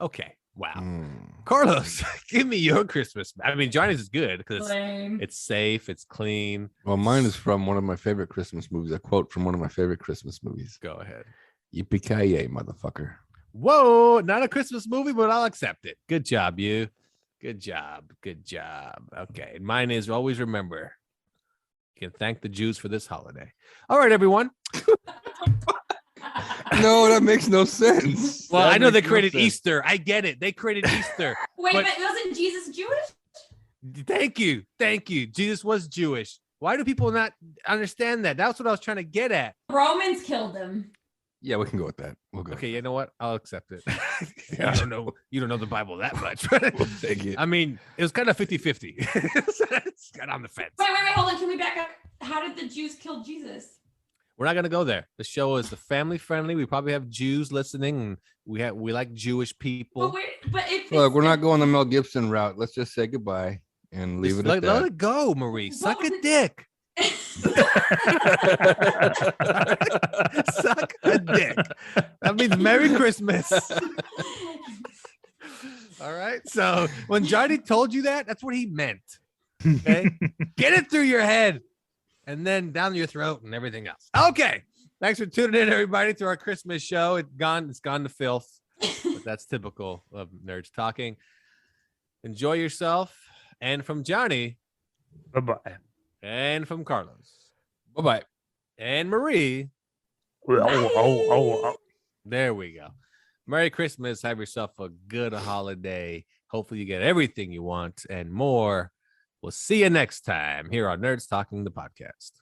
okay. Wow. Mm. Carlos, give me your Christmas. I mean, Johnny's is good because Lame. it's safe, it's clean. Well, mine is from one of my favorite Christmas movies. A quote from one of my favorite Christmas movies. Go ahead. Yippee-ki-yay, motherfucker. Whoa, not a Christmas movie, but I'll accept it. Good job, you. Good job. Good job. Okay. And mine is always remember. You can thank the Jews for this holiday. All right, everyone. No, that makes no sense. Well, That I know they makes no created sense. Easter. I get it. They created Easter. Wait, but- but wasn't Jesus Jewish? Thank you. Thank you. Jesus was Jewish. Why do people not understand that? That's what I was trying to get at. Romans killed him. Yeah, we can go with that. We'll go. Okay, you know what? I'll accept it. Yeah. You don't know the Bible that much. We'll take it. I mean, it was kind of 50-50. It's kind of on the fence. Wait, hold on. Can we back up? How did the Jews kill Jesus? We're not gonna go there. The show is the family friendly. We probably have Jews listening, and we like Jewish people. But if Look, we're not going the Mel Gibson route. Let's just say goodbye and leave Just it at let that. it go, Marie. Suck a dick. Suck a dick. That means Merry Christmas. All right. So when Johnny told you that, that's what he meant. Okay. Get it through your head and then down your throat and everything else. Okay. Thanks for tuning in, everybody, to our Christmas show. It's gone to filth. But that's typical of nerds talking. Enjoy yourself. And from Johnny. Bye-bye. And from Carlos. Bye-bye. And Marie. There we go. Merry Christmas. Have yourself a good holiday. Hopefully you get everything you want and more. We'll see you next time here on Nerds Talking the Podcast.